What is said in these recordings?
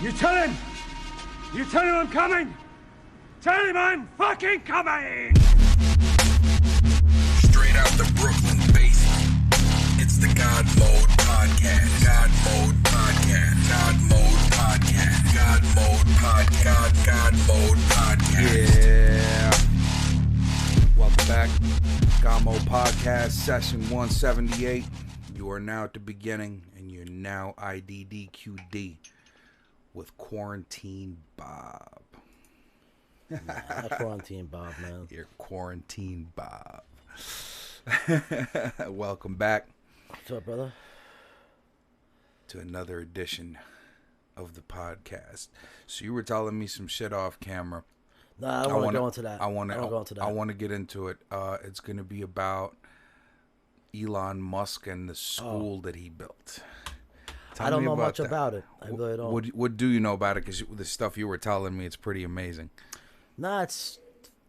You tell him! You tell him I'm coming! Tell him I'm fucking coming! Straight out the Brooklyn basement. It's the GodMode Podcast. GodMode Podcast. GodMode Podcast. GodMode Podcast. GodMode Podcast. Yeah. Welcome back. GodMode Podcast, session 178. You are now at the beginning, and you're now IDDQD with Quarantine Bob. Not Quarantine Bob, man. You're Quarantine Bob. Welcome back. What's up, brother? To another edition of the podcast. So you were telling me some shit off camera. Nah, I don't want to go into that. I want to get into it. It's going to be about Elon Musk and the school that he built. I don't know much about it. I really don't. What do you know about it? Because the stuff you were telling me, it's pretty amazing. Nah, it's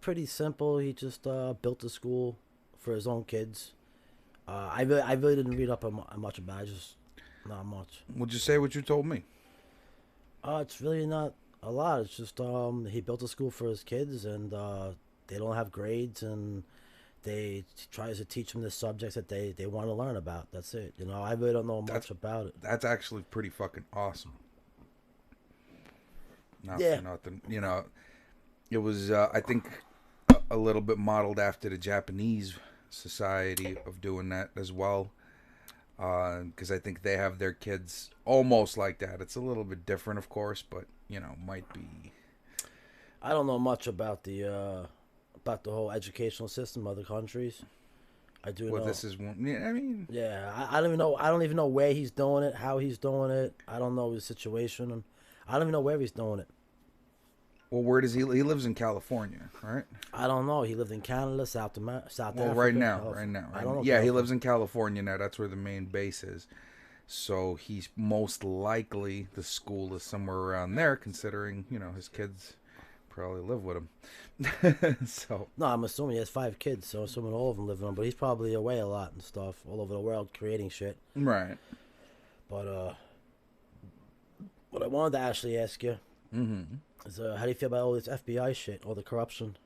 pretty simple. He just built a school for his own kids. I really didn't read up on much about it. Just not much. Would you say what you told me? It's really not a lot. It's just he built a school for his kids, and they don't have grades, and he tries to teach them the subjects that they want to learn about. That's it. You know, I really don't know much about it. That's actually pretty fucking awesome. Not Yeah. for nothing. You know, it was, I think, a little bit modeled after the Japanese society of doing that as well. Because I think they have their kids almost like that. It's a little bit different, of course, but, you know, might be. I don't know much about the whole educational system of other countries. I do know. This is one. Yeah, I mean. Yeah, I don't even know. I don't even know where he's doing it, how he's doing it. I don't know his situation, and I don't even know where he's doing it. Well, where does he lives in California, right? I don't know. He lived in Canada, South Africa. Well, right now. I don't know. Yeah, he lives in California now. That's where the main base is. So he's most likely the school is somewhere around there, considering, you know, his kids probably live with him. So no, I'm assuming he has 5 kids, so I'm assuming all of them live with him. But he's probably away a lot and stuff, all over the world, creating shit. Right. But what I wanted to actually ask you is, how do you feel about all this FBI shit, all the corruption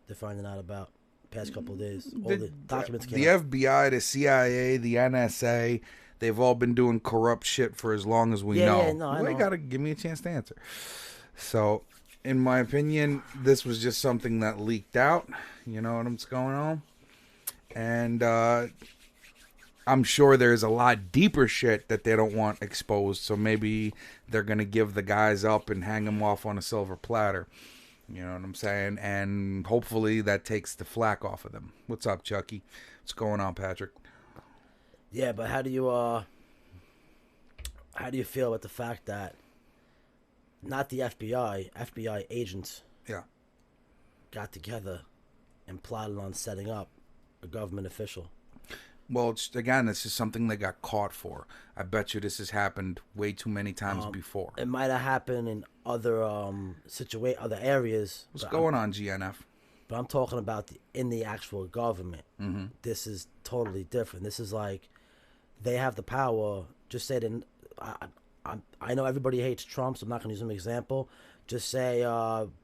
they're finding out about the past couple of days? All the documents came out. FBI, the CIA, the NSA, they've all been doing corrupt shit for as long as we know. Yeah, no, I know. You gotta give me a chance to answer. So, in my opinion, this was just something that leaked out. You know what's going on? And I'm sure there's a lot deeper shit that they don't want exposed. So maybe they're going to give the guys up and hang them off on a silver platter. You know what I'm saying? And hopefully that takes the flack off of them. What's up, Chucky? What's going on, Patrick? Yeah, but how do you feel about the fact that not the FBI agents got together and plotted on setting up a government official? Well, this is something they got caught for. I bet you this has happened way too many times before. It might have happened in other other areas. What's going on, GNF? But I'm talking about in the actual government. Mm-hmm. This is totally different. This is like they have the power. Just say that I know everybody hates Trump, so I'm not going to use him as an example. Just say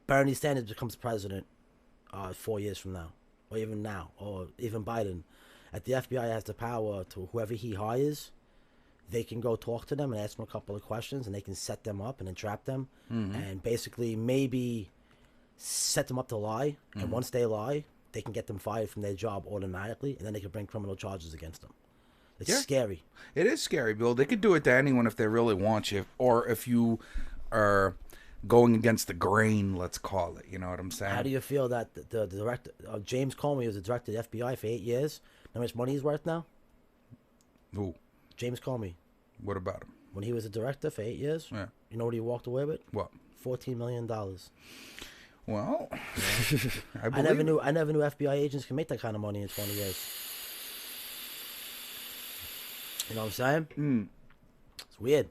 Bernie Sanders becomes president 4 years from now, or even now, or even Biden. At the FBI has the power to whoever he hires, they can go talk to them and ask them a couple of questions, and they can set them up and entrap them, and basically maybe set them up to lie. And once they lie, they can get them fired from their job automatically, and then they can bring criminal charges against them. It's scary. It is scary, Bill. They could do it to anyone if they really want you, or if you are going against the grain, let's call it. You know what I'm saying? How do you feel that the director, James Comey, was the director of the FBI for 8 years? Know how much money he's worth now? Who? James Comey. What about him? When he was a director for 8 years, you know what he walked away with? What? $14 million. Well, I never knew FBI agents can make that kind of money in 20 years. You know what I'm saying? It's weird.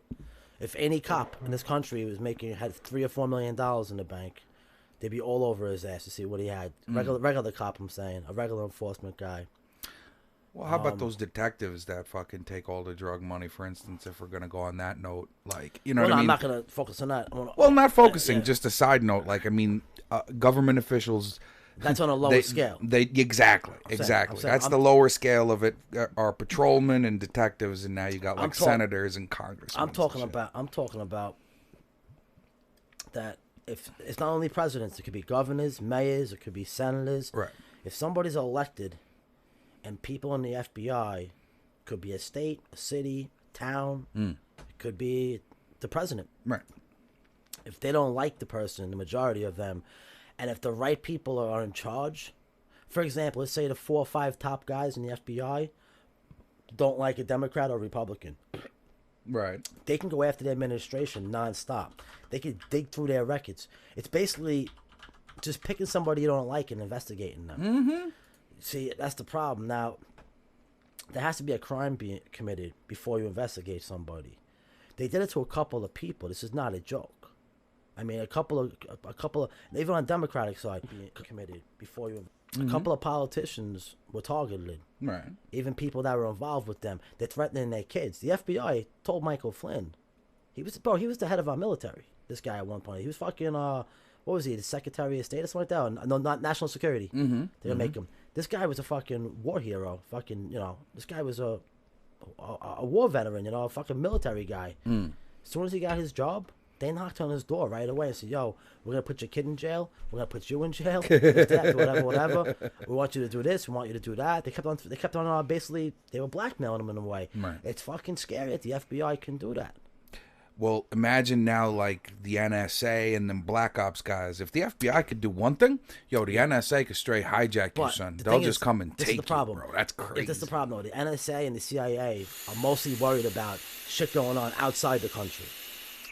If any cop in this country had $3 or $4 million in the bank, they'd be all over his ass to see what he had. Regular cop, I'm saying, a regular enforcement guy. Well, how about those detectives that fucking take all the drug money, for instance, if we're going to go on that note? Like, you know what I mean? I'm not going to focus on that. Well, not focusing, just a side note. Like, I mean, government officials... That's on a lower scale. Exactly. I'm saying, That's the lower scale of it. Are patrolmen and detectives, and now you got like senators and congressmen. I'm talking about that. If it's not only presidents, it could be governors, mayors, it could be senators. Right. If somebody's elected, and people in the FBI, could be a state, a city, town, it could be the president. Right. If they don't like the person, the majority of them. And if the right people are in charge, for example, let's say the 4 or 5 top guys in the FBI don't like a Democrat or Republican. Right. They can go after the administration nonstop. They can dig through their records. It's basically just picking somebody you don't like and investigating them. Mm-hmm. See, that's the problem. Now, there has to be a crime being committed before you investigate somebody. They did it to a couple of people. This is not a joke. I mean, a couple of, even on the Democratic side, being committed before you. A couple of politicians were targeted. Right. Even people that were involved with them. They're threatening their kids. The FBI told Michael Flynn, he was the head of our military. This guy at one point, he was fucking what was he, the Secretary of State or something like that? No, not National Security. Mm-hmm. They didn't make him. This guy was a fucking war hero. Fucking, this guy was a war veteran. A fucking military guy. As soon as he got his job, they knocked on his door right away and said, "Yo, we're gonna put your kid in jail. We're gonna put you in jail. whatever. We want you to do this. We want you to do that." They kept on. Basically, they were blackmailing him in a way. Right. It's fucking scary that the FBI can do that. Well, imagine now, like the NSA and them Black Ops guys. If the FBI could do one thing, the NSA could straight hijack you, son. They'll just come and take you, bro. That's crazy. That's the problem, though. The NSA and the CIA are mostly worried about shit going on outside the country.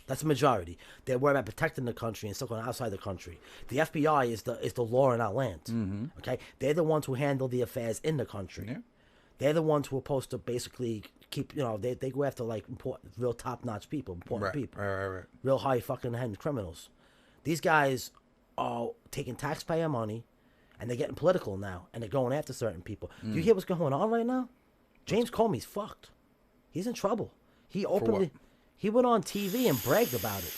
That's the majority. They're worried about protecting the country and stuff going outside the country. The FBI is the law in our land. Mm-hmm. Okay, they're the ones who handle the affairs in the country. Yeah. They're the ones who are supposed to basically keep. They go after like important, real top-notch people, important people, right. Real high fucking end criminals. These guys are taking taxpayer money, and they're getting political now, and they're going after certain people. You hear what's going on right now? James Comey's fucked. He's in trouble. He openly. He went on TV and bragged about it.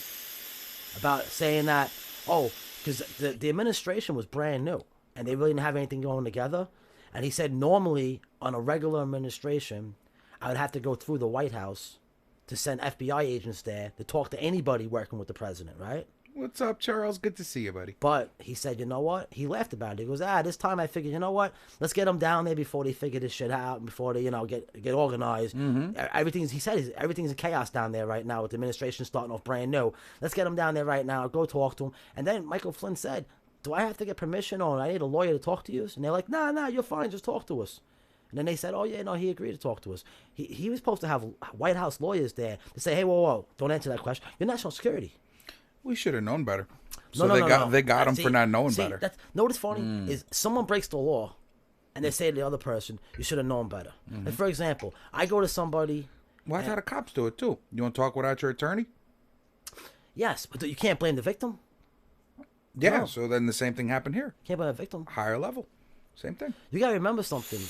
About saying that, because the administration was brand new and they really didn't have anything going together. And he said, normally, on a regular administration, I would have to go through the White House to send FBI agents there to talk to anybody working with the president, right? What's up, Charles? Good to see you, buddy. But he said, you know what? He laughed about it. He goes, this time I figured, you know what? Let's get them down there before they figure this shit out, before they, get organized. Mm-hmm. Everything's in chaos down there right now with the administration starting off brand new. Let's get them down there right now. Go talk to them. And then Michael Flynn said, do I have to get permission or I need a lawyer to talk to you? And they're like, nah, you're fine. Just talk to us. And then they said, he agreed to talk to us. He was supposed to have White House lawyers there to say, hey, whoa, don't answer that question. You're national security. We should have known better. So they got him for not knowing better. Know what's funny is someone breaks the law, and they say to the other person, "You should have known better." Mm-hmm. Like for example, I go to somebody. Well, that's how the cops do it too. You want to talk without your attorney? Yes, but you can't blame the victim. Yeah. No. So then the same thing happened here. Can't blame the victim. Higher level, same thing. You gotta remember something.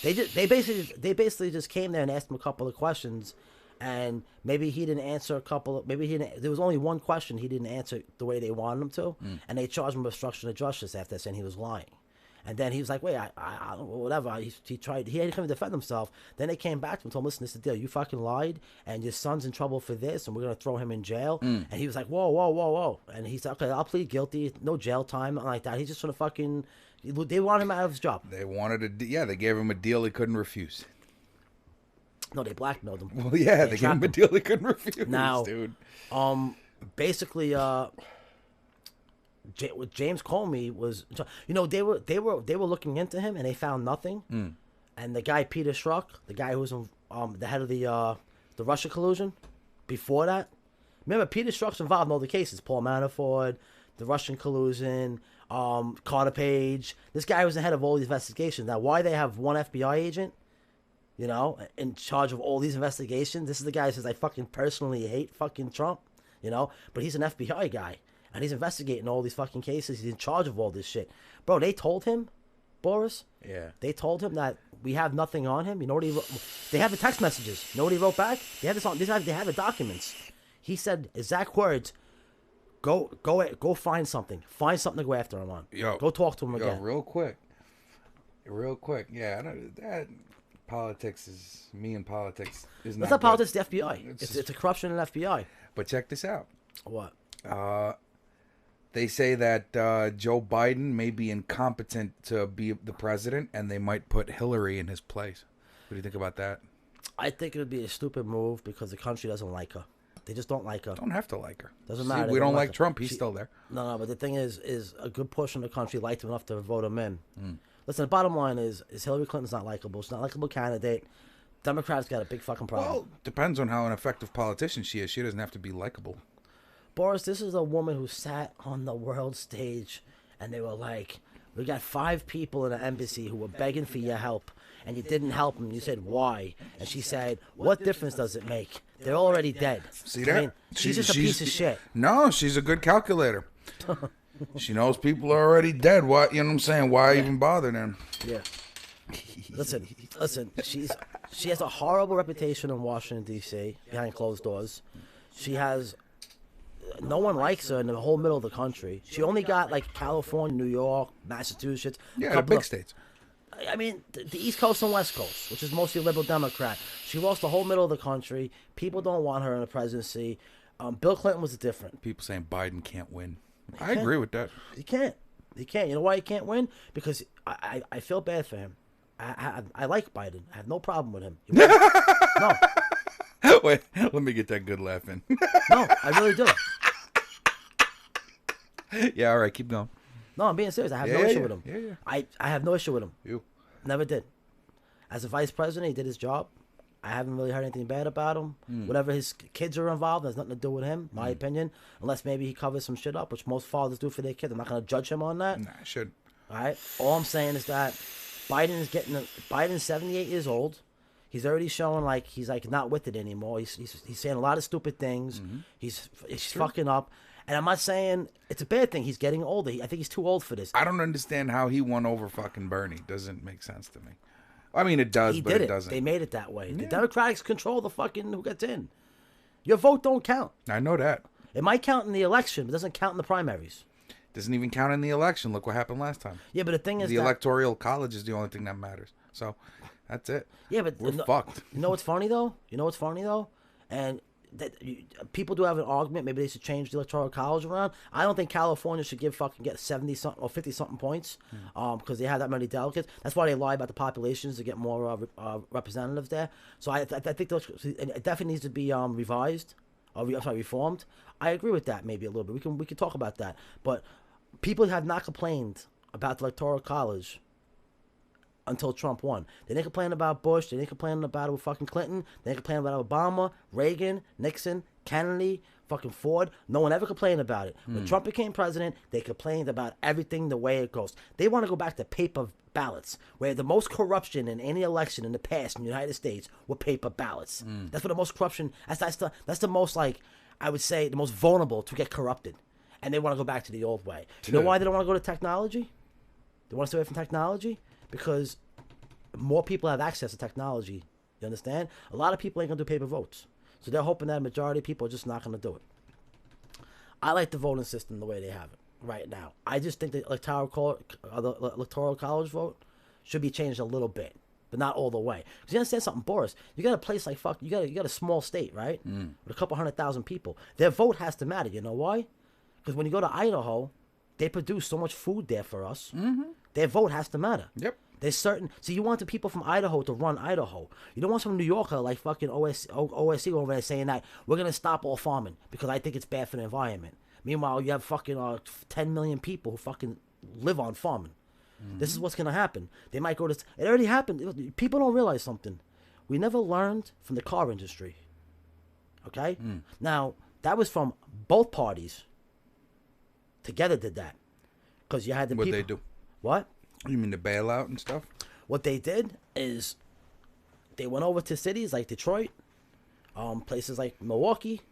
They basically just came there and asked him a couple of questions. And maybe he didn't answer there was only one question he didn't answer the way they wanted him to. And they charged him with obstruction of justice after saying he was lying. And then he was like, wait, I whatever. He had to come to defend himself. Then they came back to him and told him, listen, this is the deal. You fucking lied, and your son's in trouble for this, and we're going to throw him in jail. And he was like, whoa. And he said, okay, I'll plead guilty. No jail time, nothing like that. He's just sort of fucking, they want him out of his job. They they gave him a deal he couldn't refuse. No, they blackmailed him. Well, yeah, they gave him a deal he couldn't refuse. Now, dude. Basically, James Comey was, they were looking into him and they found nothing. And the guy Peter Strzok, the guy who was the head of the Russia collusion, before that, remember Peter Strzok's involved in all the cases. Paul Manafort, the Russian collusion, Carter Page. This guy was the head of all these investigations. Now, why they have one FBI agent? In charge of all these investigations. This is the guy who says, I fucking personally hate fucking Trump, but he's an FBI guy, and he's investigating all these fucking cases. He's in charge of all this shit. Bro, they told him Boris? Yeah. They told him that we have nothing on him. You know what he wrote? They have the text messages. You know what he wrote back? They have this on. They have the documents. He said exact words. Go find something. Find something to go after him on. Go talk to him again. Real quick. Yeah, I know that politics is me and politics is That's not not politics. good. It's the FBI. It's a corruption in the FBI. But check this out. What? They say that Joe Biden may be incompetent to be the president, and they might put Hillary in his place. What do you think about that? I think it would be a stupid move because the country doesn't like her. They just don't like her. Don't have to like her. Doesn't See, matter. we don't like her. Trump. He's still there. No, but the thing is a good portion of the country liked him enough to vote him in. Listen, the bottom line is Hillary Clinton's not likable. She's not a likable candidate. Democrats got a big fucking problem. Well, depends on how an effective politician she is. She doesn't have to be likable. Boris, this is a woman who sat on the world stage and they were like, we got 5 people in the embassy who were begging for your help and you didn't help them. You said, why? And she said, what difference does it make? They're already dead. See that? I mean, she's just a piece of shit. No, she's a good calculator. She knows people are already dead. Why? You know what I'm saying? Why even bother them? Yeah. Listen. She has a horrible reputation in Washington, D.C., behind closed doors. No one likes her in the whole middle of the country. She only got, like, California, New York, Massachusetts. Yeah, the big states. I mean, the East Coast and West Coast, which is mostly liberal Democrat. She lost the whole middle of the country. People don't want her in the presidency. Bill Clinton was different. People saying Biden can't win. I agree with that. He can't. You know why he can't win? Because I feel bad for him. I like Biden. I have no problem with him. No. Wait, let me get that good laugh in. No, I really do. Yeah, all right, keep going. No, I'm being serious. I have no issue with him. Yeah. I have no issue with him. You. Never did. As a vice president, he did his job. I haven't really heard anything bad about him. Whatever his kids are involved, has nothing to do with him, my opinion. Unless maybe he covers some shit up, which most fathers do for their kids. I'm not going to judge him on that. Nah, I should. All right? All I'm saying is that Biden's 78 years old. He's already showing like he's like not with it anymore. He's saying a lot of stupid things. He's fucking up. And I'm not saying it's a bad thing. He's getting older. I think he's too old for this. I don't understand how he won over fucking Bernie. Doesn't make sense to me. I mean, it does, but it doesn't. They made it that way. Yeah. The Democrats control the fucking who gets in. Your vote don't count. I know that. It might count in the election, but it doesn't count in the primaries. Doesn't even count in the election. Look what happened last time. Yeah, but the thing is the electoral college is the only thing that matters. So that's it. Yeah, but we're fucked. You know what's funny though? And people do have an argument. Maybe they should change the electoral college around. I don't think California should get 70 something or 50 something points, because they have that many delegates. That's why they lie about the populations to get more representatives there. So I think it definitely needs to be revised. Reformed. I agree with that maybe a little bit. We can talk about that. But people have not complained about the electoral college until Trump won. They didn't complain about Bush. They didn't complain about it with fucking Clinton. They didn't complain about Obama, Reagan, Nixon, Kennedy, fucking Ford. No one ever complained about it. When Trump became president, they complained about everything the way it goes. They want to go back to paper ballots, where the most corruption in any election in the past in the United States were paper ballots. That's where the most corruption. That's the most, like, I would say, the most vulnerable to get corrupted. And they want to go back to the old way. You know why they don't want to go to technology? They want to stay away from technology? Because more people have access to technology. You understand? A lot of people ain't going to do paper votes. So they're hoping that a majority of people are just not going to do it. I like the voting system the way they have it right now. I just think the electoral college vote should be changed a little bit, but not all the way. Because you understand something, Boris? You got a place like you got a small state, right? With a couple 100,000 people. Their vote has to matter. You know why? Because when you go to Idaho, they produce so much food there for us. Their vote has to matter. Yep. There's certain. So you want the people from Idaho to run Idaho. You don't want some New Yorker like fucking OSC over there saying that we're gonna stop all farming because I think it's bad for the environment. Meanwhile, you have fucking 10 million people who fucking live on farming. This is what's gonna happen. They might go to. It already happened. People don't realize something. We never learned from the car industry. Okay. Now that was from both parties. Together did that, because you had the what people. They do. What? You mean the bailout and stuff? What they did is they went over to cities like Detroit, places like Milwaukee,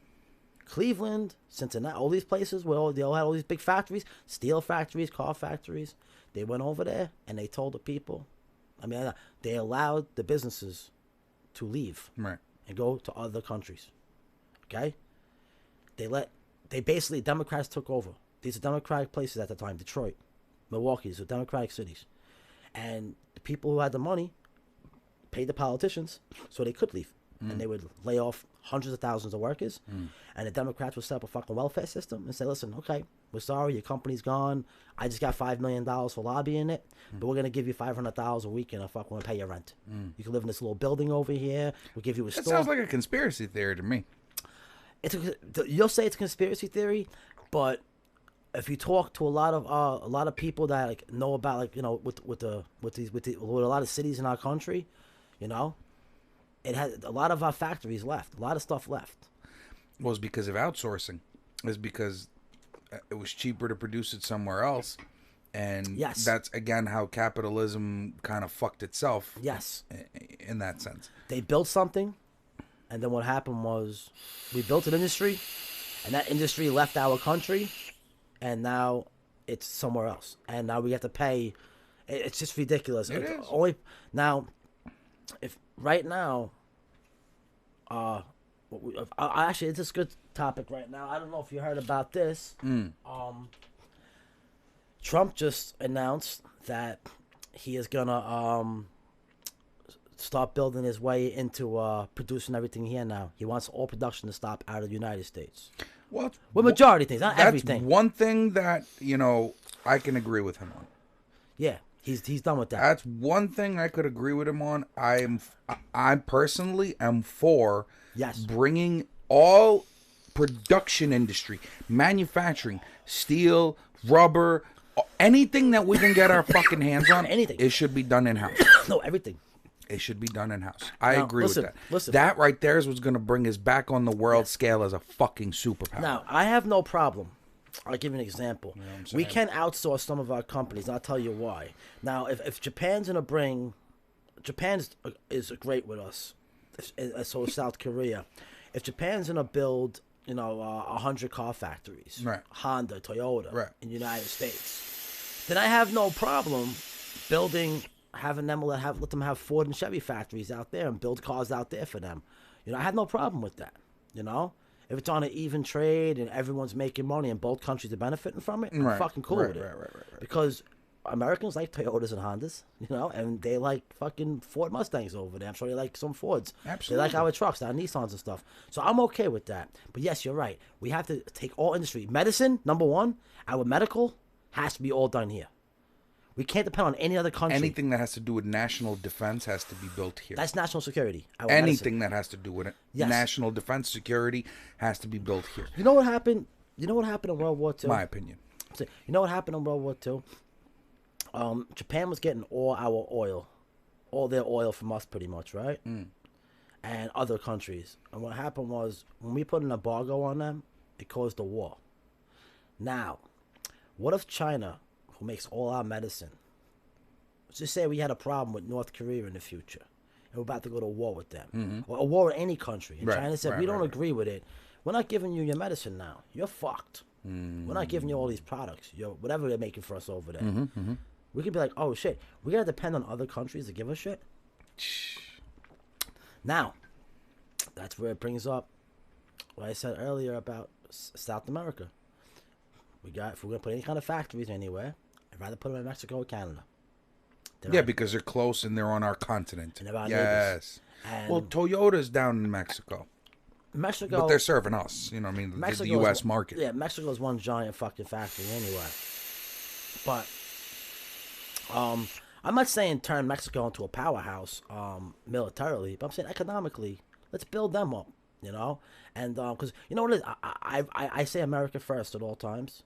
Cleveland, Cincinnati, all these places where they all had all these big factories, steel factories, car factories. They went over there and they told the people, they allowed the businesses to leave Right. and go to other countries. Okay? They basically, Democrats took over. These are Democratic places at the time, Detroit, Milwaukee, these are Democratic cities. And the people who had the money paid the politicians so they could leave. And they would lay off hundreds of thousands of workers. And the Democrats would set up a fucking welfare system and say, listen, okay, we're sorry, your company's gone. I just got $5 million for lobbying it, but we're going to give you $500 a week and we're going to pay your rent. You can live in this little building over here. We'll give you a store. That sounds like a conspiracy theory to me. You'll say it's a conspiracy theory, but if you talk to a lot of people that like know about, like, you know, with a lot of cities in our country, you know, it had a lot of our factories left, a lot of stuff left. Well, it's because of outsourcing. It's because it was cheaper to produce it somewhere else, and Yes. that's again how capitalism kind of fucked itself. Yes, In that sense. they built something, and then what happened was we built an industry, and that industry left our country, and now it's somewhere else, and now we have to pay. It's just ridiculous. It It's is. only now, if right now, actually, it's a good topic right now. I don't know if you heard about this. Trump just announced that he is gonna start building his way into producing everything here now. He wants all production to stop out of the United States. Well, Well, majority of things, not that's everything. one thing that, you know, I can agree with him on. Yeah, he's done with that. That's one thing I could agree with him on. I personally am for Yes. bringing all production industry, manufacturing, steel, rubber, anything that we can get our fucking hands on. Anything. It should be done in house. No, everything. It should be done in house. I Now, agree listen, with that. listen. That right there is what's going to bring us back on the world scale as a fucking superpower. Now, I have no problem. I'll give you an example. what I'm We saying? can outsource some of our companies. And I'll tell you why. Now, if Japan's gonna bring, Japan is great with us. So is South Korea. If Japan's gonna build, 100 car factories, Right. Honda, Toyota, Right. in the United States, then I have no problem having them let them have Ford and Chevy factories out there and build cars out there for them. I have no problem with that. If it's on an even trade and everyone's making money and both countries are benefiting from it, I'm Right, fucking cool right, with it. right. Because Americans like Toyotas and Hondas, and they like fucking Ford Mustangs over there. I'm sure they like some Fords. Absolutely. They like our trucks, our Nissans and stuff. So I'm okay with that. But yes, you're right. We have to take all industry. Medicine, number one, our medical has to be all done here. We can't depend on any other country. Anything that has to do with national defense has to be built here. That's national security. Our Anything medicine. that has to do with it, Yes. national defense security has to be built here. You know what happened? You know what happened in World War II? My opinion. So, you know what happened in World War II? Japan was getting all our oil, all their oil from us pretty much, right? And other countries. And what happened was, when we put an embargo on them, it caused a war. Now, what if China, who makes all our medicine, let's just say we had a problem with North Korea in the future, and we're about to go to war with them, or a war with any country, and Right, China said, right, we don't right. agree with it, we're not giving you your medicine now, you're fucked. We're not giving you all these products, whatever they're making for us over there. We could be like, oh shit, we gotta depend on other countries to give us shit. Now, that's where it brings up what I said earlier about South America. If we're gonna put any kind of factories anywhere, I'd rather put them in Mexico or Canada. Yeah, because they're close and they're on our continent. And they're our Yes. And Well, Toyota's down in Mexico, Mexico, but they're serving us. You know what I mean? The Mexico U.S. is, market. Yeah, Mexico is one giant fucking factory anyway. But I'm not saying turn Mexico into a powerhouse militarily, but I'm saying economically, let's build them up. And because you know what it is, I say America first at all times,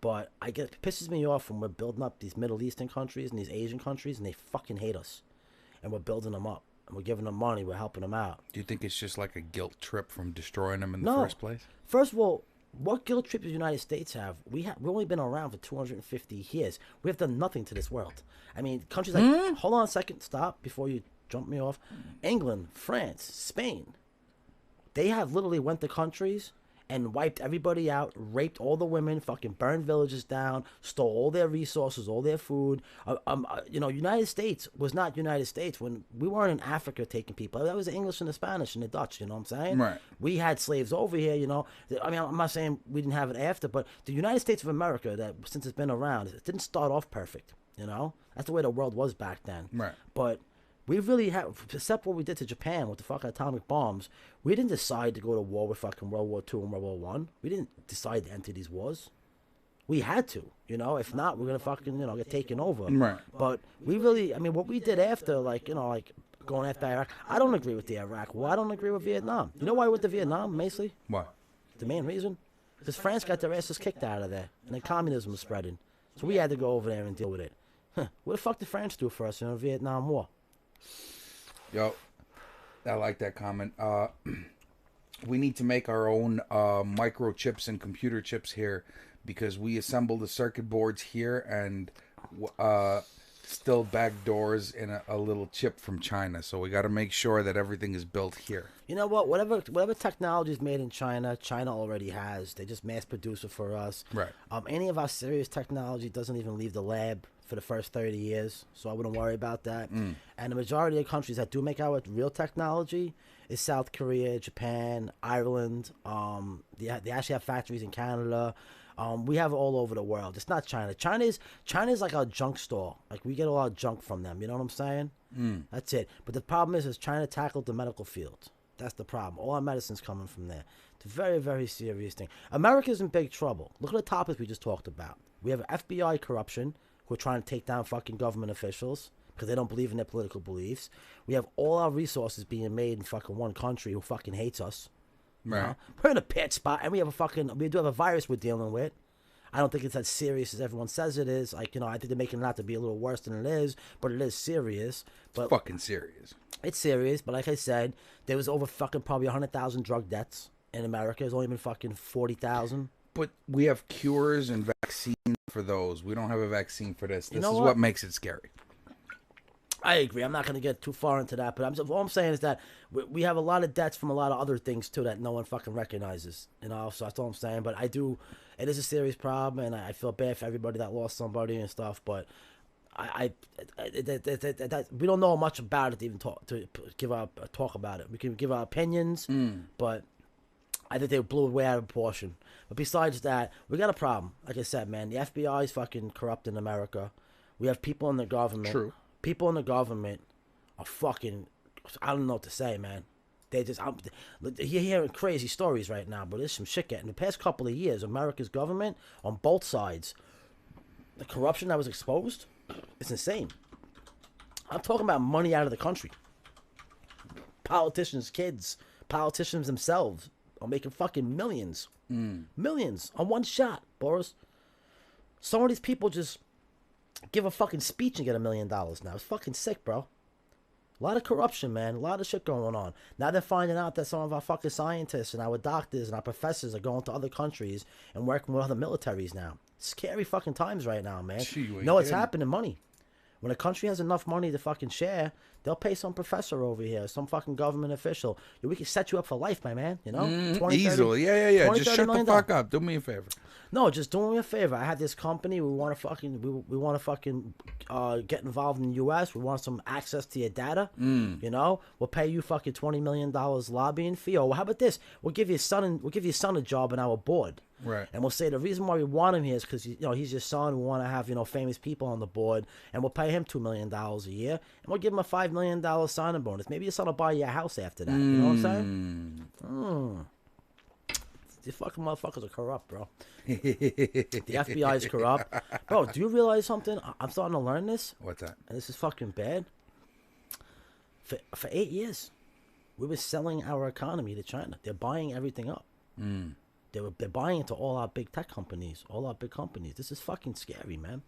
but it pisses me off when we're building up these Middle Eastern countries and these Asian countries, and they fucking hate us, and we're building them up, and we're giving them money, we're helping them out. Do you think it's just like a guilt trip from destroying them in No. the first place? First of all, what guilt trip does the United States have? We've only been around for 250 years. We have done nothing to this world. I mean, countries like, hold on a second, stop before you jump me off. England, France, Spain, they have literally went to countries and wiped everybody out, raped all the women, fucking burned villages down, stole all their resources, all their food. United States was not United States when we weren't in Africa taking people. That was the English and the Spanish and the Dutch, you know what I'm saying? Right. We had slaves over here, you know. I mean, I'm not saying we didn't have it after, but the United States of America, that since it's been around, it didn't start off perfect, you know? That's the way the world was back then. Right. But we really have, except what we did to Japan with the fucking atomic bombs, we didn't decide to go to war with fucking World War II and World War One. We didn't decide to enter these wars. We had to, you know. If not, we're gonna fucking, get taken over. Right. But we really, I mean, what we did after, like going after Iraq, I don't agree with the Iraq war. I don't agree with Vietnam. You know why I went to Vietnam, Macy? Why? The main reason? Because France got their asses kicked out of there, and then communism was spreading. So we had to go over there and deal with it. What the fuck did France do for us in the Vietnam War? Yo, I like that comment. We need to make our own microchips and computer chips here, because we assemble the circuit boards here and still back doors in a little chip from China. So we got to make sure that everything is built here. You know what? Whatever technology is made in China, China already has. They just mass produce it for us. Right. Any of our serious technology doesn't even leave the lab for the first 30 years, so I wouldn't worry about that. And the majority of countries that do make our real technology is South Korea, Japan, Ireland. They actually have factories in Canada. We have it all over the world. It's not China. China's like our junk store. Like, we get a lot of junk from them. You know what I'm saying? That's it. But the problem is China tackled the medical field. That's the problem. All our medicine's coming from there. It's a very, very serious thing. America's in big trouble. Look at the topics we just talked about. We have FBI corruption, who are trying to take down fucking government officials because they don't believe in their political beliefs. We have all our resources being made in fucking one country who fucking hates us. Right. We're in a pit spot, and we do have a virus we're dealing with. I don't think it's as serious as everyone says it is. Like, I think they're making it out to be a little worse than it is, but it is serious. But fucking serious. It's serious, but like I said, there was over fucking probably 100,000 drug deaths in America. There's only been fucking 40,000. But we have cures and vaccines for those. We don't have a vaccine for this. This is what what makes it scary. I agree. I'm not going to get too far into that, but all I'm saying is that we have a lot of debts from a lot of other things too that no one fucking recognizes. So that's all I'm saying. But it is a serious problem, and I feel bad for everybody that lost somebody and stuff. But we don't know much about it to even talk about it. We can give our opinions, but I think they blew it way out of proportion. But besides that, we got a problem. Like I said, man, the FBI is fucking corrupt in America. We have people in the government. True. People in the government are fucking, I don't know what to say, man. They just, you're hearing crazy stories right now, but there's some shit getting. The past couple of years, America's government, on both sides, the corruption that was exposed, it's insane. I'm talking about money out of the country. Politicians' kids, politicians themselves are making fucking millions. Millions on one shot, Boris. Some of these people just give a fucking speech and get $1 million now. It's fucking sick, bro. A lot of corruption, man. A lot of shit going on. Now they're finding out that some of our fucking scientists and our doctors and our professors are going to other countries and working with other militaries now. Scary fucking times right now, man. It's happening, money. When a country has enough money to fucking share, they'll pay some professor over here, some fucking government official. We can set you up for life, my man. 20, easily. 30, Yeah. 20, Just 30 shut the million fuck dollars. up. Do me a favor. No, just do me a favor. I have this company. We want to fucking get involved in the U.S. We want some access to your data. We'll pay you fucking $20 million lobbying fee. Or how about this? We'll give your son a job in our board. Right. And we'll say the reason why we want him here is because he's your son. We want to have famous people on the board, and we'll pay him $2 million a year, and we'll give him a $5 million signing bonus. Maybe your son will buy you a house after that. You know what I'm saying? The fucking motherfuckers are corrupt, bro. The FBI is corrupt. Bro, do you realize something? I'm starting to learn this. What's that? And this is fucking bad. For 8 years, we were selling our economy to China. They're buying everything up. They're buying into all our big tech companies, all our big companies. This is fucking scary, man.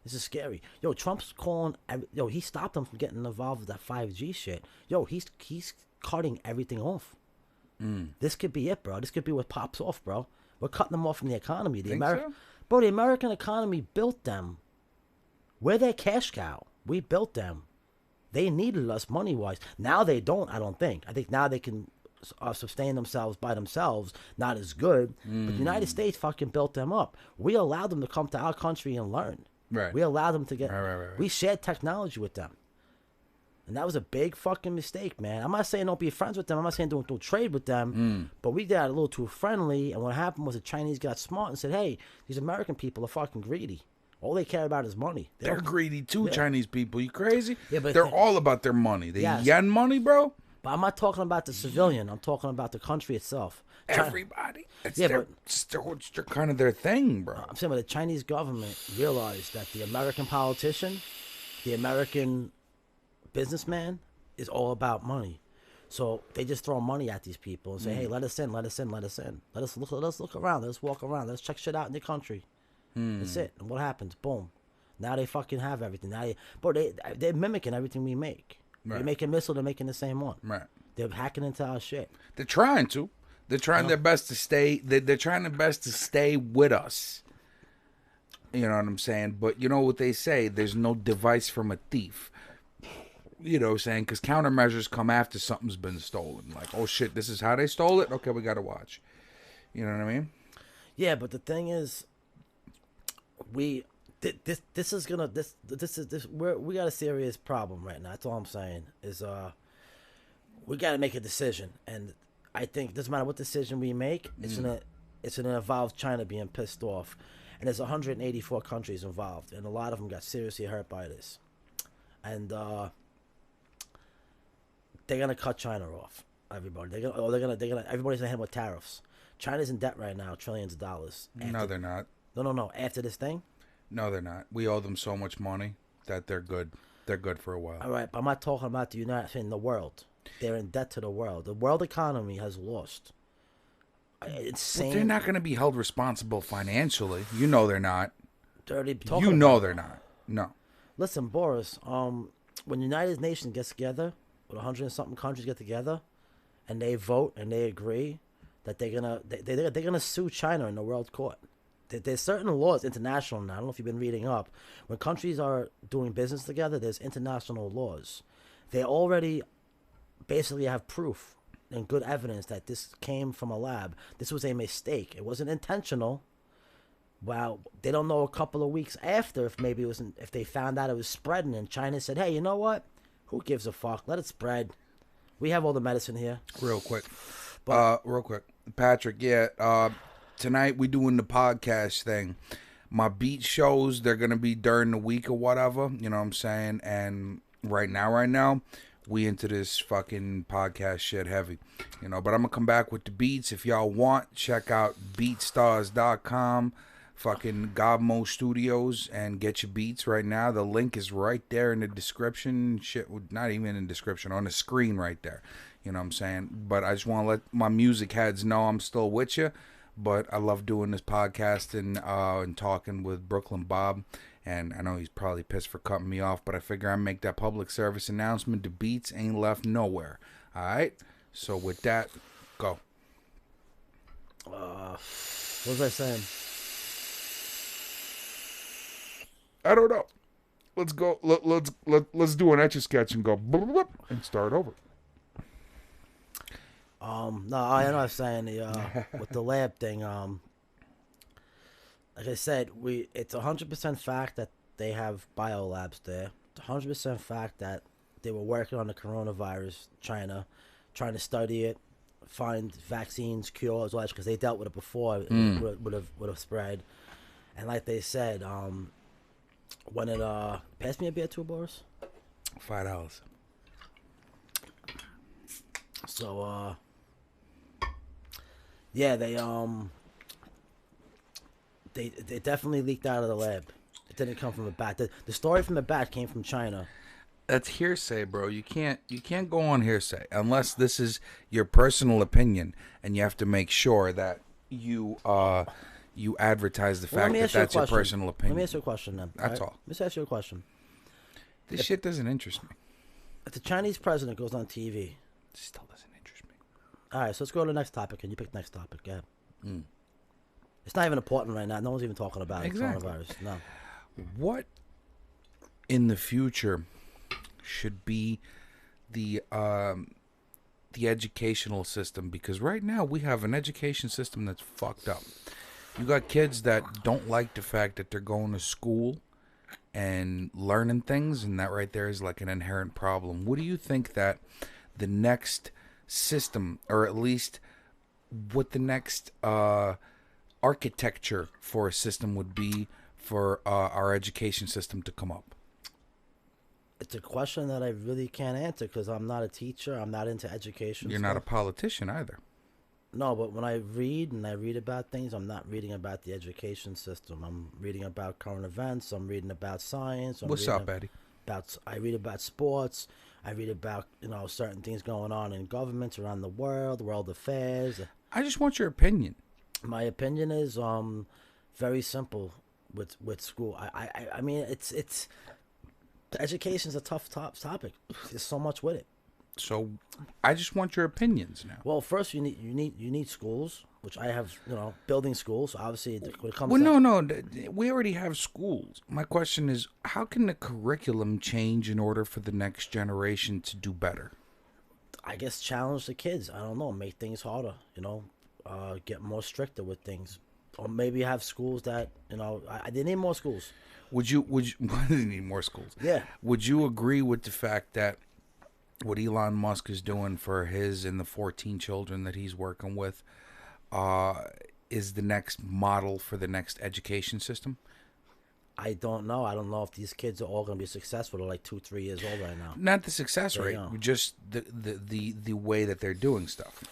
This is scary. Trump's calling. He stopped them from getting involved with that 5G shit. He's cutting everything off. This could be it, bro. This could be what pops off, bro. We're cutting them off from the economy. So? Bro, the American economy built them. We're their cash cow. We built them. They needed us money-wise. Now they don't, I don't think. I think now they can sustain themselves by themselves, not as good. But the United States fucking built them up. We allowed them to come to our country and learn. Right. We allowed them to get. Right. We shared technology with them. And that was a big fucking mistake, man. I'm not saying don't be friends with them. I'm not saying don't trade with them. But we got a little too friendly. And what happened was the Chinese got smart and said, hey, these American people are fucking greedy. All they care about is money. They're greedy too, Chinese people. You crazy? Yeah, but they're all about their money. The Yes. yen money, bro. But I'm not talking about the civilian. I'm talking about the country itself. Everybody. It's Yeah, their, but- it's their kind of their thing, bro. I'm saying, but the Chinese government realized that the American politician, the American businessman, is all about money. So they just throw money at these people and say, "Hey, let us in, let us in, let us in. Let us look around. Let us walk around. Let's check shit out in your country." That's it. And what happens? Boom. Now they fucking have everything. They're mimicking everything we make. Right. We make a missile, they're making the same one. Right. They're hacking into our shit. They're trying to. They're trying their best to stay. They're trying their best to stay with us. You know what I'm saying? But you know what they say? There's no device from a thief. You know what I'm saying? Because countermeasures come after something's been stolen. Like, oh shit, this is how they stole it? Okay, we got to watch. You know what I mean? Yeah, but the thing is, we got a serious problem right now. That's all I'm saying. Is we got to make a decision, and I think it doesn't matter what decision we make, it's gonna involve China being pissed off, and there's 184 countries involved, and a lot of them got seriously hurt by this, and they're gonna cut China off. Everybody, everybody's gonna hit with tariffs. China's in debt right now, trillions of dollars. No, they're not. No. After this thing. No, they're not. We owe them so much money that they're good. They're good for a while. All right, but I'm not talking about the United States, the world. They're in debt to the world. The world economy has lost. Insane. But they're not going to be held responsible financially. You know they're not. Dirty. You know they're not. No. Listen, Boris. When the United Nations gets together, with 100 and something countries get together, and they vote and they agree that they're gonna sue China in the World Court. There's certain laws, international now. I don't know if you've been reading up. When countries are doing business together, there's international laws. They already basically have proof and good evidence that this came from a lab. This was a mistake. It wasn't intentional. Well, they don't know a couple of weeks after if they found out it was spreading, and China said, "Hey, you know what? Who gives a fuck? Let it spread. We have all the medicine here." Real quick, Patrick. Yeah. Tonight we doing the podcast thing. My beat shows, they're gonna be during the week or whatever. You know what I'm saying? And right now, we into this fucking podcast shit heavy. You know, but I'm gonna come back with the beats. If y'all want, check out beatstars.com, fucking GodMode Studios, and get your beats right now. The link is right there in the description. Shit, not even in the description, on the screen right there. You know what I'm saying? But I just want to let my music heads know I'm still with you. But I love doing this podcast and talking with Brooklyn Bob. And I know he's probably pissed for cutting me off, but I figure I make that public service announcement. The beats ain't left nowhere. All right? So with that, go. What was I saying? I don't know. Let's go. Let's do an Etch-a-Sketch and go and start over. No, I know what I'm saying with the lab thing. Like I said, it's 100% fact that they have biolabs there. It's 100% fact that they were working on the coronavirus, China, trying to study it, find vaccines, cures, all that, because they dealt with it before. It would have spread. And like they said, when it pass me a beer too, Boris. $5. So yeah, they definitely leaked out of the lab. It didn't come from a bat. The story from the bat came from China. That's hearsay, bro. You can't go on hearsay unless this is your personal opinion, and you have to make sure that you advertise the fact that that's your personal opinion. Let me ask you a question then. That's all. Let me ask you a question. This shit doesn't interest me. If the Chinese president goes on TV, It still doesn't interest me. all right, so let's go to the next topic, and you pick the next topic. Go ahead. It's not even important right now. No one's even talking about Exactly. coronavirus. No. What in the future should be the the educational system, because right now we have an education system that's fucked up. You got kids that don't like the fact that they're going to school and learning things, and that right there is like an inherent problem. What do you think that the next system, or at least what the next architecture for a system would be for our education system to come up? It's a question that I really can't answer because I'm not a teacher. I'm not into education. You're not a politician either. No, but when I read about things, I'm not reading about the education system. I'm reading about current events. I'm reading about science. What's up, Eddie? I read about sports. I read about certain things going on in governments around the world affairs. I just want your opinion. My opinion is very simple with school. I mean it's education's a tough topic. There's so much with it. So I just want your opinions now. Well, first you need schools, which I have, building schools. Obviously, when it comes We already have schools. My question is, how can the curriculum change in order for the next generation to do better? I guess challenge the kids. I don't know, make things harder. Get more stricter with things, or maybe have schools that they need more schools. Would you they need more schools? Yeah. Would you agree with the fact that what Elon Musk is doing for his and the 14 children that he's working with is the next model for the next education system? I don't know. I don't know if these kids are all going to be successful. They're like 2-3 years old right now. Not the success rate, just the way that they're doing stuff.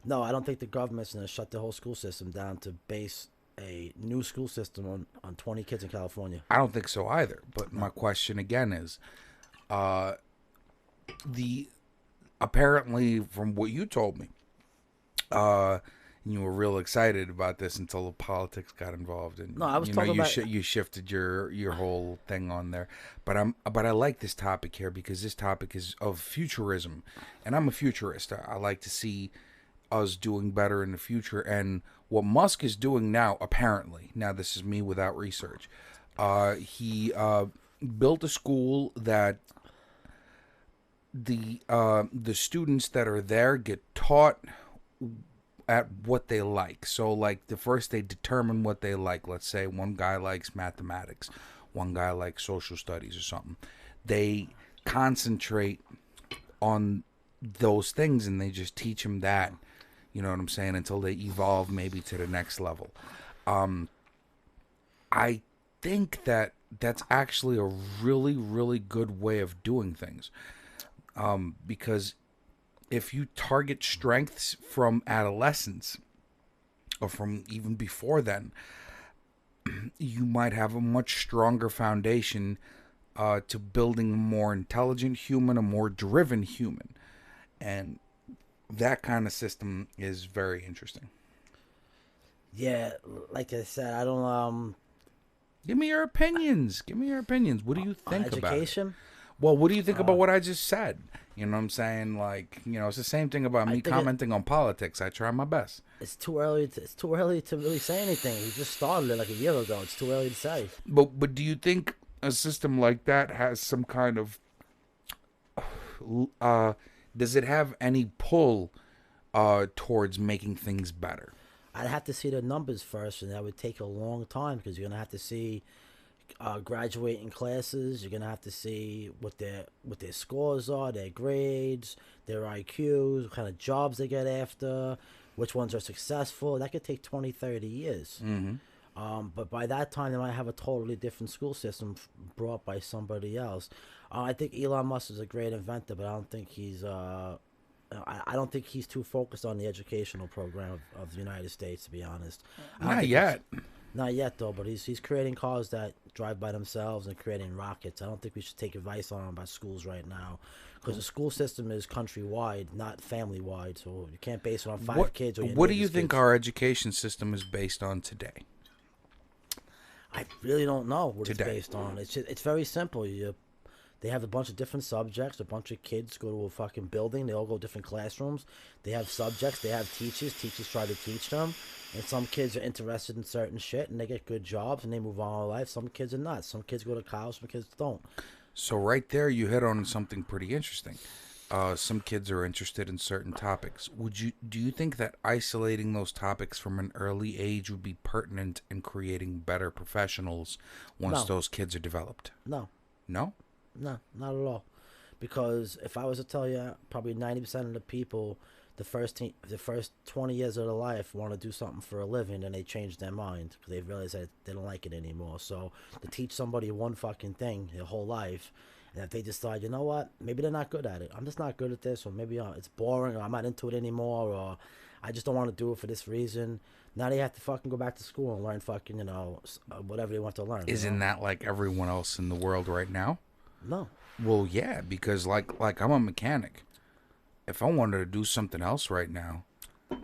No, I don't think the government's going to shut the whole school system down to base a new school system on 20 kids in California. I don't think so either. But my question again is, apparently from what you told me, you were real excited about this until the politics got involved, and no, I was talking about you shifted your whole thing on there. But I like this topic here because this topic is of futurism, and I'm a futurist. I like to see us doing better in the future, and what Musk is doing now, apparently, now this is me without research, he built a school that the students that are there get taught at what they like. So like the first they determine what they like. Let's say one guy likes mathematics, one guy likes social studies or something. They concentrate on those things and they just teach them that, you know what I'm saying, until they evolve maybe to the next level. I think that that's actually a really, really good way of doing things. Because if you target strengths from adolescence or from even before then, you might have a much stronger foundation to building a more intelligent human, a more driven human. And that kind of system is very interesting. Yeah, like I said, I don't Give me your opinions. What do you think about education? Well, what do you think about what I just said? You know what I'm saying? Like, it's the same thing about me commenting on politics. I try my best. It's too early to really say anything. He just started it like a year ago. It's too early to say. But do you think a system like that has some kind of does it have any pull towards making things better? I'd have to see the numbers first, and that would take a long time because you're gonna have to see graduating classes. You're gonna have to see what their scores are, their grades, their IQs, what kind of jobs they get after, which ones are successful. That could take 20, 30 years. Mm-hmm. But by that time, they might have a totally different school system brought by somebody else. I think Elon Musk is a great inventor, but I don't think he's I don't think he's too focused on the educational program of the United States, to be honest. Not yet. Not yet, though, but he's creating cars that drive by themselves and creating rockets. I don't think we should take advice on him about schools right now, because the school system is countrywide, not family-wide, so you can't base it on five kids. Or what do you think our education system is based on today? I really don't know what it's based on. It's very simple. They have a bunch of different subjects. A bunch of kids go to a fucking building. They all go to different classrooms. They have subjects. They have teachers. Teachers try to teach them. And some kids are interested in certain shit, and they get good jobs, and they move on in life. Some kids are not. Some kids go to college. Some kids don't. So right there, you hit on something pretty interesting. some kids are interested in certain topics. Do you think that isolating those topics from an early age would be pertinent in creating better professionals once No. those kids are developed? No, No? no, not at all. Because if I was to tell you, probably 90% of the people, the first 20 years of their life want to do something for a living, and they change their mind because they realize that they don't like it anymore. So to teach somebody one fucking thing their whole life, and if they decide, you know what, maybe they're not good at it. I'm just not good at this, or maybe it's boring, or I'm not into it anymore, or I just don't want to do it for this reason. Now they have to fucking go back to school and learn fucking, whatever they want to learn. Isn't that like everyone else in the world right now? No. Well, yeah, because like I'm a mechanic. If I wanted to do something else right now,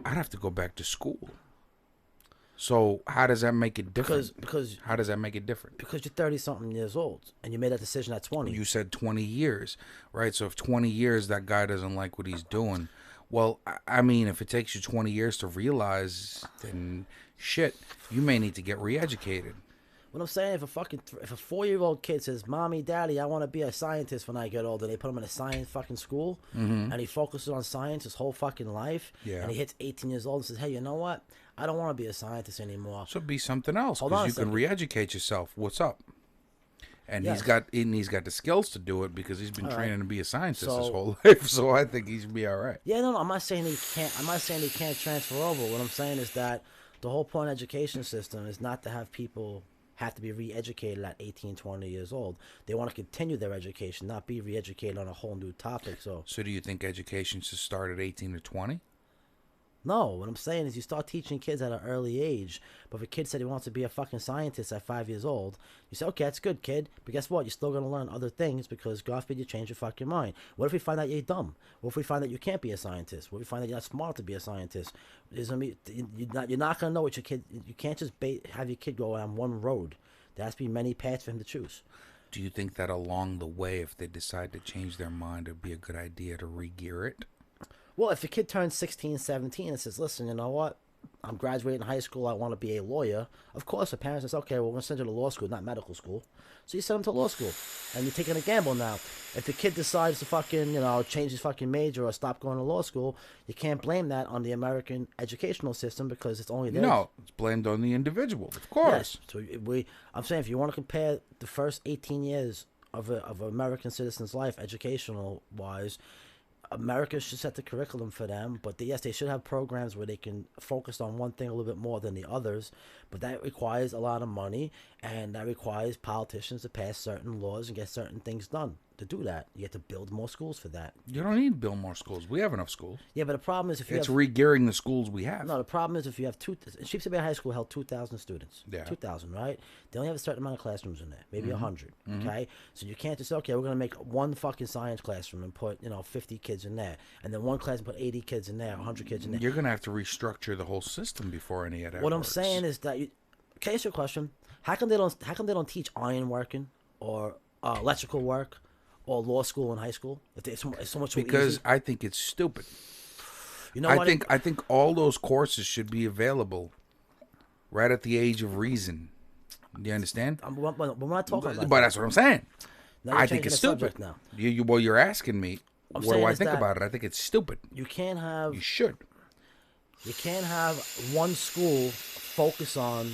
I'd have to go back to school. So how does that make it different? Because how does that make it different? Because you're 30-something years old, and you made that decision at 20. You said 20 years, right? So if 20 years that guy doesn't like what he's doing, well, I mean, if it takes you 20 years to realize, then shit, you may need to get re-educated. What I'm saying, if a 4-year-old kid says, "Mommy, Daddy, I want to be a scientist when I get older," they put him in a science fucking school, and he focuses on science his whole fucking life, and he hits 18 years old and says, "Hey, you know what? I don't want to be a scientist anymore." So be something else, Hold on because a you can second. re-educate yourself. What's up? And Yes. he's got the skills to do it because he's been training to be a scientist his So- whole life. So I think he should be all right. Yeah, no, I'm not saying he can't. I'm not saying he can't transfer over. What I'm saying is that the whole point of the education system is not to have people have to be re-educated at 18, 20 years old. They want to continue their education, not be re-educated on a whole new topic. So do you think education should start at 18 or 20? no, what I'm saying is you start teaching kids at an early age. But if a kid said he wants to be a fucking scientist at 5 years old, you say, okay, that's good, kid. But guess what? You're still going to learn other things because, God forbid, you change your fucking mind. What if we find out you're dumb? What if we find out you can't be a scientist? What if we find out you're not smart to be a scientist? There's gonna be, you're not going to know what your kid... You can't just have your kid go on one road. There has to be many paths for him to choose. Do you think that along the way, if they decide to change their mind, it would be a good idea to re-gear it? Well, if a kid turns 16, 17 and says, listen, you know what? I'm graduating high school. I want to be a lawyer. Of course, the parents says, okay, well, we're going to send you to law school, not medical school. So you send him to law school. And you're taking a gamble now. If the kid decides to fucking, change his fucking major or stop going to law school, you can't blame that on the American educational system because it's only there. No, it's blamed on the individual, of course. Yes. So I'm saying if you want to compare the first 18 years of an American citizen's life, educational-wise, America should set the curriculum for them, but yes, they should have programs where they can focus on one thing a little bit more than the others, but that requires a lot of money, and that requires politicians to pass certain laws and get certain things done. To do that, you have to build more schools for that. You don't need to build more schools. We have enough schools. Yeah, but the problem is if you It's have... re-gearing the schools we have. No, the problem is if you have Sheepshead Bay High School held 2,000 students. Yeah. 2,000, right? They only have a certain amount of classrooms in there, maybe 100. Okay, so you can't just say, okay, we're gonna make one fucking science classroom and put 50 kids in there, and then one class and put 80 kids in there, 100 kids in there. You're going to have to restructure the whole system before any of that What I'm works. saying is that can I ask you a question? How come they don't teach ironworking or electrical work or law school in high school? If it's so much Because easy? I think it's stupid. You know I what? think all those courses should be available right at the age of reason. Do you understand? We're not talking about But that. that's what I'm saying. Now you're I think changing it's the subject stupid. now. Well, you're asking me. I'm What do saying I is think that- about it? I think it's stupid. You can't have You should. one school focus on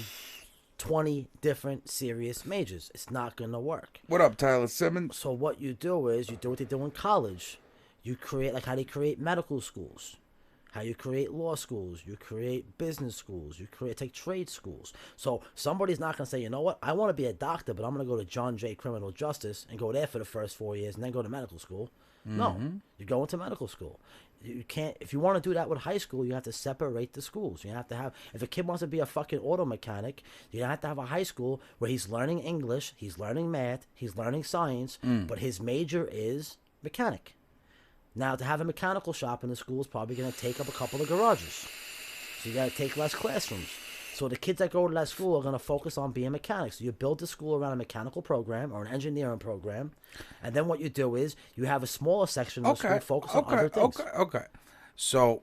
20 different serious majors. It's not going to work. What up, Tyler Simmons? So what you do is you do what they do in college. You create like how they create medical schools, how you create law schools, you create business schools, you take trade schools. So somebody's not going to say, you know what, I want to be a doctor, but I'm going to go to John Jay Criminal Justice and go there for the first 4 years and then go to medical school. No, you go into medical school. You can't. If you want to do that with high school, you have to separate the schools. You have to have. If a kid wants to be a fucking auto mechanic, you have to have a high school where he's learning English, he's learning math, he's learning science, but his major is mechanic. Now, to have a mechanical shop in the school is probably going to take up a couple of garages, so you got to take less classrooms. So the kids that go to that school are going to focus on being mechanics. So you build the school around a mechanical program or an engineering program, and then what you do is you have a smaller section of the school focus on other things. Okay. So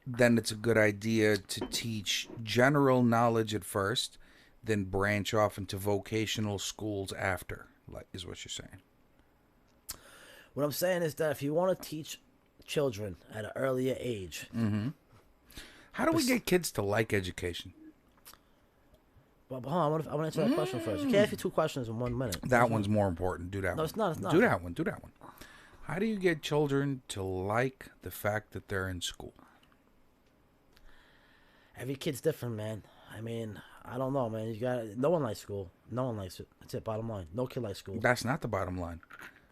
then it's a good idea to teach general knowledge at first, then branch off into vocational schools after, like is what you're saying. What I'm saying is that if you want to teach children at an earlier age, How do we get kids to like education? well, hold on, I want to answer that question first. You can't ask me 2 questions in 1 minute. That one's more important. Do that one. No, it's not. It's not. Do that one. Do that one. How do you get children to like the fact that they're in school? Every kid's different, man. I mean, I don't know, man. No one likes school. No one likes it. That's it. Bottom line. No kid likes school. That's not the bottom line.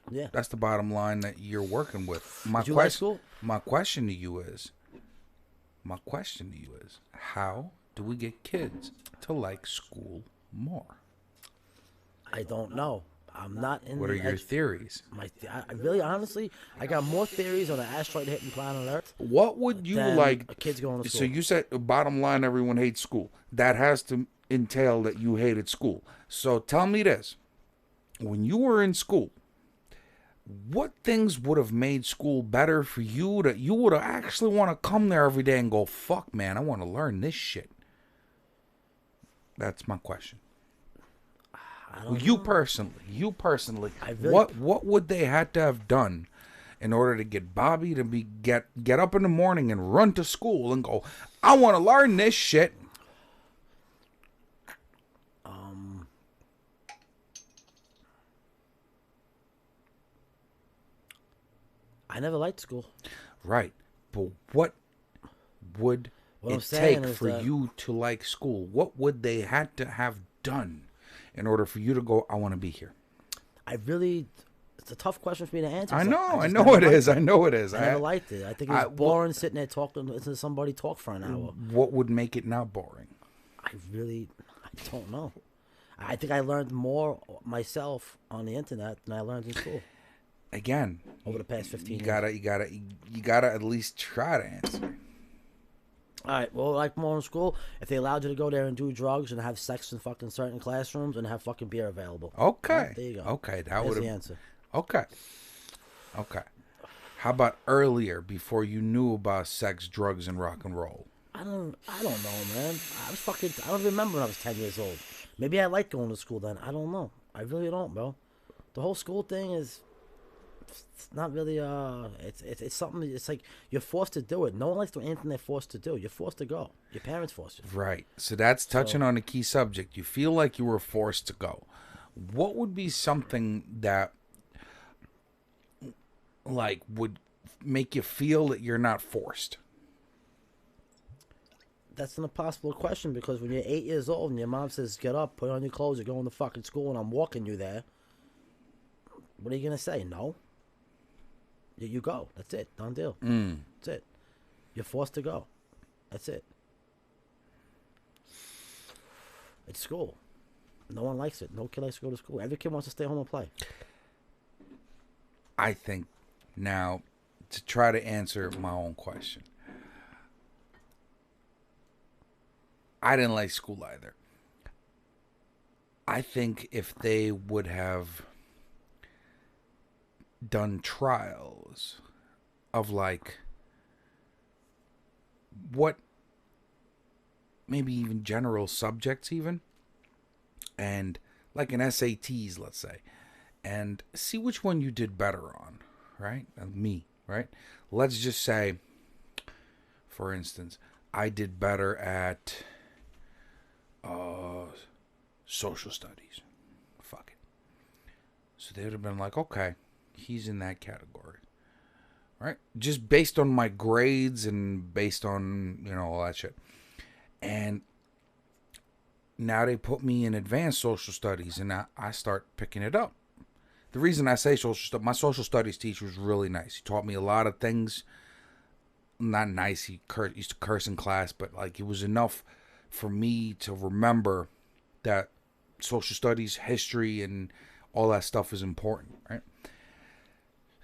Yeah. That's the bottom line that you're working with. Did you like school? My question to you is, how do we get kids to like school more? I don't know. I'm not in. What are your theories? I really, honestly, I got more theories on an asteroid hitting planet Earth. What would you than like? Kids going to school. So you said bottom line, everyone hates school. That has to entail that you hated school. So tell me this: when you were in school, what things would have made school better for you that you would have actually want to come there every day and go, fuck, man, I want to learn this shit? That's my question. You personally, what would they had to have done in order to get Bobby to get up in the morning and run to school and go, I want to learn this shit? I never liked school. Right. But what would it take for you to like school? What would they had to have done in order for you to go, I want to be here? It's a tough question for me to answer. I know it is. I never liked it. I think it was boring sitting there listening to somebody talk for an hour. What would make it not boring? I don't know. I think I learned more myself on the internet than I learned in school. Again, over the past 15 years. You gotta at least try to answer. All right, well, like more in school, if they allowed you to go there and do drugs and have sex in fucking certain classrooms and have fucking beer available. Okay. Right, there you go. Okay, that would the answer. Okay. How about earlier, before you knew about sex, drugs, and rock and roll? I don't know, man. I don't remember when I was 10 years old. Maybe I liked going to school then. I don't know. I really don't, bro. The whole school thing is... It's not really it's something. It's like you're forced to do it. No one likes doing anything they're forced to do. You're forced to go. Your parents forced you. Right. So that's touching on a key subject. You feel like you were forced to go. What would be something that like would make you feel that you're not forced? That's an impossible question, because when you're 8 years old and your mom says, get up, put on your clothes, you're going to fucking school, and I'm walking you there, what are you going to say? No? You go. That's it. Done deal. That's it. You're forced to go. That's it. It's school. No one likes it. No kid likes to go to school. Every kid wants to stay home and play. I think now, to try to answer my own question, I didn't like school either. I think if they would have done trials of like what maybe even general subjects even, and like an SATs, let's say, and see which one you did better on, right? Me, right? Let's just say, for instance, I did better at social studies. Fuck it. So they would have been like, okay, he's in that category, right? Just based on my grades and based on, all that shit. And now they put me in advanced social studies, and I start picking it up. The reason I say my social studies teacher was really nice. He taught me a lot of things. Not nice. He used to curse in class, but like it was enough for me to remember that social studies, history, and all that stuff is important, right?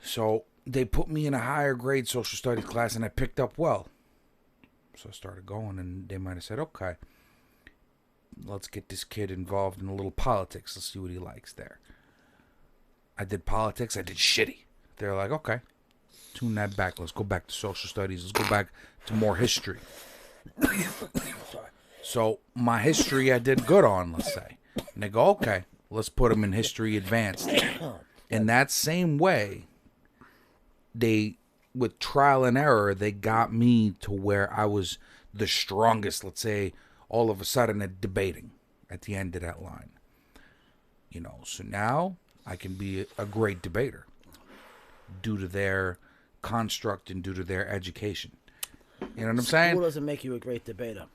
So they put me in a higher grade social studies class, and I picked up well. So I started going, and they might have said, okay, let's get this kid involved in a little politics. Let's see what he likes there. I did politics. I did shitty. They're like, okay, tune that back. Let's go back to social studies. Let's go back to more history. So my history I did good on, let's say. And they go, okay, let's put him in history advanced. In that same way, they, with trial and error, they got me to where I was the strongest, let's say, all of a sudden at debating at the end of that line. You know, so now I can be a great debater due to their construct and due to their education. You know what I'm saying? School doesn't make you a great debater.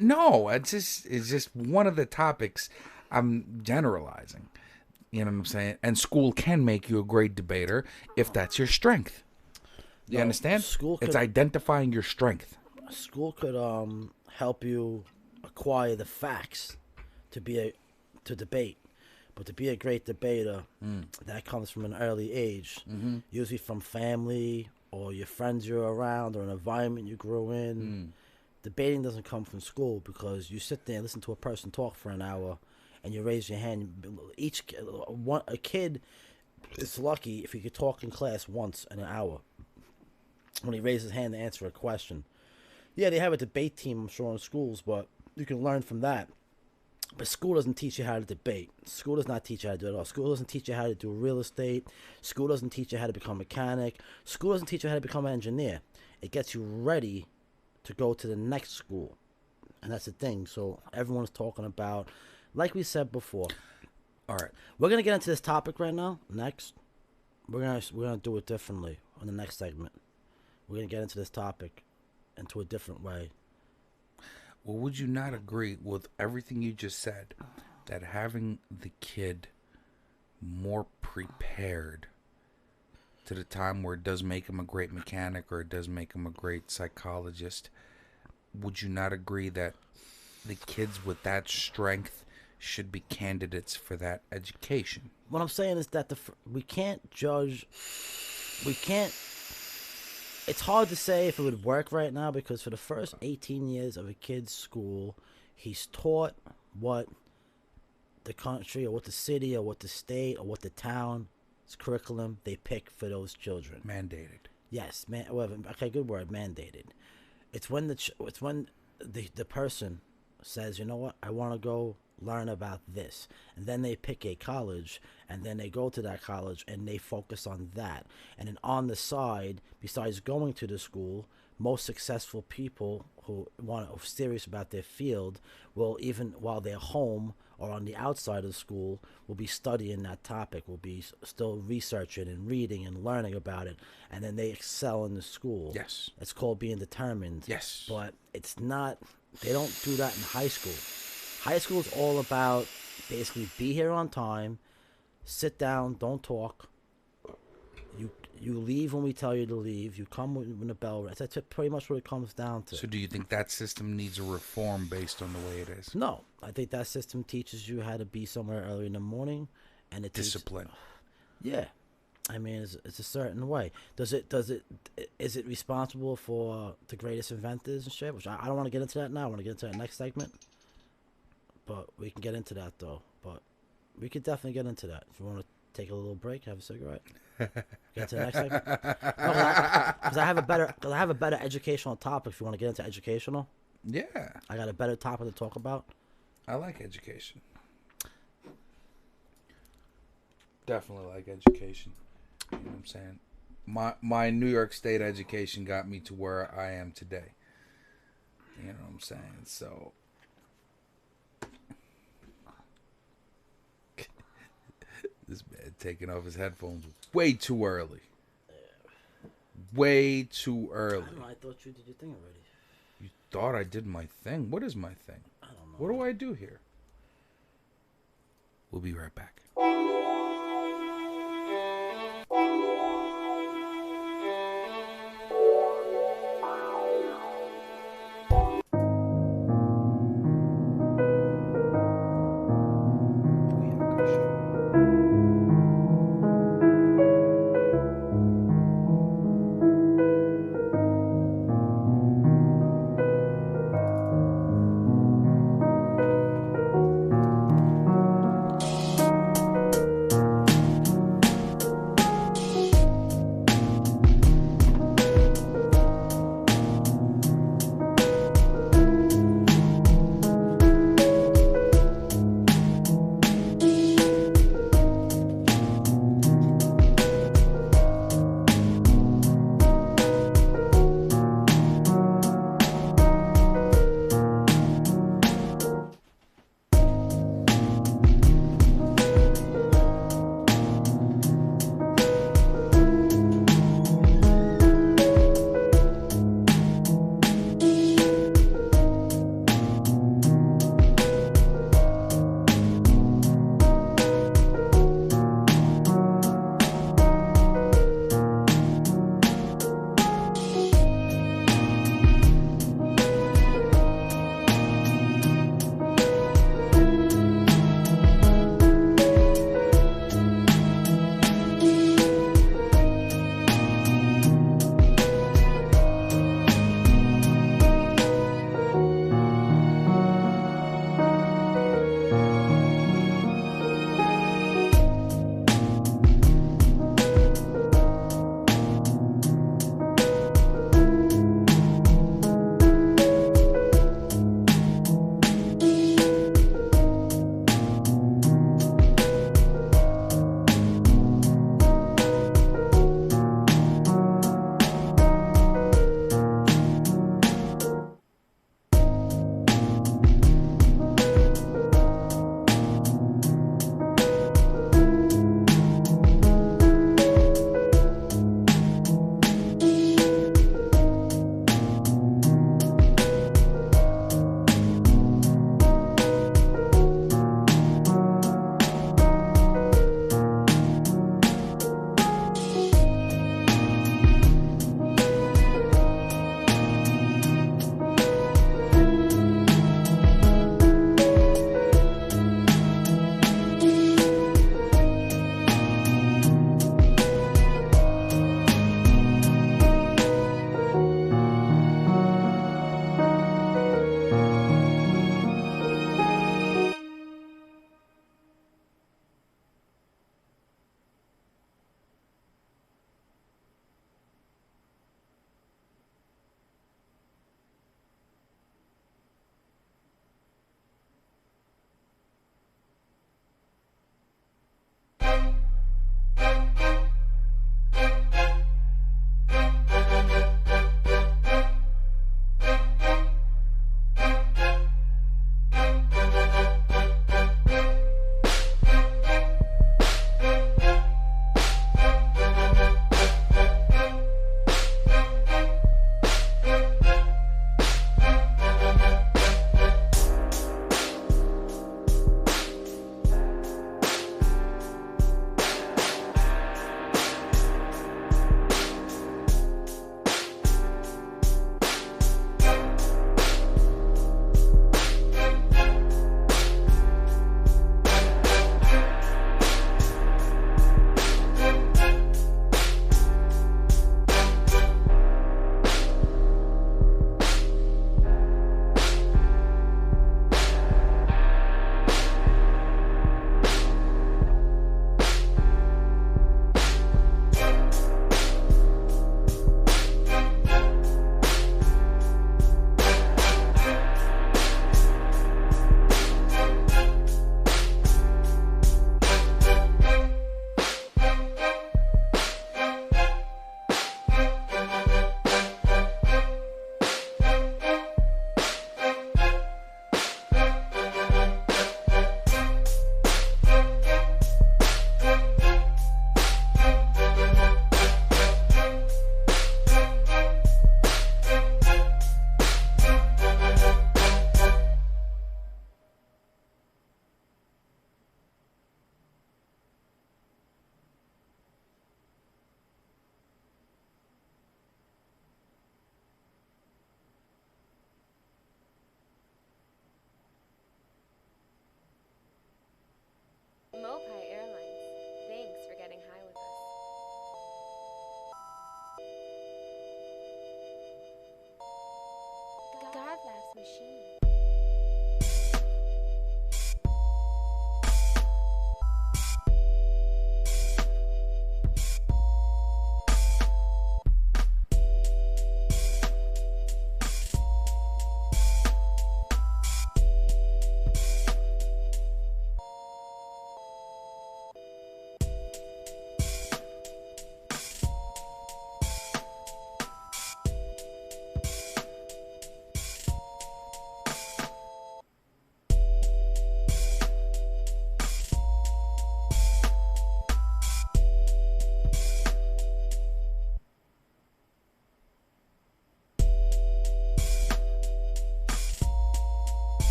No, it's just one of the topics I'm generalizing. You know what I'm saying? And school can make you a great debater if that's your strength. You understand? It's identifying your strength. School could help you acquire the facts to debate. But to be a great debater, that comes from an early age, usually from family or your friends you're around or an environment you grew in. Debating doesn't come from school because you sit there and listen to a person talk for an hour and you raise your hand. A kid is lucky if he could talk in class once in an hour when he raises his hand to answer a question. Yeah, they have a debate team, I'm sure, in schools, but you can learn from that. But school doesn't teach you how to debate. School does not teach you how to do it all. School doesn't teach you how to do real estate. School doesn't teach you how to become a mechanic. School doesn't teach you how to become an engineer. It gets you ready to go to the next school. And that's the thing. So everyone's talking about, like we said before. All right. We're going to get into this topic right now. Next. We're gonna do it differently on the next segment. We're going to get into this topic into a different way. Well, would you not agree with everything you just said, that having the kid more prepared to the time where it does make him a great mechanic or it does make him a great psychologist, would you not agree that the kids with that strength should be candidates for that education? What I'm saying is that we can't judge. It's hard to say if it would work right now because for the first 18 years of a kid's school, he's taught what the country or what the city or what the state or what the town's curriculum they pick for those children. Mandated. Yes, okay, good word, mandated. It's when the person says, you know what, I want to go learn about this, and then they pick a college, and then they go to that college and they focus on that. And then on the side, besides going to the school, most successful people who are serious about their field will, even while they're home or on the outside of school, will be studying that topic, will be still researching and reading and learning about it, and then they excel in the school. Yes. It's called being determined. Yes. But it's not, they don't do that in high school. High school is all about basically be here on time, sit down, don't talk. You leave when we tell you to leave. You come when the bell rings. That's pretty much what it comes down to. So do you think that system needs a reform based on the way it is? No. I think that system teaches you how to be somewhere early in the morning. And it discipline. Yeah. I mean, it's a certain way. Is it responsible for the greatest inventors and shit? Which I don't want to get into that now. I want to get into that next segment. But we can get into that, though. But we could definitely get into that. If you want to take a little break, have a cigarette, get to the next segment. Because I have a better educational topic. If you want to get into educational, yeah, I got a better topic to talk about. I like education. Definitely like education. You know what I'm saying? My New York State education got me to where I am today. You know what I'm saying? So. This man taking off his headphones way too early. Way too early. I don't know. I thought you did your thing already. You thought I did my thing? What is my thing? I don't know. What do I do here? We'll be right back.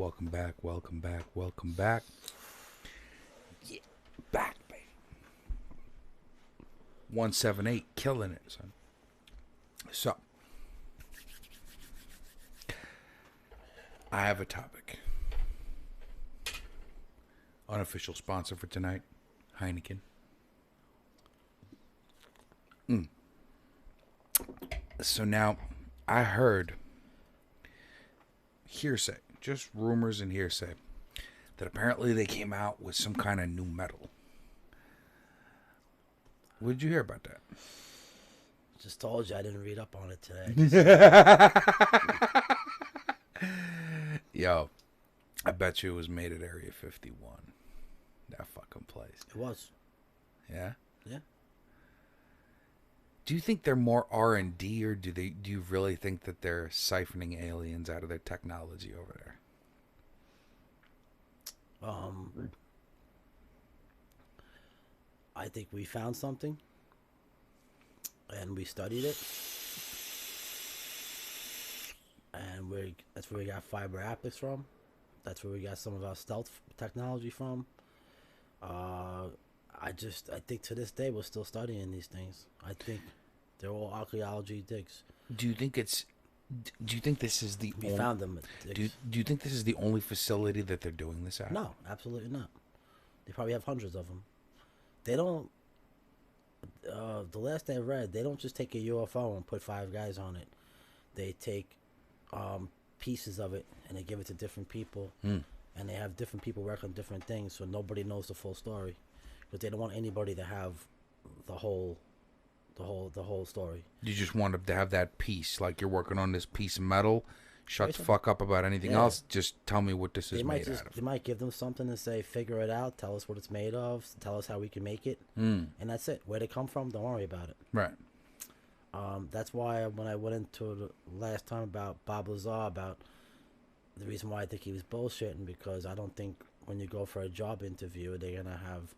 welcome back, welcome back, welcome back. Yeah, back, baby. 178, killing it, son. So, I have a topic. Unofficial sponsor for tonight, Heineken. So now, I heard hearsay, just rumors and hearsay, that apparently they came out with some kind of new metal. What did you hear about that? Just told you I didn't read up on it today. Yo, I bet you it was made at Area 51. That fucking place. It was. Yeah? Yeah. Do you think they're more R&D, or do you really think that they're siphoning aliens out of their technology over there? I think we found something, and we studied it, and that's where we got fiber optics from. That's where we got some of our stealth technology from. I think to this day we're still studying these things. I think they're all archaeology digs. Do you think this is the We found them. Do you think this is the only facility that they're doing this at? No, absolutely not. They probably have hundreds of them. They don't. The last I read, they don't just take a UFO and put 5 guys on it. They take pieces of it and they give it to different people, and they have different people work on different things, so nobody knows the full story, because they don't want anybody to have the whole story. You just want to have that piece, like you're working on this piece of metal. Shut the Basically. fuck up about anything Yeah. else. Just tell me what this is made out of. They might give them something to say, figure it out, tell us what it's made of, tell us how we can make it, and that's it. Where they come from, don't worry about it. Right. That's why when I went into the last time about Bob Lazar, about the reason why I think he was bullshitting, because I don't think when you go for a job interview, they're going to have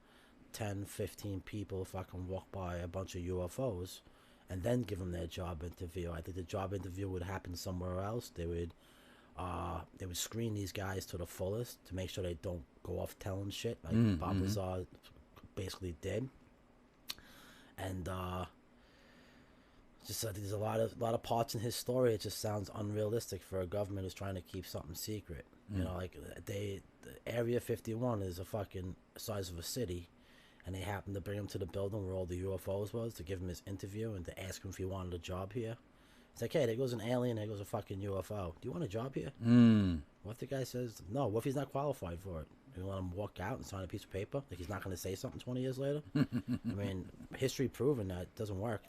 10, 15 people fucking walk by a bunch of UFOs and then give them their job interview. I think the job interview would happen somewhere else. They would screen these guys to the fullest to make sure they don't go off telling shit like Bob Lazar basically did. And just I think there's a lot of parts in his story. It just sounds unrealistic for a government who's trying to keep something secret. You know, like the Area 51 is a fucking size of a city, and they happened to bring him to the building where all the UFOs was to give him his interview and to ask him if he wanted a job here. It's like, hey, there goes an alien, there goes a fucking UFO. Do you want a job here? What if the guy says no? What if he's not qualified for it? You let him walk out and sign a piece of paper like he's not going to say something 20 years later? I mean, history proven that doesn't work.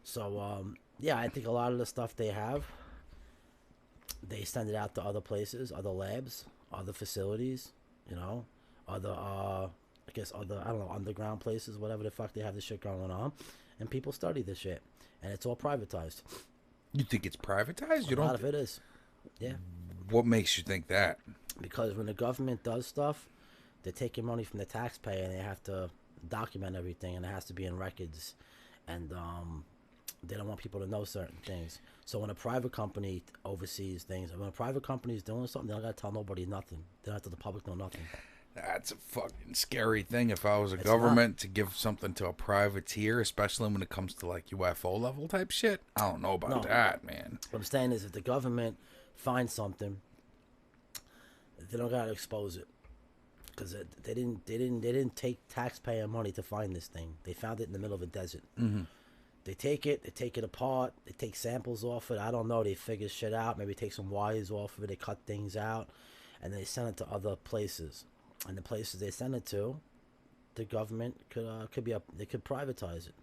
So, yeah, I think a lot of the stuff they have, they send it out to other places, other labs, other facilities, you know, other, I don't know, underground places, whatever the fuck they have this shit going on. And people study this shit. And it's all privatized. You think it's privatized? A lot of it is. Yeah. What makes you think that? Because when the government does stuff, they're taking money from the taxpayer and they have to document everything, and it has to be in records. And they don't want people to know certain things. So when a private company oversees things, when a private company is doing something, they don't got to tell nobody nothing. They don't have to let the public know nothing. That's a fucking scary thing if I was a government to give something to a privateer, especially when it comes to like UFO level type shit. I don't know about that, man. What I'm saying is if the government finds something, they don't got to expose it. Because they didn't take taxpayer money to find this thing. They found it in the middle of a desert. They take it apart, they take samples off it, I don't know, they figure shit out, maybe take some wires off of it, they cut things out, and they send it to other places. And the places they send it to, the government they could privatize it.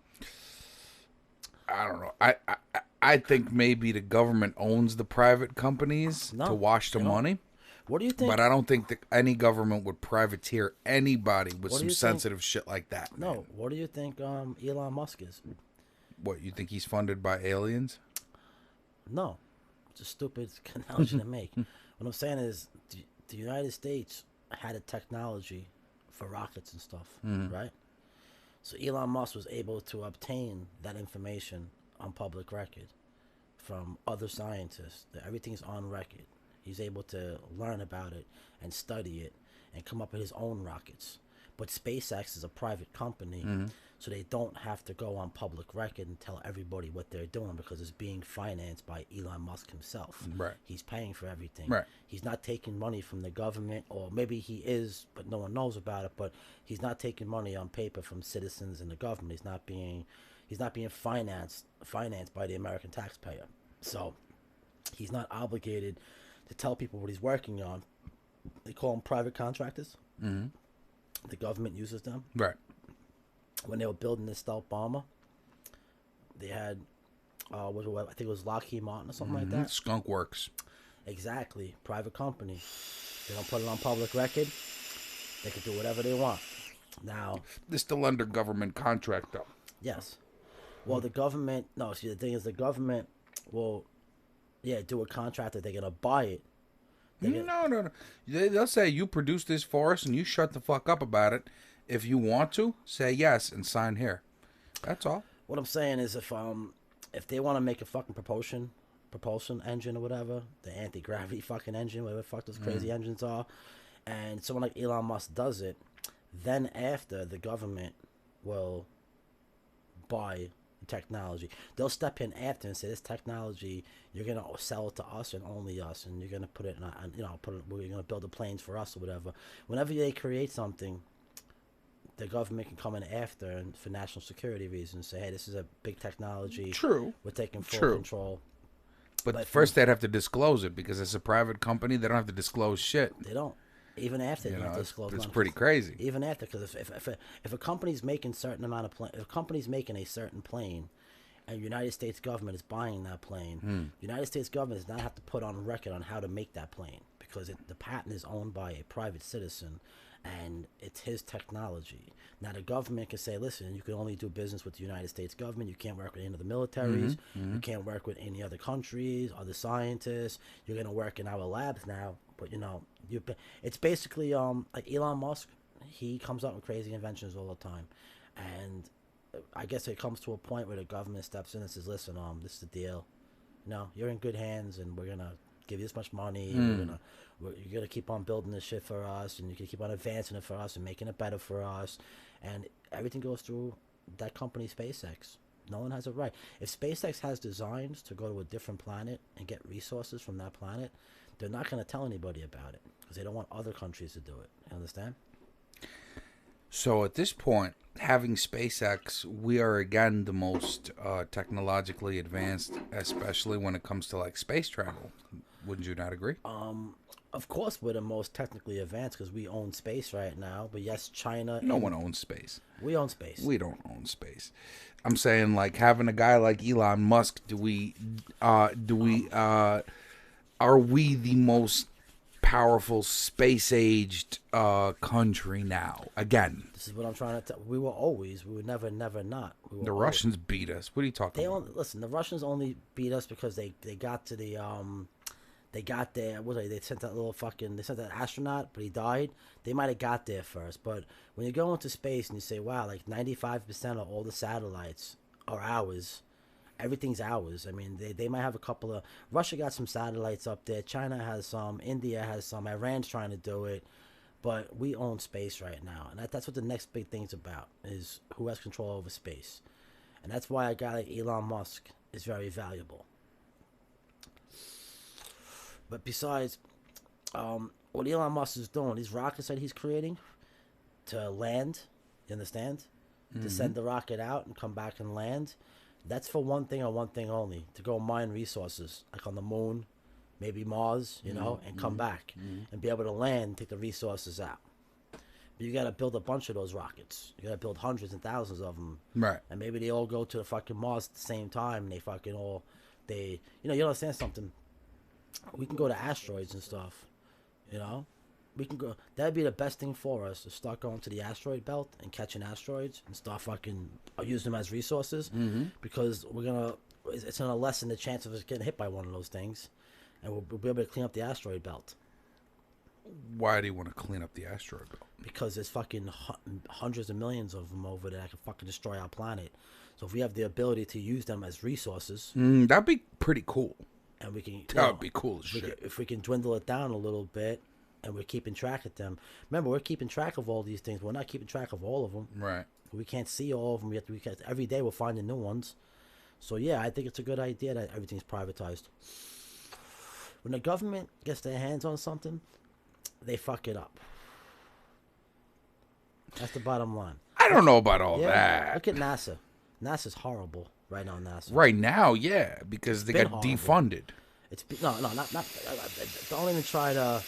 I don't know. I think maybe the government owns the private companies to wash the money. What do you think? But I don't think that any government would privateer anybody with some sensitive shit like that. No. Man. What do you think Elon Musk is? What, you think he's funded by aliens? No. It's a stupid analogy to make. What I'm saying is the United States had a technology for rockets and stuff, right? So Elon Musk was able to obtain that information on public record from other scientists. That everything's on record. He's able to learn about it and study it and come up with his own rockets. But SpaceX is a private company, so they don't have to go on public record and tell everybody what they're doing because it's being financed by Elon Musk himself. Right. He's paying for everything. Right. He's not taking money from the government, or maybe he is, but no one knows about it. But he's not taking money on paper from citizens and the government. He's not being financed by the American taxpayer. So he's not obligated to tell people what he's working on. They call them private contractors. Mm-hmm. The government uses them. Right. When they were building this stealth bomber, they had, I think it was Lockheed Martin or something like that. Skunk Works. Exactly. Private company. They don't put it on public record. They can do whatever they want. Now, They're still under government contract, though. yes. Well, the government, no, see, the thing is the government will, do a contract that they're going to buy it. No. They'll say, you produce this for us and you shut the fuck up about it. If you want to, say yes and sign here. That's all. What I'm saying is if they want to make a fucking propulsion engine or whatever, the anti-gravity fucking engine, whatever the fuck those crazy engines are, and someone like Elon Musk does it, then after the government will buy the technology. They'll step in after and say, this technology, you're going to sell it to us and only us, and you're going to put it in, we're going to build the planes for us or whatever. Whenever they create something, the government can come in after and for national security reasons say, hey, this is a big technology. True. We're taking full control. But first they'd have to disclose it because it's a private company. They don't have to disclose shit. They don't. Even after they don't have to disclose. It's pretty crazy. Even after, because if a company's making if a company's making a certain plane, and the United States government is buying that plane, the United States government does not have to put on record on how to make that plane because the patent is owned by a private citizen, and it's his technology. Now the government can say, listen, you can only do business with the United States government. You can't work with any of the militaries. You can't work with any other countries, other scientists. You're going to work in our labs now. But, it's basically like Elon Musk. He comes up with crazy inventions all the time. And I guess it comes to a point where the government steps in and says, listen, this is the deal. You're in good hands, and we're going to give you this much money. You're gonna keep on building this shit for us, and you can keep on advancing it for us and making it better for us, and everything goes through that company, SpaceX. No one has a right. If SpaceX has designs to go to a different planet and get resources from that planet, they're not gonna tell anybody about it because they don't want other countries to do it. You understand? So at this point, having SpaceX, we are again the most technologically advanced, especially when it comes to like space travel. Wouldn't you not agree? Of course, we're the most technically advanced because we own space right now. But yes, China. No one owns space. We own space. We don't own space. I'm saying, like, having a guy like Elon Musk. Are we the most powerful space-aged country now? Again, this is what I'm trying to tell. We were never not. The Russians beat us. What are you talking about? Listen, the Russians only beat us because they got to the they got there. They sent that astronaut, but he died. They might have got there first. But when you go into space and you say, wow, like 95% of all the satellites are ours. Everything's ours. I mean, they might have a couple of... Russia got some satellites up there. China has some. India has some. Iran's trying to do it. But we own space right now. And that's what the next big thing's about, is who has control over space. And that's why a guy like Elon Musk is very valuable. But besides, what Elon Musk is doing, these rockets that he's creating to land, you understand? To send the rocket out and come back and land, that's for one thing and one thing only, to go mine resources, like on the moon, maybe Mars, and come back and be able to land, take the resources out. But you got to build a bunch of those rockets. You got to build hundreds and thousands of them. Right. And maybe they all go to the fucking Mars at the same time, and they fucking all, you understand something? We can go to asteroids and stuff, We can go. That'd be the best thing for us, to start going to the asteroid belt and catching asteroids and start fucking using them as resources, because it's gonna lessen the chance of us getting hit by one of those things, and we'll be able to clean up the asteroid belt. Why do you want to clean up the asteroid belt? Because there's fucking hundreds of millions of them over there that can fucking destroy our planet. So if we have the ability to use them as resources, that'd be pretty cool. and we can. That would be cool as shit. If we can dwindle it down a little bit, and we're keeping track of them. Remember, we're keeping track of all these things. We're not keeping track of all of them. Right. We can't see all of them. Every day we're finding new ones. So yeah, I think it's a good idea that everything's privatized. When the government gets their hands on something, they fuck it up. That's the bottom line. I don't know about all that. Look at NASA. NASA's horrible right now. NASA. Right now, yeah, because they got horrible. defunded. It's not. Don't even try to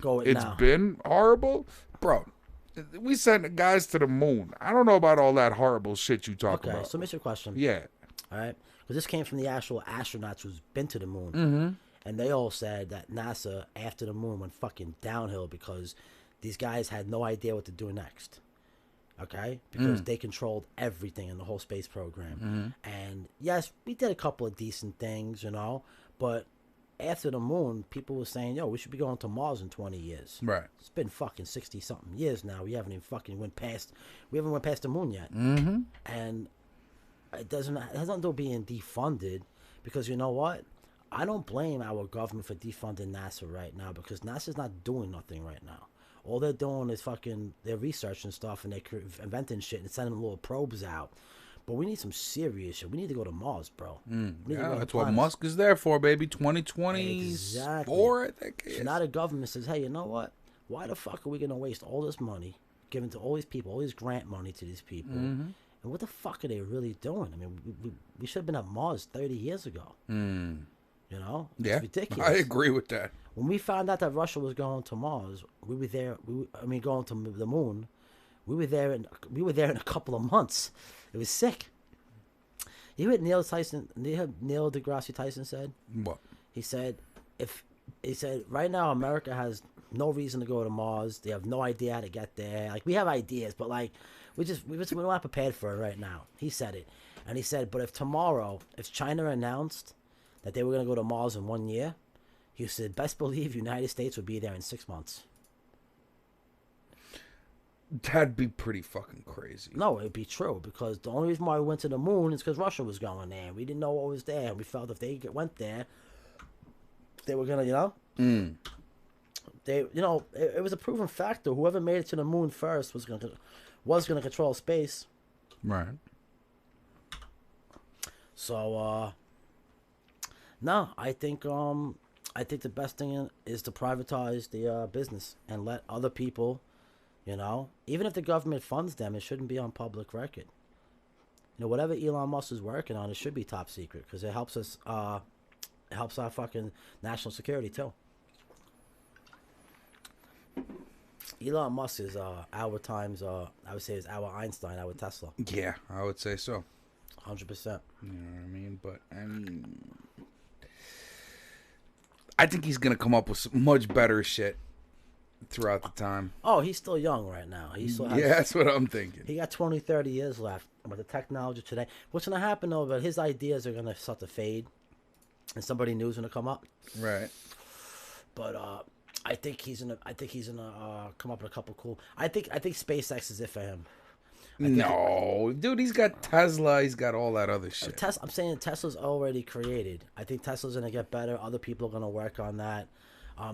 go it now. It's been horrible, bro. We sent guys to the moon. I don't know about all that horrible shit you talk about. Okay, so let me ask you a question. Yeah. All right, because this came from the actual astronauts who's been to the moon, and they all said that NASA after the moon went fucking downhill because these guys had no idea what to do next. Okay, because they controlled everything in the whole space program, and yes, we did a couple of decent things, but after the moon, people were saying, "Yo, we should be going to Mars in 20 years." Right. It's been fucking 60-something years now. We haven't even fucking went past the moon yet, and it has nothing to do with being defunded, because you know what? I don't blame our government for defunding NASA right now, because NASA's not doing nothing right now. All they're doing is fucking their research and stuff, and they're inventing shit and sending little probes out. But we need some serious shit. We need to go to Mars, bro. Yeah, that's what Musk is there for, baby. 2024, I think. So now the government says, hey, you know what? Why the fuck are we going to waste all this money given to all these people, all this grant money to these people? And what the fuck are they really doing? I mean, we should have been at Mars 30 years ago. Yeah, it's ridiculous. I agree with that. When we found out that Russia was going to Mars, we were there. Going to the moon. We were there in a couple of months. It was sick. You heard Neil deGrasse Tyson said? What? He said right now America has no reason to go to Mars. They have no idea how to get there. Like, we have ideas, but like we're not prepared for it right now. He said it, and he said, but if China announced that they were going to go to Mars in 1 year, he said, best believe United States would be there in 6 months. That'd be pretty fucking crazy. No, it'd be true, because the only reason why we went to the moon is because Russia was going there. We didn't know what was there. We felt if they went there, they were gonna, it was a proven factor. Whoever made it to the moon first was gonna control space. Right. So, no, I think the best thing is to privatize the business and let other people. Even if the government funds them, it shouldn't be on public record. Whatever Elon Musk is working on, it should be top secret, because it helps us. It helps our fucking national security too. Elon Musk is our times. I would say is our Einstein, our Tesla. Yeah, I would say so. 100%. You know what I mean? But I think he's gonna come up with some much better shit throughout the time. Oh, he's still young right now. He still has, that's what I'm thinking. He got 20, 30 years left. With the technology today, what's going to happen though? But his ideas are going to start to fade, and somebody new is going to come up. Right. But I think he's gonna come up with a couple cool. I think SpaceX is it for him. No, dude, he's got Tesla. He's got all that other shit. I'm saying Tesla's already created. I think Tesla's gonna get better. Other people are gonna work on that.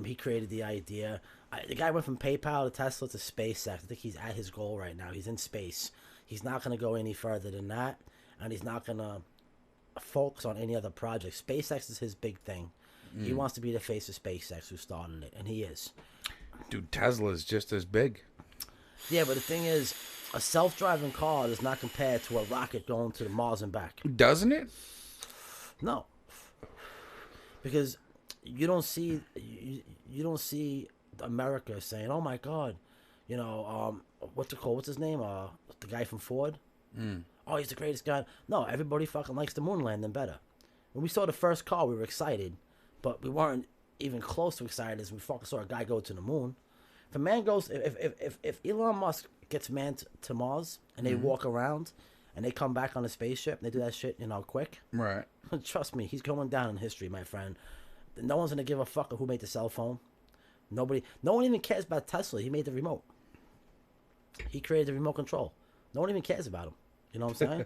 He created the idea. The guy went from PayPal to Tesla to SpaceX. I think he's at his goal right now. He's in space. He's not going to go any further than that, and he's not going to focus on any other projects. SpaceX is his big thing. He wants to be the face of SpaceX, who started it, and he is. Dude, Tesla is just as big. Yeah, but the thing is, a self-driving car does not compare to a rocket going to the Mars and back. Doesn't it? No, because you don't see America saying, "Oh my God, what's his name? The guy from Ford. Oh, he's the greatest guy." No, everybody fucking likes the moon landing better. When we saw the first car, we were excited, but we weren't even close to excited as we fucking saw a guy go to the moon. If a man goes, if Elon Musk gets man to Mars and they walk around and they come back on a spaceship and they do that shit, quick. Right. Trust me, he's going down in history, my friend. No one's gonna give a fuck who made the cell phone. No one even cares about Tesla. He made the remote. He created the remote control. No one even cares about him. You know what I'm saying?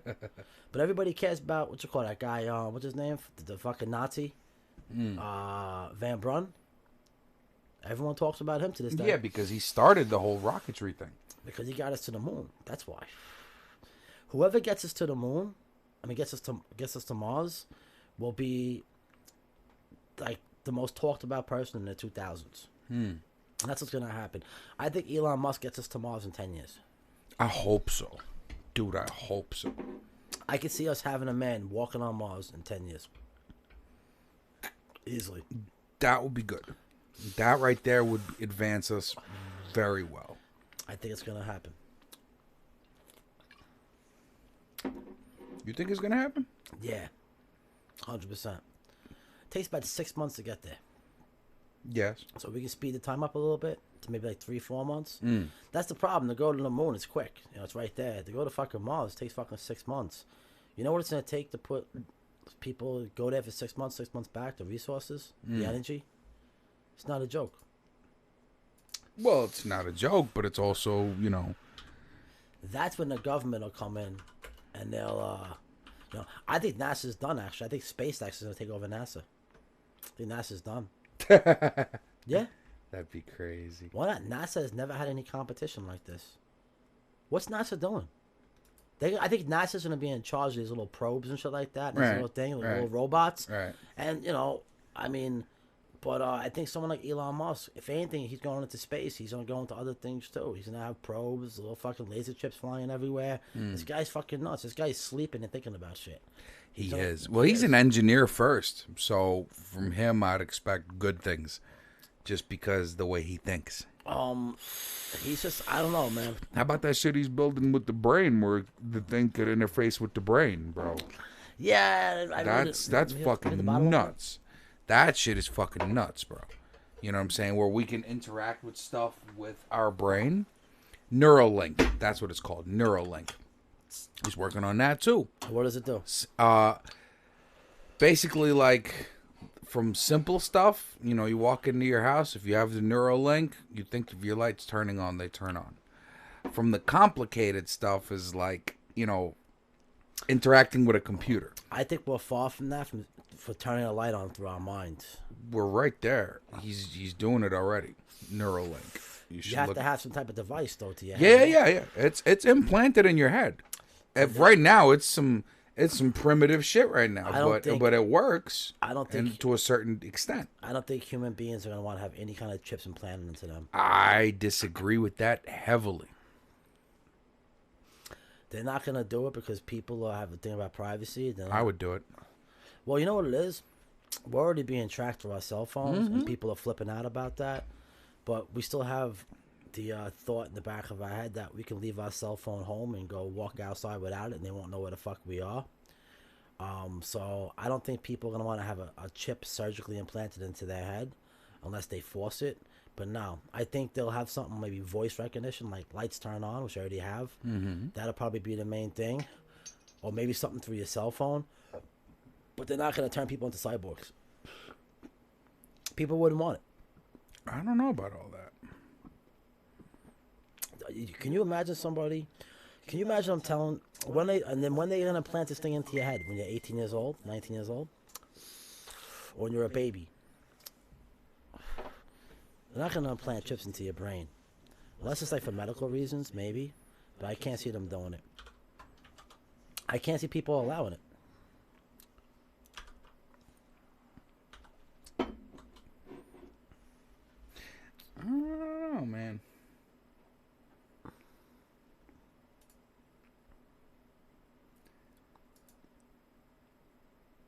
But everybody cares about, that guy, what's his name? The fucking Nazi. Van Brun. Everyone talks about him to this day. Yeah, because he started the whole rocketry thing. Because he got us to the moon. That's why. Whoever gets us to the moon, gets us to Mars, will be like the most talked about person in the 2000s. And that's what's gonna happen. I think Elon Musk gets us to Mars in 10 years. I hope so, dude. I hope so. I could see us having a man walking on Mars in 10 years. Easily. That would be good. That right there would advance us very well. I think it's gonna happen. You think it's gonna happen? Yeah, 100%. Takes about 6 months to get there, Yes. so we can speed the time up a little bit to maybe like 3-4 months. That's the problem. To go to the moon, it's quick. You know, it's right there. To go to fucking Mars, it takes fucking 6 months. You know what it's gonna take to put people go there for 6 months, 6 months back? The resources, the energy. It's not a joke. Well, it's not a joke, but it's also, you know. That's when the government will come in, and they'll, I think NASA's done. Actually, I think SpaceX is gonna take over NASA. I think NASA's done. Yeah. That'd be crazy. Why not? NASA has never had any competition like this. What's NASA doing? I think NASA's gonna be in charge of these little probes and shit like that. And this little thing, little robots. Right. And but I think someone like Elon Musk, if anything, he's going into space. He's gonna go into other things too. He's gonna have probes, little fucking laser chips flying everywhere. This guy's fucking nuts. This guy's sleeping and thinking about shit. He is. Well, he's an engineer first, so from him, I'd expect good things, just because the way he thinks. He's just, I don't know, man. How about that shit he's building with the brain, where the thing could interface with the brain, bro? Yeah, That's fucking nuts. That shit is fucking nuts, bro. You know what I'm saying? Where we can interact with stuff with our brain. Neuralink. That's what it's called. Neuralink. He's working on that too. What does it do? Basically, like, from simple stuff, you know, you walk into your house, if you have the Neuralink, you think if your light's turning on, they turn on. From the complicated stuff is like, you know, interacting with a computer. I think we're far from that, for turning a light on through our minds. We're right there. He's doing it already. Neuralink. You have to have some type of device, though, to your head. Yeah. It's implanted in your head. Right now, it's some primitive shit right now, but it works. I don't think, and to a certain extent. I don't think human beings are gonna want to have any kind of chips implanted into them. I disagree with that heavily. They're not gonna do it because people have a thing about privacy. I would do it. Well, you know what it is? We're already being tracked through our cell phones, and people are flipping out about that. But we still have the thought in the back of our head that we can leave our cell phone home and go walk outside without it, and they won't know where the fuck we are. So I don't think people are going to want to have a chip surgically implanted into their head unless they force it. But no, I think they'll have something, maybe voice recognition, like lights turn on, which I already have. That'll probably be the main thing. Or maybe something through your cell phone. But they're not going to turn people into cyborgs. People wouldn't want it. I don't know about all that. Can you imagine somebody? Can you imagine them telling when they're gonna plant this thing into your head when you're 18 years old, 19 years old, or when you're a baby? They're not gonna implant chips into your brain, unless it's like for medical reasons, maybe. But I can't see them doing it. I can't see people allowing it. I don't know, man.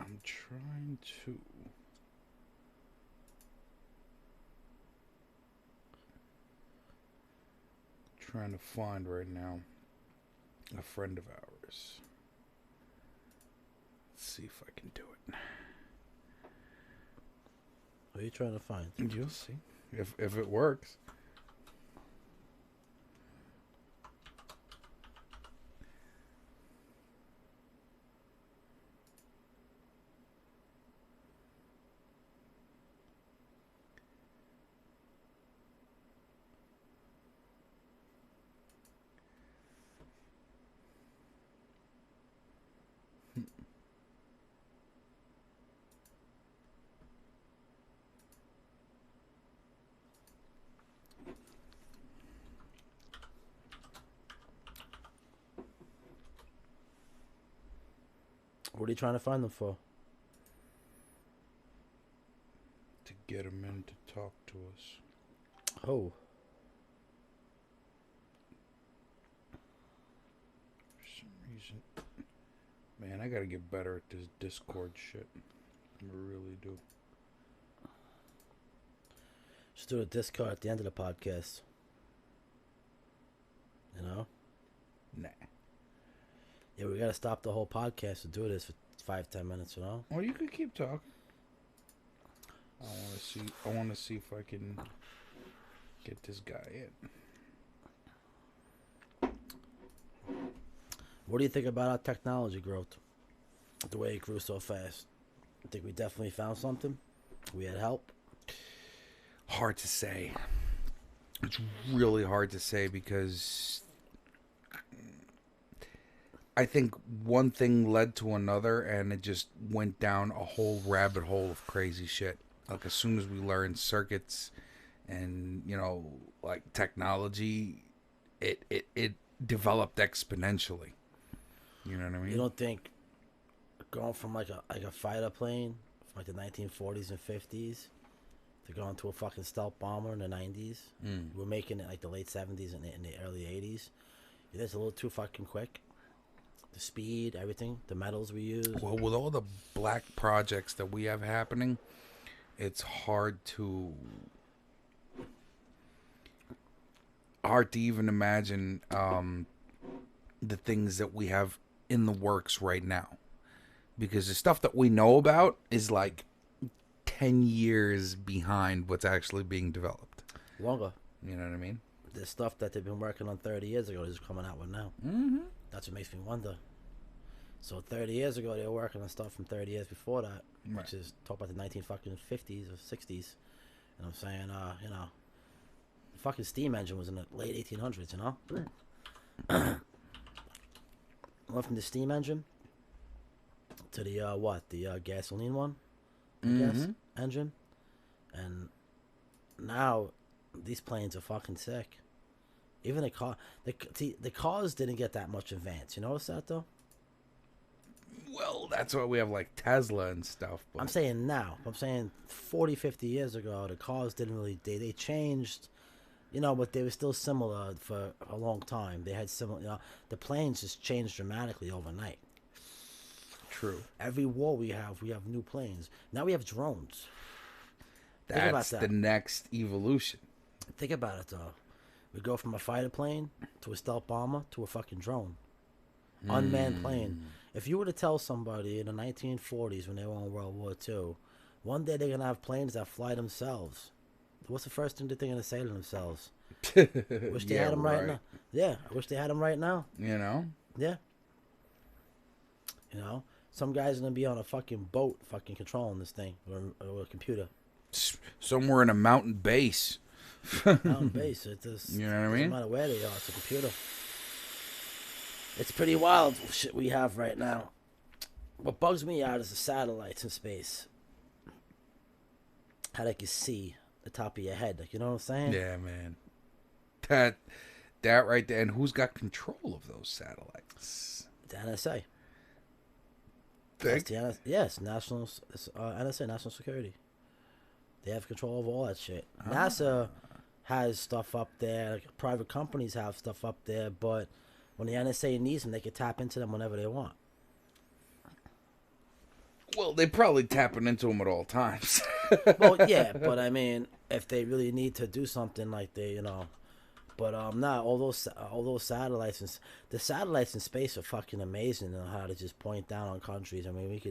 I'm trying to find right now a friend of ours. Let's see if I can do it. What are you trying to find? You'll see if it works. What are you trying to find them for? To get them in to talk to us. Oh. For some reason. Man, I gotta get better at this Discord shit. I really do. Just do a Discord at the end of the podcast. You know? Nah. Yeah, we gotta stop the whole podcast to do this for 5-10 minutes, you know? Well, you could keep talking. I want to see if I can get this guy in. What do you think about our technology growth? The way it grew so fast. I think we definitely found something. We had help. Hard to say. It's really hard to say because I think one thing led to another and it just went down a whole rabbit hole of crazy shit. Like as soon as we learned circuits and, you know, like technology, it developed exponentially. You know what I mean? You don't think going from like a fighter plane from like the 1940s and 50s to going to a fucking stealth bomber in the 90s, we're making it like the late 70s and in the early 80s. Yeah, that's a little too fucking quick. The speed, everything, the metals we use. Well, with all the black projects that we have happening, it's hard to even imagine the things that we have in the works right now, because the stuff that we know about is like 10 years behind what's actually being developed. Longer. You know what I mean? The stuff that they've been working on 30 years ago is coming out with now. Mm-hmm. That's what makes me wonder. So 30 years ago, they were working on stuff from 30 years before that, Right. which is talk about the 1950s or 60s. And I'm saying, you know, the fucking steam engine was in the late 1800s, you know? Went from the steam engine to the, the gasoline one, I guess, engine. And now these planes are fucking sick. Even the car, the cars didn't get that much advance. You notice that, though? Well, that's why we have like Tesla and stuff. But I'm saying now. I'm saying 40, 50 years ago, the cars didn't really... They changed, you know, but they were still similar for a long time. They had similar... You know, the planes just changed dramatically overnight. True. Every war we have new planes. Now we have drones. That's the next evolution. Think about it, though. We go from a fighter plane to a stealth bomber to a fucking drone. Unmanned plane. If you were to tell somebody in the 1940s when they were in World War II, one day they're going to have planes that fly themselves, what's the first thing that they're going to say to themselves? Wish they had them right now. Yeah, I wish they had them right now. You know? Yeah. You know? Some guy's going to be on a fucking boat fucking controlling this thing or a computer. Somewhere in a mountain base. Mountain base. It just, you know what I mean? Doesn't matter where they are. It's a computer. It's pretty wild shit we have right now. What bugs me out is the satellites in space. How they can see the top of your head. Like, you know what I'm saying? Yeah, man. That right there. And who's got control of those satellites? The NSA. Yes, NSA, National Security. They have control of all that shit. NASA has stuff up there. Like, private companies have stuff up there, but when the NSA needs them, they can tap into them whenever they want. Well, they probably tapping into them at all times. Well, yeah, but I mean, if they really need to do something like they, you know, but all those satellites and the satellites in space are fucking amazing. You know, how to just point down on countries. I mean,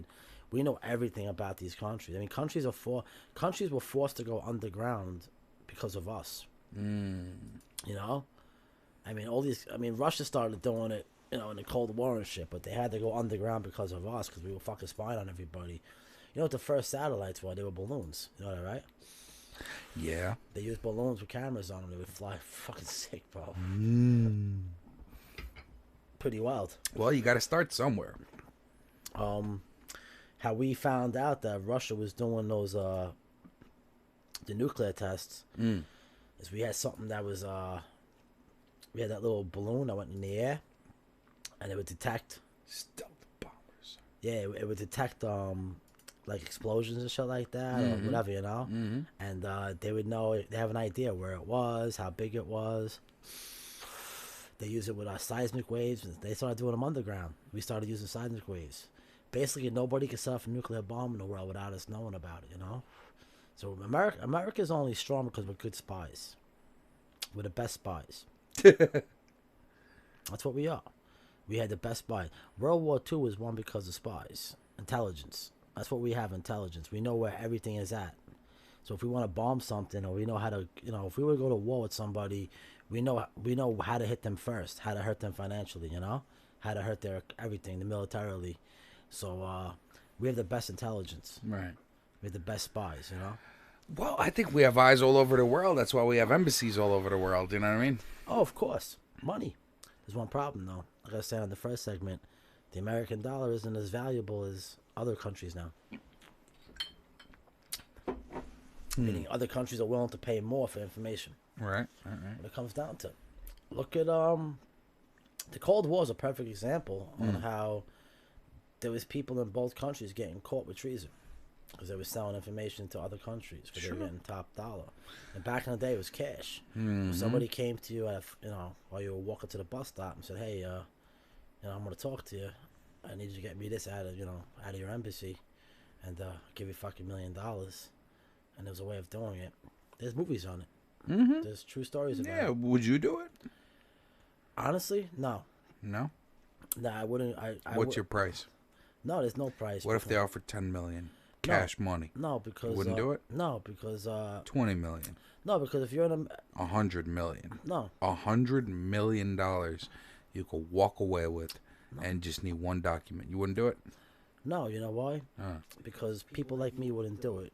we know everything about these countries. I mean, countries were forced to go underground because of us. You know, I mean, Russia started doing it, you know, in the Cold War and shit, but they had to go underground because of us, because we were fucking spying on everybody. You know what the first satellites were? They were balloons. You know that, right? Yeah. They used balloons with cameras on them. They would fly fucking sick, bro. Pretty wild. Well, you got to start somewhere. How we found out that Russia was doing those, the nuclear tests, is we had something that was, we had that little balloon that went in the air, and it would detect Stealth bombers. Yeah, it would detect like explosions and shit like that or whatever, you know. And they would know. They have an idea where it was, how big it was. They use it with our seismic waves. They started doing them underground. We started using seismic waves. Basically, nobody can set off a nuclear bomb in the world without us knowing about it, you know. So America's only strong because we're good spies. We're the best spies. That's what we are. We had the best spies. World War II was won because of spies. Intelligence. That's what we have, intelligence. We know where everything is at. So if we want to bomb something, or we know how to, you know, if we were to go to war with somebody, we know how to hit them first, how to hurt them financially, you know, how to hurt their everything, the militarily. So we have the best intelligence. Right. We have the best spies, you know. Well, I think we have eyes all over the world. That's why we have embassies all over the world. You know what I mean? Oh, of course. Money. There's one problem, though. Like I said in the first segment, the American dollar isn't as valuable as other countries now. Meaning other countries are willing to pay more for information. Right. What it comes down to. Look at the Cold War is a perfect example on how there was people in both countries getting caught with treason because they were selling information to other countries because they were getting top dollar. And back in the day, it was cash. If somebody came to you, while you were walking to the bus stop and said, "Hey, I'm going to talk to you. I need you to get me this out of your embassy, and give you fucking $1 million." And there's a way of doing it. There's movies on it. There's true stories about it. Yeah, would you do it? Honestly, no. No? Nah, I wouldn't. What's your price? No, there's no price. What if they offered $10 million cash money? No, because You wouldn't do it? No, because $20 million. no, because if you're in $100 million. no, $100 million you could walk away with and just need one document. You wouldn't do it? no, you know why? Because people like me wouldn't do it.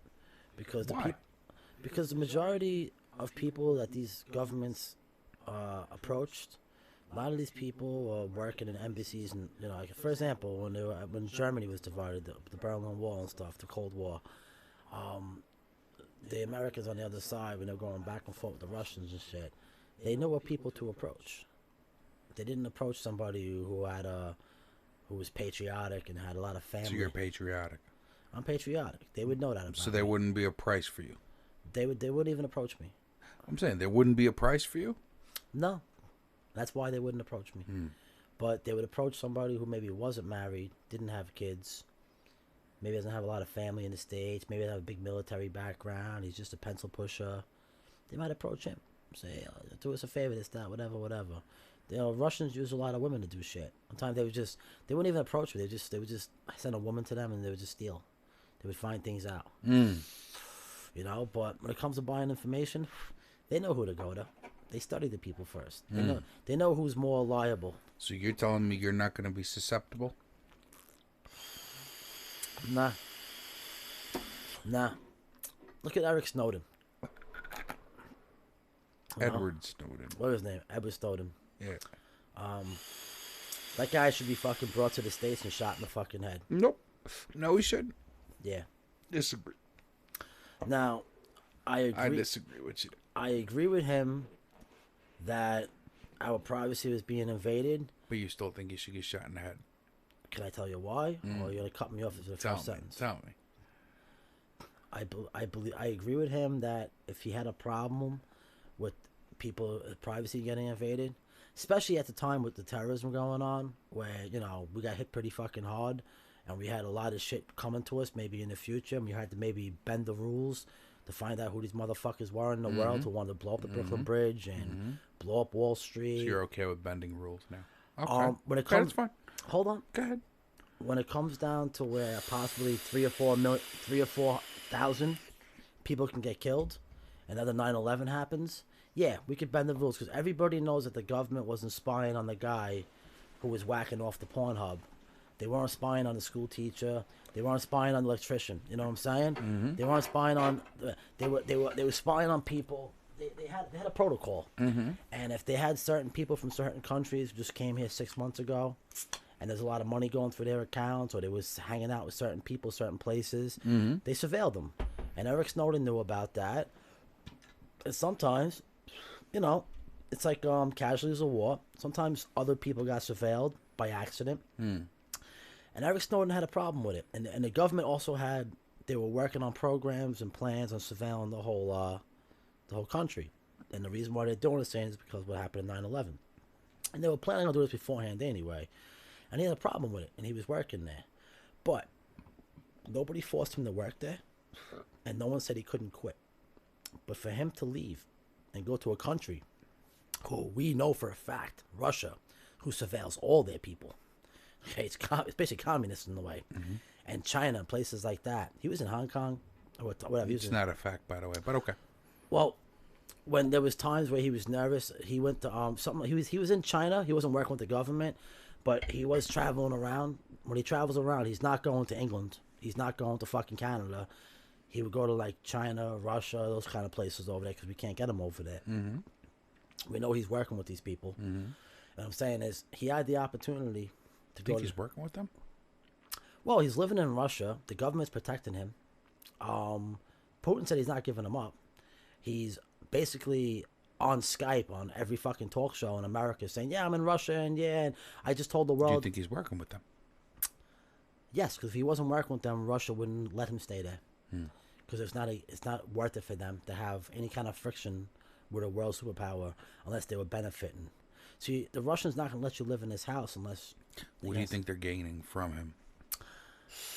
Because Why? Because the majority of people that these governments approached, a lot of these people are working in embassies, and like for example, when Germany was divided, the Berlin Wall and stuff, the Cold War, the Americans on the other side, when they were going back and forth with the Russians and shit, they knew what people to approach. They didn't approach somebody who was patriotic and had a lot of family. So you're patriotic. I'm patriotic. They would know that about So there wouldn't be a price for you. They wouldn't even approach me. I'm saying there wouldn't be a price for you? No. That's why they wouldn't approach me. But they would approach somebody who maybe wasn't married, didn't have kids, maybe doesn't have a lot of family in the States, maybe doesn't have a big military background, he's just a pencil pusher. They might approach him. Say, do us a favor, this, that, whatever. Russians use a lot of women to do shit. Sometimes they wouldn't even approach me. They would just send a woman to them and they would just steal. They would find things out. But when it comes to buying information, they know who to go to. They study the people first. They know who's more liable. So you're telling me you're not going to be susceptible? Nah. Look at Eric Snowden. Edward Snowden. What was his name? Edward Snowden. Yeah. That guy should be fucking brought to the States and shot in the fucking head. Nope. No, he shouldn't. Yeah. Disagree. Now, I agree. I disagree with you. I agree with him that our privacy was being invaded. But you still think he should get shot in the head? Can I tell you why? Or are you gonna cut me off after the first sentence? Tell me. I agree with him that if he had a problem with people privacy getting invaded, especially at the time with the terrorism going on, where we got hit pretty fucking hard, and we had a lot of shit coming to us maybe in the future, and we had to maybe bend the rules to find out who these motherfuckers were in the world who wanted to blow up the Brooklyn Bridge and blow up Wall Street. So you're okay with bending rules now? Okay. When it comes, that's fine. Hold on. Go ahead. When it comes down to where possibly 3 or 4,000 people can get killed, another 9/11 happens, yeah, we could bend the rules because everybody knows that the government wasn't spying on the guy who was whacking off the Pornhub. They weren't spying on the school teacher. They weren't spying on the electrician. You know what I'm saying? They weren't spying on. They were spying on people. They had a protocol. And if they had certain people from certain countries who just came here 6 months ago, and there's a lot of money going through their accounts, or they was hanging out with certain people, certain places, they surveilled them. And Eric Snowden knew about that. And sometimes, it's like casualties of war. Sometimes other people got surveilled by accident. And Eric Snowden had a problem with it, and the government also had. They were working on programs and plans on surveilling the whole country. And the reason why they're doing this is because of what happened in 9/11. And they were planning on doing this beforehand anyway. And he had a problem with it, and he was working there. But nobody forced him to work there, and no one said he couldn't quit. But for him to leave and go to a country who we know for a fact, Russia, who surveils all their people. Okay, it's basically communist in a way. Mm-hmm. And China, places like that. He was in Hong Kong, or whatever. It's not a fact, by the way, but okay. Well, when there was times where he was nervous, he went to something. He was in China. He wasn't working with the government, but he was traveling around. When he travels around, he's not going to England. He's not going to fucking Canada. He would go to like China, Russia, those kind of places over there because we can't get him over there. Mm-hmm. We know he's working with these people. Mm-hmm. And what I'm saying is he had the opportunity to go. Think he's working with them? Well, he's living in Russia. The government's protecting him. Putin said he's not giving him up. He's basically on Skype on every fucking talk show in America saying, yeah, I'm in Russia, and I just told the world. Do you think he's working with them? Yes, because if he wasn't working with them, Russia wouldn't let him stay there. Because it's not worth it for them to have any kind of friction with a world superpower unless they were benefiting. See, the Russians not going to let you live in this house unless... What do you think they're gaining from him?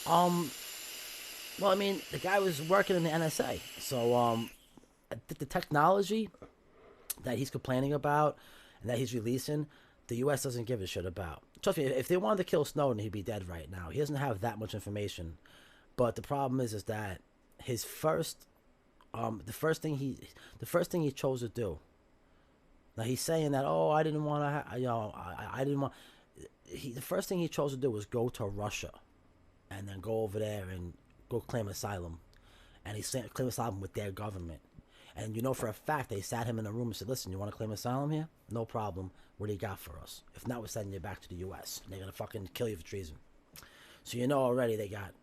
Well, I mean, the guy was working in the NSA. So, the technology that he's complaining about and that he's releasing, the U.S. doesn't give a shit about. Trust me, if they wanted to kill Snowden, he'd be dead right now. He doesn't have that much information. But the problem is that his first, the first thing he chose to do. Now he's saying that, oh, I didn't want to, I didn't want. The first thing he chose to do was go to Russia, and then go over there and go claim asylum, and he claimed asylum with their government. And you know for a fact they sat him in a room and said, listen, you want to claim asylum here? No problem. What do you got for us? If not, we're sending you back to the U.S. and they're going to fucking kill you for treason. So you know already they got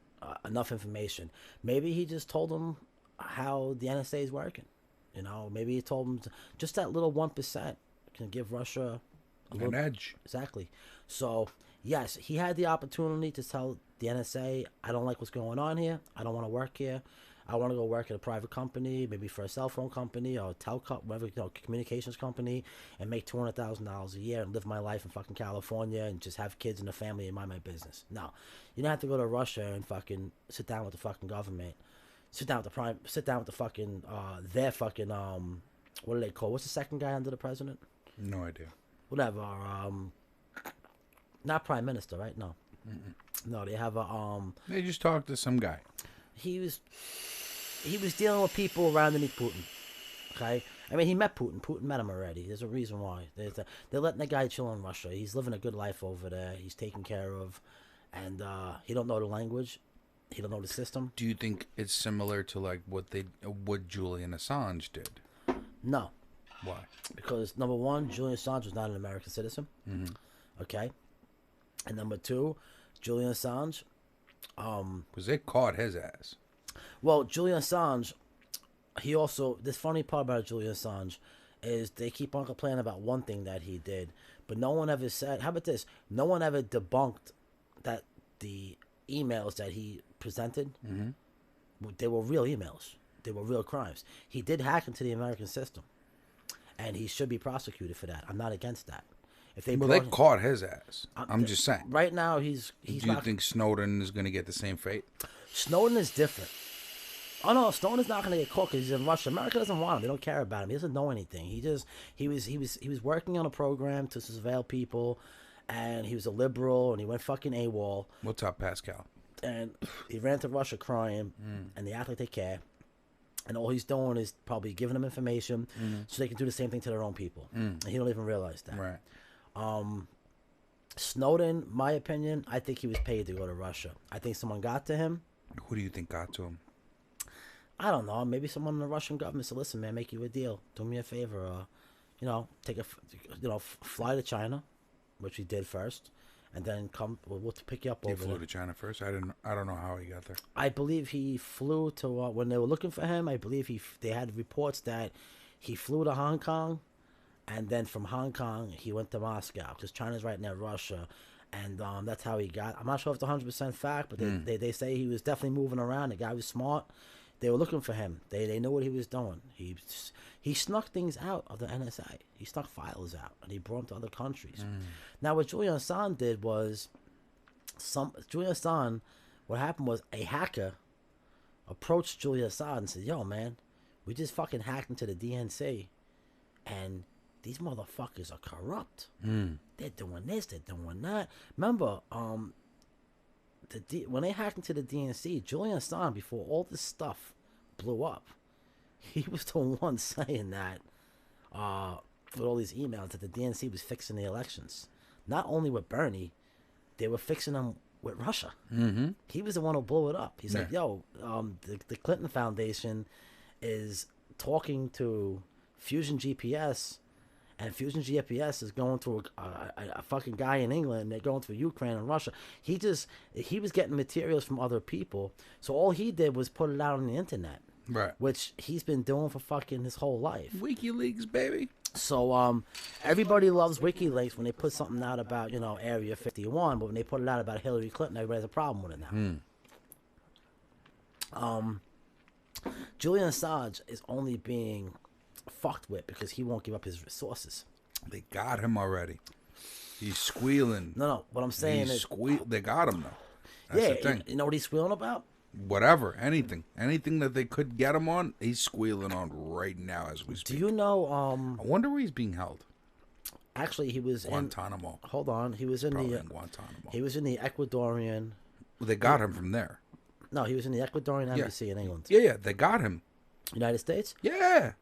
enough information. Maybe he just told them how the NSA is working. You know, maybe he told them just that little 1% can give Russia an edge. Exactly. So, yes, he had the opportunity to tell the NSA, I don't like what's going on here. I don't want to work here. I want to go work at a private company, maybe for a cell phone company or a telco, whatever, communications company, and make $200,000 a year and live my life in fucking California and just have kids and a family and mind my business. No, you don't have to go to Russia and fucking sit down with the fucking government, sit down with the fucking their fucking what do they call? What's the second guy under the president? No idea. Whatever. Not prime minister, right? No. Mm-mm. No, they have a They just talked to some guy. He was dealing with people around underneath Putin. Okay, I mean he met Putin. Putin met him already. There's a reason why. They're letting the guy chill in Russia. He's living a good life over there. He's taken care of, and he don't know the language. He don't know the system. Do you think it's similar to like what Julian Assange did? No. Why? Because number one, Julian Assange was not an American citizen. Mm-hmm. Okay, and number two, Julian Assange. Because they caught his ass. Well, Julian Assange, he also, this funny part about Julian Assange is they keep on complaining about one thing that he did, but no one ever said, how about this? No one ever debunked that the emails that he presented, they were real emails. They were real crimes. He did hack into the American system, and he should be prosecuted for that. I'm not against that. If they caught his ass. I'm just saying. Right now, he's Do you think Snowden is going to get the same fate? Snowden is different. Oh no, Snowden's not going to get caught because he's in Russia. America doesn't want him. They don't care about him. He doesn't know anything. He was working on a program to surveil people, and he was a liberal, and he went fucking AWOL. What's up, Pascal? And he ran to Russia crying, and they act like they care. And all he's doing is probably giving them information so they can do the same thing to their own people. And he don't even realize that. Right. Snowden, my opinion, I think he was paid to go to Russia. I think someone got to him. Who do you think got to him? I don't know. Maybe someone in the Russian government said, "Listen, man, make you a deal. Do me a favor. Fly to China," which he did first, and then come. We'll pick you up over there. He flew to China first. I don't know how he got there. I believe he flew to when they were looking for him. I believe they had reports that he flew to Hong Kong. And then from Hong Kong, he went to Moscow because China's right near Russia. And that's how he got. I'm not sure if it's 100% fact, but they say he was definitely moving around. The guy was smart. They were looking for him. They knew what he was doing. He snuck things out of the NSA. He snuck files out, and he brought them to other countries. Now, what Julian Assange did was, Julian Assange, what happened was a hacker approached Julian Assange and said, yo, man, we just fucking hacked into the DNC, and these motherfuckers are corrupt. They're doing this, they're doing that. Remember, when they hacked into the DNC, Julian Assange, before all this stuff blew up, he was the one saying that, with all these emails, that the DNC was fixing the elections. Not only with Bernie, they were fixing them with Russia. He was the one who blew it up. He's like, yo, the Clinton Foundation is talking to Fusion GPS, and Fusion GPS is going to a fucking guy in England, and they're going to Ukraine and Russia. He was getting materials from other people, so all he did was put it out on the internet, Right. which he's been doing for fucking his whole life. WikiLeaks, baby. So everybody loves WikiLeaks when they put something out about, Area 51, but when they put it out about Hillary Clinton, everybody has a problem with it now. Julian Assange is only being fucked with because he won't give up his resources. They got him already. He's squealing. No. What I'm saying is, they got him though. That's the thing. You know what he's squealing about? Whatever, anything that they could get him on, he's squealing on right now as we speak. Do you know? I wonder where he's being held. Actually, he was Guantanamo. Hold on, he was in Probably the in Guantanamo. He was in the Ecuadorian. They got him from there. No, he was in the Ecuadorian embassy in England. Yeah, they got him. United States. Yeah,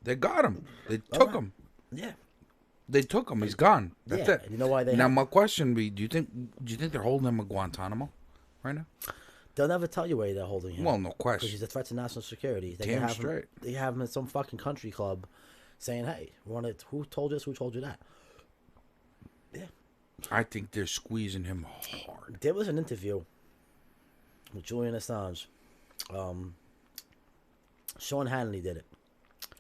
they got him. They took him. Yeah. They took him. He's gone. That's it. You know why they? Now my question be: Do you think they're holding him at Guantanamo right now? They'll never tell you where they're holding him. Well, no question. Because he's a threat to national security. They Damn have straight. They have him in some fucking country club, saying, "Hey, who told you this? Who told you that?" Yeah. I think they're squeezing him hard. There was an interview with Julian Assange. Sean Hannity did it.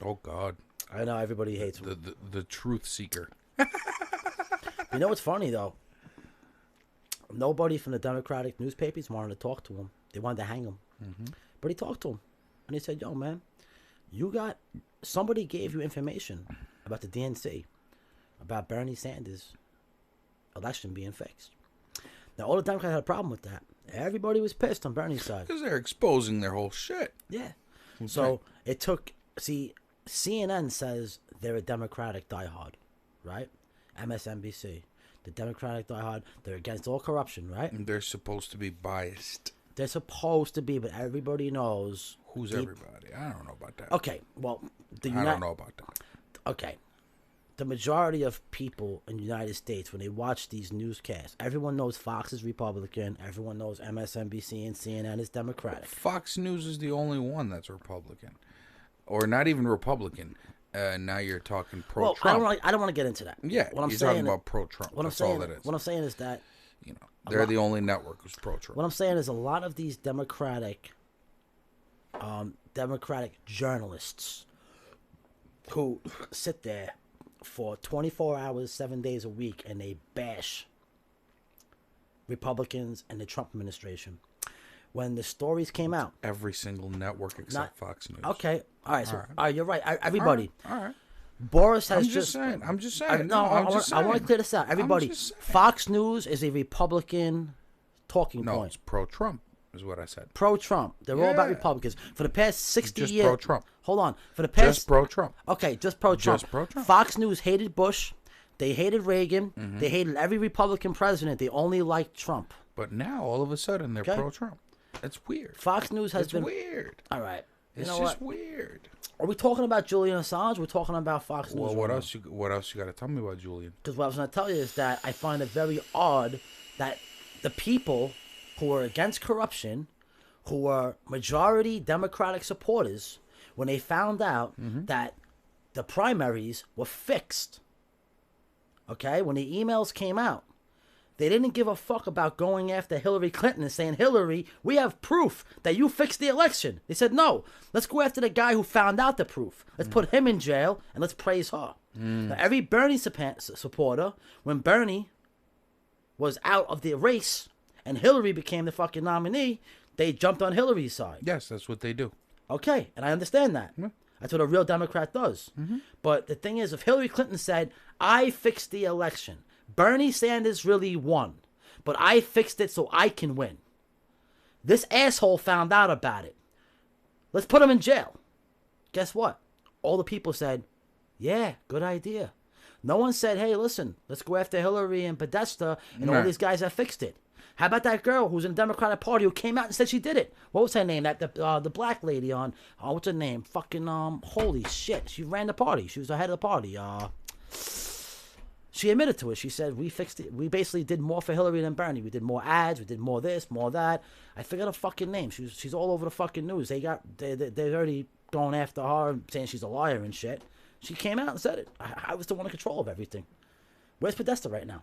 Oh God. I know everybody hates him. The truth seeker. You know what's funny though? Nobody from the Democratic newspapers wanted to talk to him. They wanted to hang him. But he talked to him. And he said, yo, man, somebody gave you information about the DNC, about Bernie Sanders' election being fixed. Now, all the Democrats had a problem with that. Everybody was pissed on Bernie's side. Because they're exposing their whole shit. Yeah. Okay. So it took, CNN says they're a Democratic diehard, right? MSNBC. The Democratic diehard, they're against all corruption, right? And they're supposed to be biased. They're supposed to be, but everybody knows. Who's everybody? I don't know about that. Okay, well, I don't know about that. Okay. The majority of people in the United States, when they watch these newscasts, everyone knows Fox is Republican, everyone knows MSNBC and CNN is Democratic. Fox News is the only one that's Republican. Or not even Republican. Now you're talking pro-Trump. Well, I don't want to get into that. Yeah, what I'm you're saying talking about pro-Trump. That's all that is. What I'm saying is that... they're the only network who's pro-Trump. What I'm saying is a lot of these Democratic journalists who sit there for 24 hours, 7 days a week, and they bash Republicans and the Trump administration. When the stories came out, every single network except Fox News. Okay, all right. So, all right, you're right. Everybody. All right. Boris has I'm just saying. I want to clear this out. Everybody, Fox News is a Republican talking point. No, it's pro-Trump, is what I said. Pro-Trump. They're all about Republicans. For the past 60 years. Just pro-Trump. Hold on. For the past. Just pro-Trump. Okay, just pro-Trump. Just pro-Trump. Fox News hated Bush. They hated Reagan. They hated every Republican president. They only liked Trump. But now, all of a sudden, they're pro-Trump. It's weird. Fox News has been weird. All right. It's just weird. Are we talking about Julian Assange? We're talking about Fox News. Well, what else you got to tell me about Julian? Because what I was going to tell you is that I find it very odd that the people who are against corruption, who are majority Democratic supporters, when they found out that the primaries were fixed, okay, when the emails came out, they didn't give a fuck about going after Hillary Clinton and saying, Hillary, we have proof that you fixed the election. They said, no, let's go after the guy who found out the proof. Let's put him in jail and let's praise her. Now, every Bernie supporter, when Bernie was out of the race and Hillary became the fucking nominee, they jumped on Hillary's side. Yes, that's what they do. Okay, and I understand that. Yeah. That's what a real Democrat does. But the thing is, if Hillary Clinton said, I fixed the election, Bernie Sanders really won, but I fixed it so I can win. This asshole found out about it. Let's put him in jail. Guess what? All the people said, yeah, good idea. No one said, hey, listen, let's go after Hillary and Podesta and all these guys that fixed it. How about that girl who's in the Democratic Party who came out and said she did it? What was her name? The black lady on, what's her name? Fucking, holy shit. She ran the party. She was the head of the party. She admitted to it. She said, we fixed it. We basically did more for Hillary than Bernie. We did more ads. We did more this, more that. I forgot her fucking name. She's all over the fucking news. They're already going after her and saying she's a liar and shit. She came out and said it. I was the one in control of everything. Where's Podesta right now?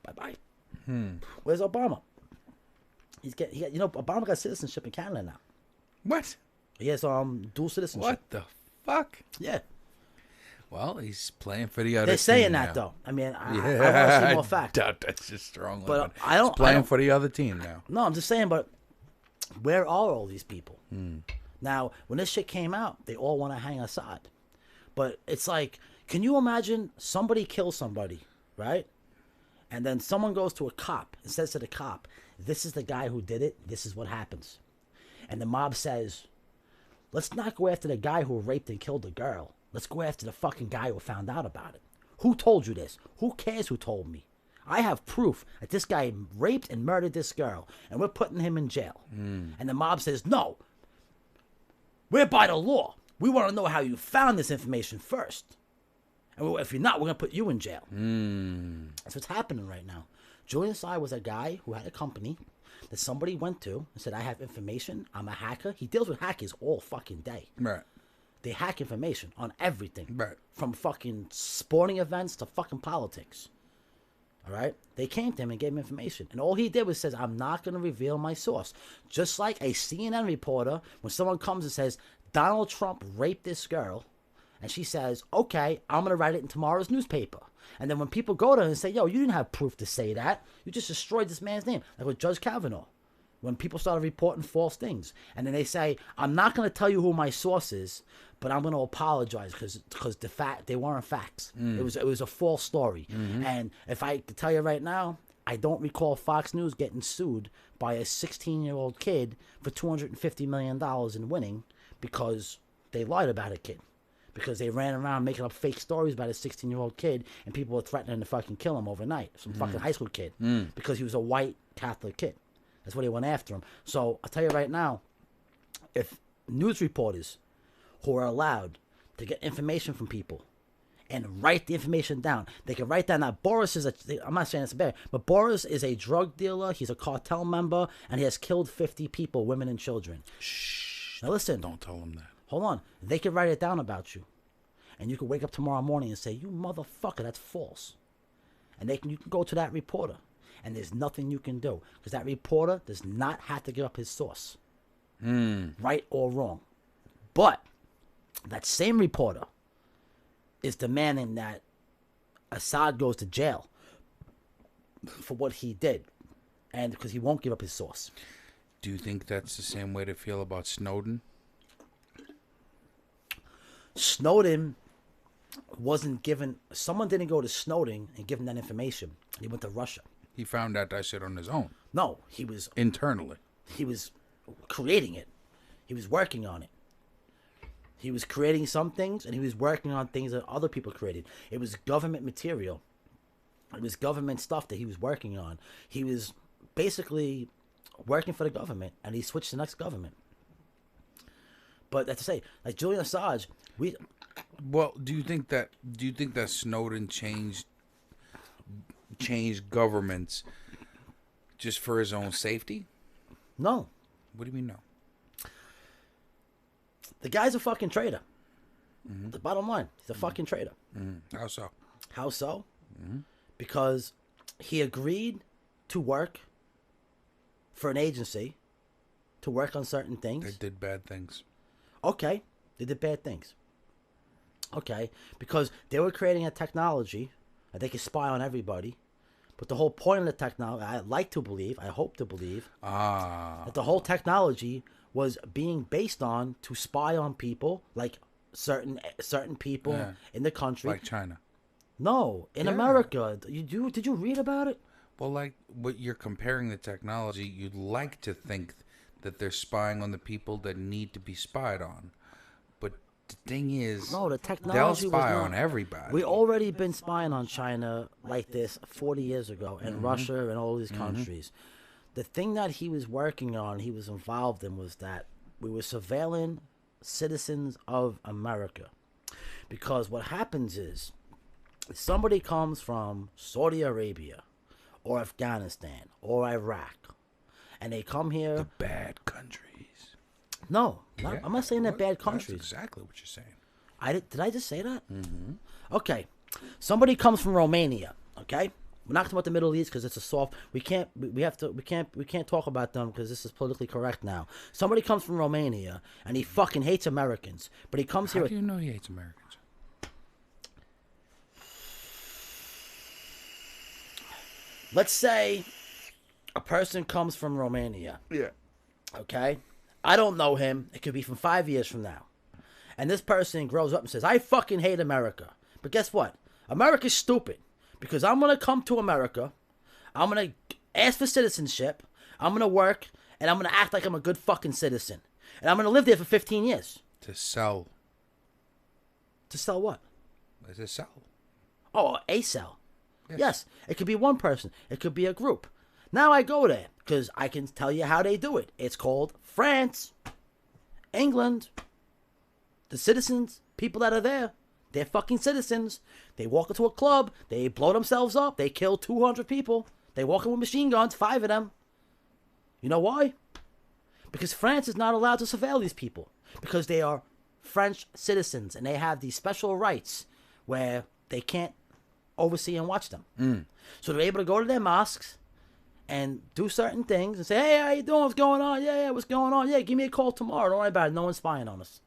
Bye-bye. Where's Obama? Obama got citizenship in Canada now. What? He has dual citizenship. What the fuck? Yeah. Well, he's playing for the other They're team saying that now. though. I mean, I want to see more facts. I doubt that's just strong. But he's playing for the other team now. No, I'm just saying. But where are all these people? Now, when this shit came out, they all want to hang Assad. But it's like, can you imagine somebody kills somebody, right? And then someone goes to a cop and says to the cop, this is the guy who did it. This is what happens. And the mob says, let's not go after the guy who raped and killed the girl. Let's go after the fucking guy who found out about it. Who told you this? Who cares who told me? I have proof that this guy raped and murdered this girl, and we're putting him in jail. And the mob says, no, we're by the law. We want to know how you found this information first. And if you're not, we're going to put you in jail. That's what's happening right now. Julian Assange was a guy who had a company that somebody went to and said, I have information. I'm a hacker. He deals with hackers all fucking day. Right. They hack information on everything. Right. From fucking sporting events to fucking politics. All right? They came to him and gave him information. And all he did was says, I'm not going to reveal my source. Just like a CNN reporter, when someone comes and says, Donald Trump raped this girl, and she says, okay, I'm going to write it in tomorrow's newspaper. And then when people go to her and say, yo, you didn't have proof to say that. You just destroyed this man's name. Like with Judge Kavanaugh. When people started reporting false things. And then they say, I'm not going to tell you who my source is, but I'm going to apologize because they weren't facts. It was a false story. And if I could tell you right now, I don't recall Fox News getting sued by a 16-year-old kid for $250 million in winning because they lied about a kid. Because they ran around making up fake stories about a 16-year-old kid and people were threatening to fucking kill him overnight. Some fucking high school kid. Because he was a white Catholic kid. That's why they went after him. So I'll tell you right now, if news reporters who are allowed to get information from people and write the information down, they can write down that Boris is I'm not saying it's bad, but Boris is a drug dealer, he's a cartel member, and he has killed 50 people, women and children. Shh. Now listen. Don't tell him that. Hold on. They can write it down about you. And you can wake up tomorrow morning and say, you motherfucker, that's false. And you can go to that reporter. And there's nothing you can do. Because that reporter does not have to give up his source. Right or wrong. But that same reporter is demanding that Assad goes to jail for what he did. And because he won't give up his source. Do you think that's the same way to feel about Snowden? Snowden wasn't given... Someone didn't go to Snowden and give him that information. He went to Russia. He found out that shit on his own. No, he was... Internally. He was creating it. He was working on it. He was creating some things, and he was working on things that other people created. It was government material. It was government stuff that he was working on. He was basically working for the government, and he switched to the next government. But that's to say, like Julian Assange, Well, do you think that Snowden changed governments just for his own safety? No. What do you mean no? The guy's a fucking traitor. The bottom line, he's a fucking traitor. How so? How so? Because he agreed to work for an agency to work on certain things. They did bad things. Okay, they did bad things. Okay, because they were creating a technology that they could spy on everybody, But the whole point of the technology, I hope to believe, that the whole technology was being based on to spy on people, like certain people in the country. Like China. No, in America. Did you read about it? Well, like, what you're comparing the technology, you'd like to think that they're spying on the people that need to be spied on. But the thing is, No, the they'll technology spy was on everybody. We already been spying on China like this 40 years ago, and Russia and all these countries. The thing that he was working on, he was involved in, was that we were surveilling citizens of America. Because what happens is, if somebody comes from Saudi Arabia, or Afghanistan, or Iraq, and they come here... The bad countries. No, I'm not saying they're bad countries. That's exactly what you're saying. Did I just say that? Mm-hmm. Okay. Somebody comes from Romania, okay? We're not talking about the Middle East because it's a soft... We can't talk about them because this is politically correct now. Somebody comes from Romania, and he fucking hates Americans, but he comes here... How do you know he hates Americans? Let's say a person comes from Romania. Yeah. Okay? I don't know him. It could be from 5 years from now. And this person grows up and says, I fucking hate America. But guess what? America's stupid. Because I'm going to come to America. I'm going to ask for citizenship. I'm going to work. And I'm going to act like I'm a good fucking citizen. And I'm going to live there for 15 years. To sell. To sell what? To sell. Oh, a sell. Yes, it could be one person. It could be a group. Now I go there because I can tell you how they do it. It's called France, England. The citizens, people that are there, they're fucking citizens. They walk into a club. They blow themselves up. They kill 200 people. They walk in with machine guns, 5 of them. You know why? Because France is not allowed to surveil these people. Because they are French citizens and they have these special rights where they can't oversee and watch them. So they're able to go to their mosques and do certain things and say, hey, how you doing? What's going on? Yeah, what's going on? Yeah, give me a call tomorrow. Don't worry about it. No one's spying on us.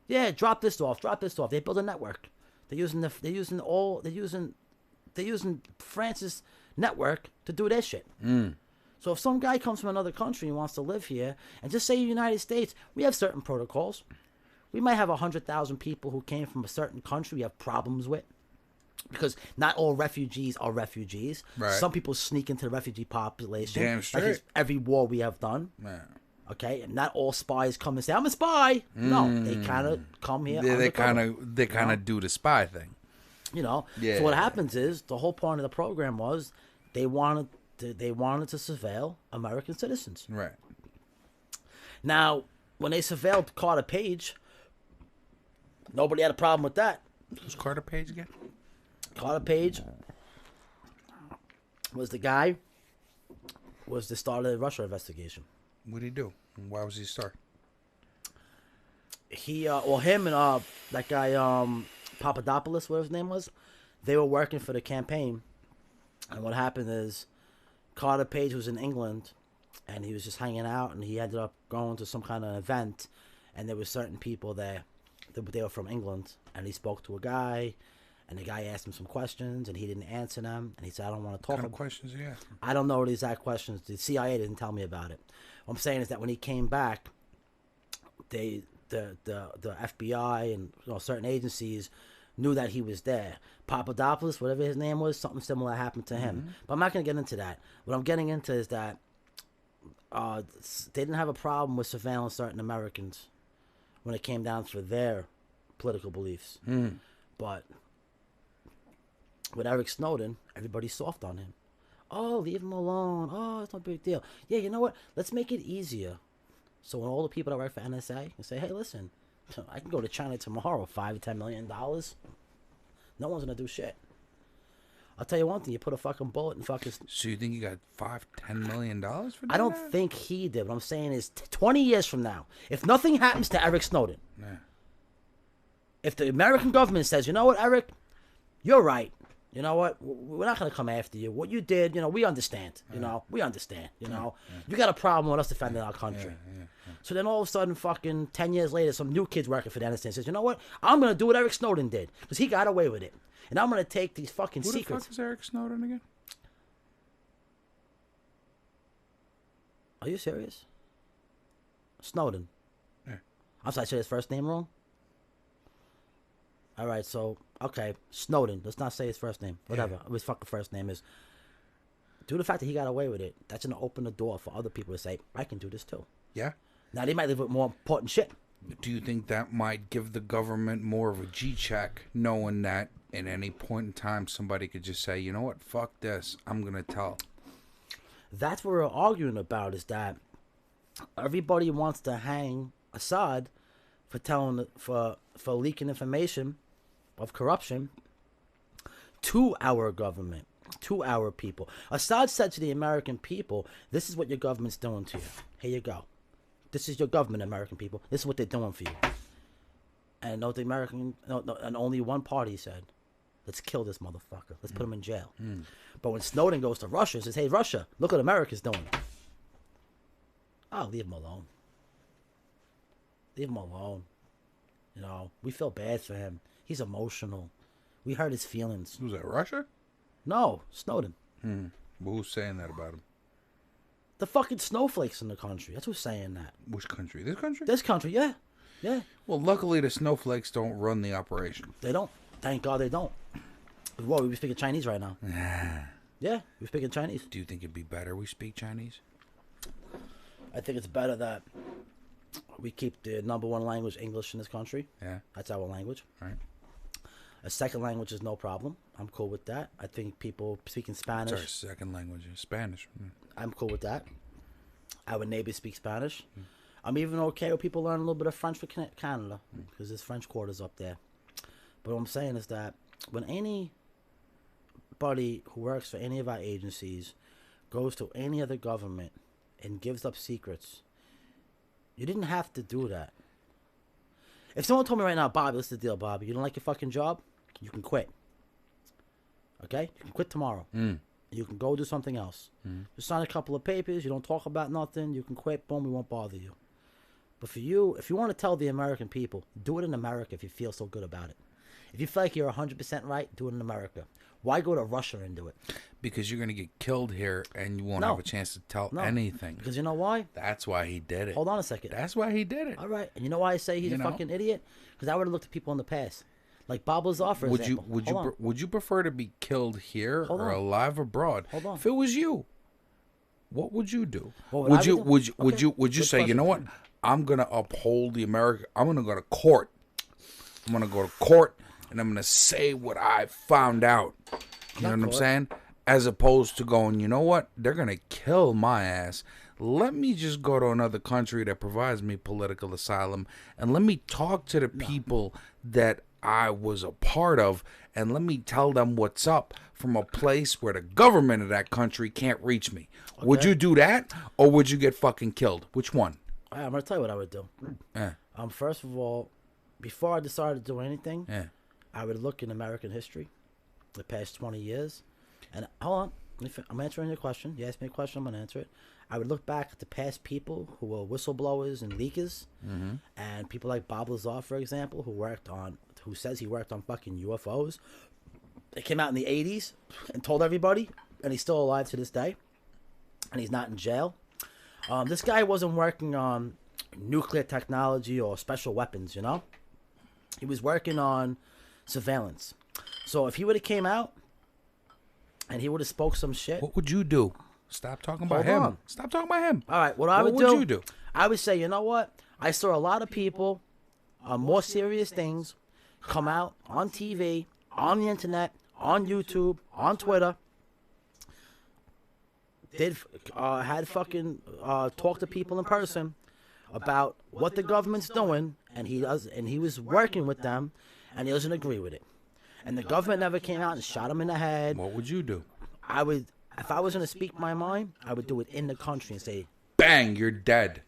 Yeah, drop this off. They build a network. They're using France's network to do their shit. So if some guy comes from another country and wants to live here, and just say United States, we have certain protocols. We might have 100,000 people who came from a certain country we have problems with. Because not all refugees are refugees. Right. Some people sneak into the refugee population. Damn straight. Like every war we have done. Man. Okay, and not all spies come and say, I'm a spy. No, they kind of come here. Yeah, they kind of do the spy thing. You know. Yeah. So what happens is the whole point of the program was they wanted to surveil American citizens. Right. Now, when they surveilled Carter Page, nobody had a problem with that. Who's Carter Page again? Carter Page was the guy, was the start of the Russia investigation. What did he do? Why was he start? Him and that guy, Papadopoulos, whatever his name was, they were working for the campaign. And what happened is Carter Page was in England and he was just hanging out and he ended up going to some kind of event and there were certain people there. They were from England and he spoke to a guy. And the guy asked him some questions, and he didn't answer them. And he said, I don't want to talk What kind about of questions he asked him? I don't know the exact questions. The CIA didn't tell me about it. What I'm saying is that when he came back, the FBI and certain agencies knew that he was there. Papadopoulos, whatever his name was, something similar happened to him. But I'm not going to get into that. What I'm getting into is that they didn't have a problem with surveilling certain Americans when it came down to their political beliefs. But with Eric Snowden, everybody's soft on him. Oh, leave him alone. Oh, it's no big deal. Yeah, you know what? Let's make it easier. So when all the people that work for NSA can say, hey, listen, I can go to China tomorrow, $5 to $10 million. No one's going to do shit. I'll tell you one thing. You put a fucking bullet in fucking... So you think you got $5-10 million for doing I don't that? think he did. What I'm saying is 20 years from now, if nothing happens to Eric Snowden, if the American government says, you know what, Eric, you're right. You know what? We're not going to come after you. What you did, we understand. We understand. You got a problem with us defending our country. So then all of a sudden, fucking 10 years later, some new kid's working for the NSA says, you know what? I'm going to do what Eric Snowden did because he got away with it. And I'm going to take these fucking secrets. Who the fuck is Eric Snowden again? Are you serious? Snowden. Yeah. I'm sorry, I said his first name wrong? All right, so, okay, Snowden. Let's not say his first name. Whatever. His fucking first name is. Due to the fact that he got away with it, that's going to open the door for other people to say, I can do this too. Yeah. Now, they might live with more important shit. Do you think that might give the government more of a G-check, knowing that at any point in time somebody could just say, you know what, fuck this, I'm going to tell? That's what we're arguing about, is that everybody wants to hang Assad for telling, for leaking information of corruption to our government, to our people. Assad said to the American people, this is what your government's doing to you. Here you go. This is your government, American people. This is what they're doing for you. And no, the American, and only one party said, let's kill this motherfucker. Let's put him in jail. But when Snowden goes to Russia and says, hey, Russia, look what America's doing. Oh, leave him alone. Leave him alone. You know, we feel bad for him. He's emotional. We hurt his feelings. Was that Russia? No, Snowden. Well, who's saying that about him? The fucking snowflakes in the country. That's who's saying that. Which country? This country? This country, yeah. Yeah. Well, luckily the snowflakes don't run the operation. They don't. Thank God they don't. Whoa, we be speaking Chinese right now. Yeah, we're speaking Chinese. Do you think it'd be better we speak Chinese? I think it's better that we keep the number one language, English, in this country. Yeah. That's our language. Right. A second language is no problem. I'm cool with that. I think people speaking Spanish. It's our second language is Spanish. I'm cool with that. Our neighbors speak Spanish. I'm even okay with people learning a little bit of French for Canada, because there's French quarters up there. But what I'm saying is that when anybody who works for any of our agencies goes to any other government and gives up secrets, you didn't have to do that. If someone told me right now, Bobby, listen to the deal, Bobby, you don't like your fucking job, you can quit. Okay? You can quit tomorrow. You can go do something else. Just sign a couple of papers, you don't talk about nothing, you can quit, boom, we won't bother you. But for you, if you want to tell the American people, do it in America if you feel so good about it. If you feel like you're 100% right, do it in America. Why go to Russia and do it? Because you're going to get killed here and you won't have a chance to tell anything. Because you know why? That's why he did it. Hold on a second. That's why he did it. All right. And you know why I say he's a fucking idiot? Because I would have looked at people in the past. Like Bob Lazar, for example. Would you prefer to be killed here or alive abroad? Hold on. If it was you, what would you do? Would you say, you know what? I'm gonna uphold the America. I'm gonna go to court. I'm gonna go to court and I'm gonna say what I found out. You know what I'm saying? As opposed to going, you know what? They're gonna kill my ass. Let me just go to another country that provides me political asylum and let me talk to the people that I was a part of and let me tell them what's up from a place where the government of that country can't reach me. Okay. Would you do that or would you get fucking killed? Which one? I'm going to tell you what I would do. First of all, before I decided to do anything, I would look in American history, the past 20 years. And hold on, I'm answering your question. You asked me a question, I'm going to answer it. I would look back at the past people who were whistleblowers and leakers, and people like Bob Lazar, for example, who says he worked on fucking UFOs. They came out in the 80s and told everybody, and he's still alive to this day, and he's not in jail. This guy wasn't working on nuclear technology or special weapons, you know? He was working on surveillance. So if he would have came out and he would have spoke some shit. What would you do? Stop talking about him. Stop talking about him. All right, what would you do? I would say, you know what? I saw a lot of people on more serious things come out on TV, on the internet, on YouTube, on Twitter. Had fucking talk to people in person about what the government's doing, and he was working with them, and he doesn't agree with it. And the government never came out and shot him in the head. What would you do? If I was going to speak my mind, I would do it in the country and say, bang, you're dead.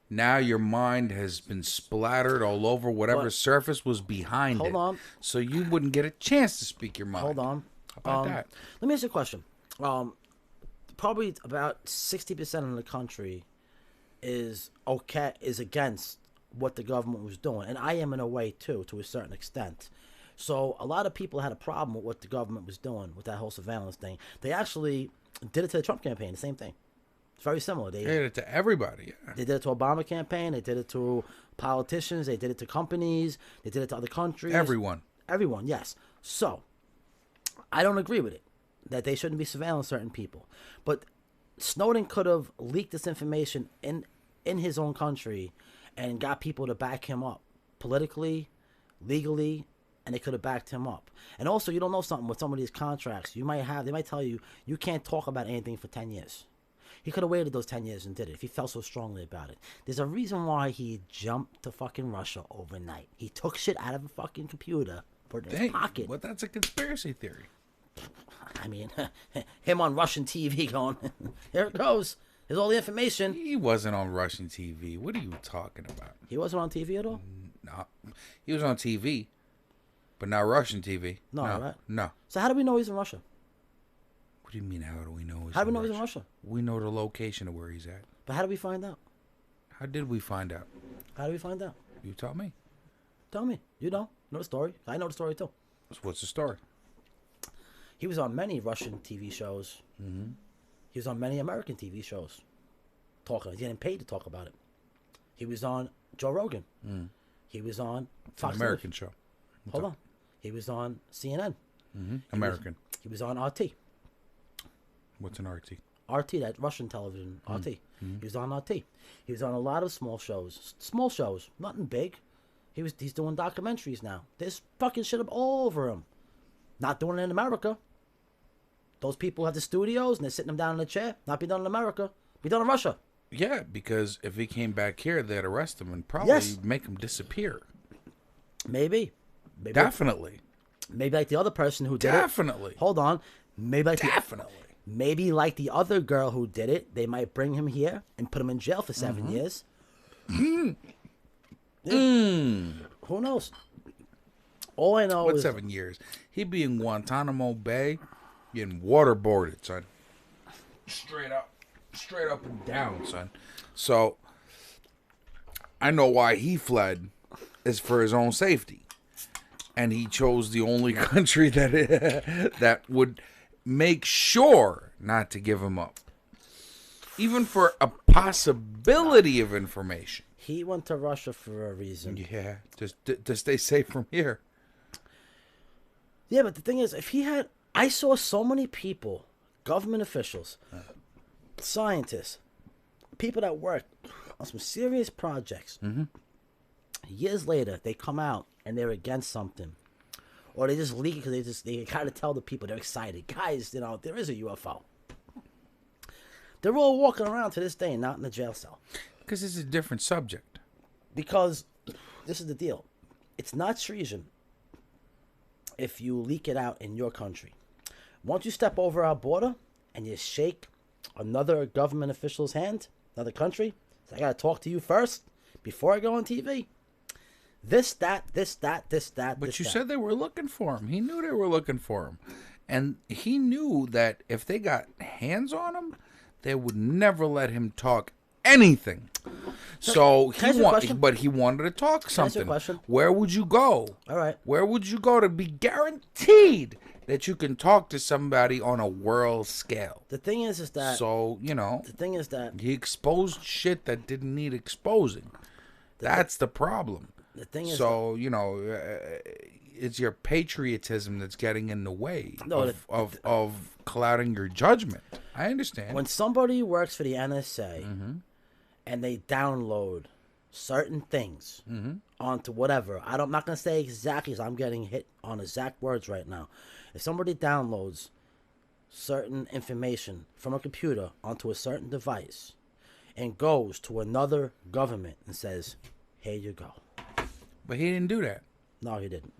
Now your mind has been splattered all over whatever surface was behind it. Hold on. So you wouldn't get a chance to speak your mind. Hold on. How about that? Let me ask you a question. Probably about 60% of the country is against what the government was doing. And I am in a way, too, to a certain extent. So a lot of people had a problem with what the government was doing with that whole surveillance thing. They actually did it to the Trump campaign, the same thing. It's very similar. They did it to everybody. Yeah. They did it to Obama campaign. They did it to politicians. They did it to companies. They did it to other countries. Everyone. Everyone, yes. So, I don't agree with it, that they shouldn't be surveilling certain people. But Snowden could have leaked this information in his own country and got people to back him up politically, legally, and they could have backed him up. And also, you don't know something with some of these contracts. They might tell you, you can't talk about anything for 10 years. He could have waited those 10 years and did it if he felt so strongly about it. There's a reason why he jumped to fucking Russia overnight. He took shit out of a fucking computer, put it in his pocket. But that's a conspiracy theory. I mean, him on Russian TV going, here it goes. Here's all the information. He wasn't on Russian TV. What are you talking about? He wasn't on TV at all? No. He was on TV, but not Russian TV. No, right? No. So how do we know he's in Russia? What do you mean, how do we know How do we know he's in Russia? We know the location of where he's at. But how do we find out? How did we find out? How do we find out? You tell me. Tell me. You know the story. I know the story too. What's the story? He was on many Russian TV shows. Mm-hmm. He was on many American TV shows. Talking. He's getting paid to talk about it. He was on Joe Rogan. Mm. He was on Fox An American show. Hold on. He was on CNN. Mm-hmm. American. He was on RT. What's an RT? RT, that Russian television, RT. Mm-hmm. He was on RT. He was on a lot of small shows. Small shows, nothing big. He's doing documentaries now. There's fucking shit up all over him. Not doing it in America. Those people have the studios and they're sitting them down in a chair. Not be done in America. Be done in Russia. Yeah, because if he came back here, they'd arrest him and probably make him disappear. Maybe. Definitely. Maybe like the other person who did it. Definitely. Hold on. Maybe like Definitely. Maybe like the other girl who did it, they might bring him here and put him in jail for 7 years. Who knows? All I know is 7 years? He'd be in Guantanamo Bay getting waterboarded, son. Straight up and down, son. So I know why he fled is for his own safety. And he chose the only country that would make sure not to give him up. Even for a possibility of information. He went to Russia for a reason. Yeah, just to stay safe from here. Yeah, but the thing is, I saw so many people, government officials, scientists, people that work on some serious projects. Mm-hmm. Years later, they come out and they're against something. Or they just leak it because they kind of tell the people they're excited. Guys, there is a UFO. They're all walking around to this day and not in the jail cell. Because it's a different subject. Because this is the deal. It's not treason if you leak it out in your country. Once you step over our border and you shake another government official's hand, another country, so I got to talk to you first before I go on TV. This, that. But you said they were looking for him. He knew they were looking for him. And he knew that if they got hands on him, they would never let him talk anything. So he wanted to talk something. Where would you go? All right. Where would you go to be guaranteed that you can talk to somebody on a world scale? The thing is that... So, The thing is that... he exposed shit that didn't need exposing. That's the problem. The thing is... So, it's your patriotism that's getting in the way of clouding your judgment. I understand. When somebody works for the NSA and they download certain things onto whatever, I'm not going to say exactly because I'm getting hit on exact words right now. If somebody downloads certain information from a computer onto a certain device and goes to another government and says, here you go. But he didn't do that. No, he didn't.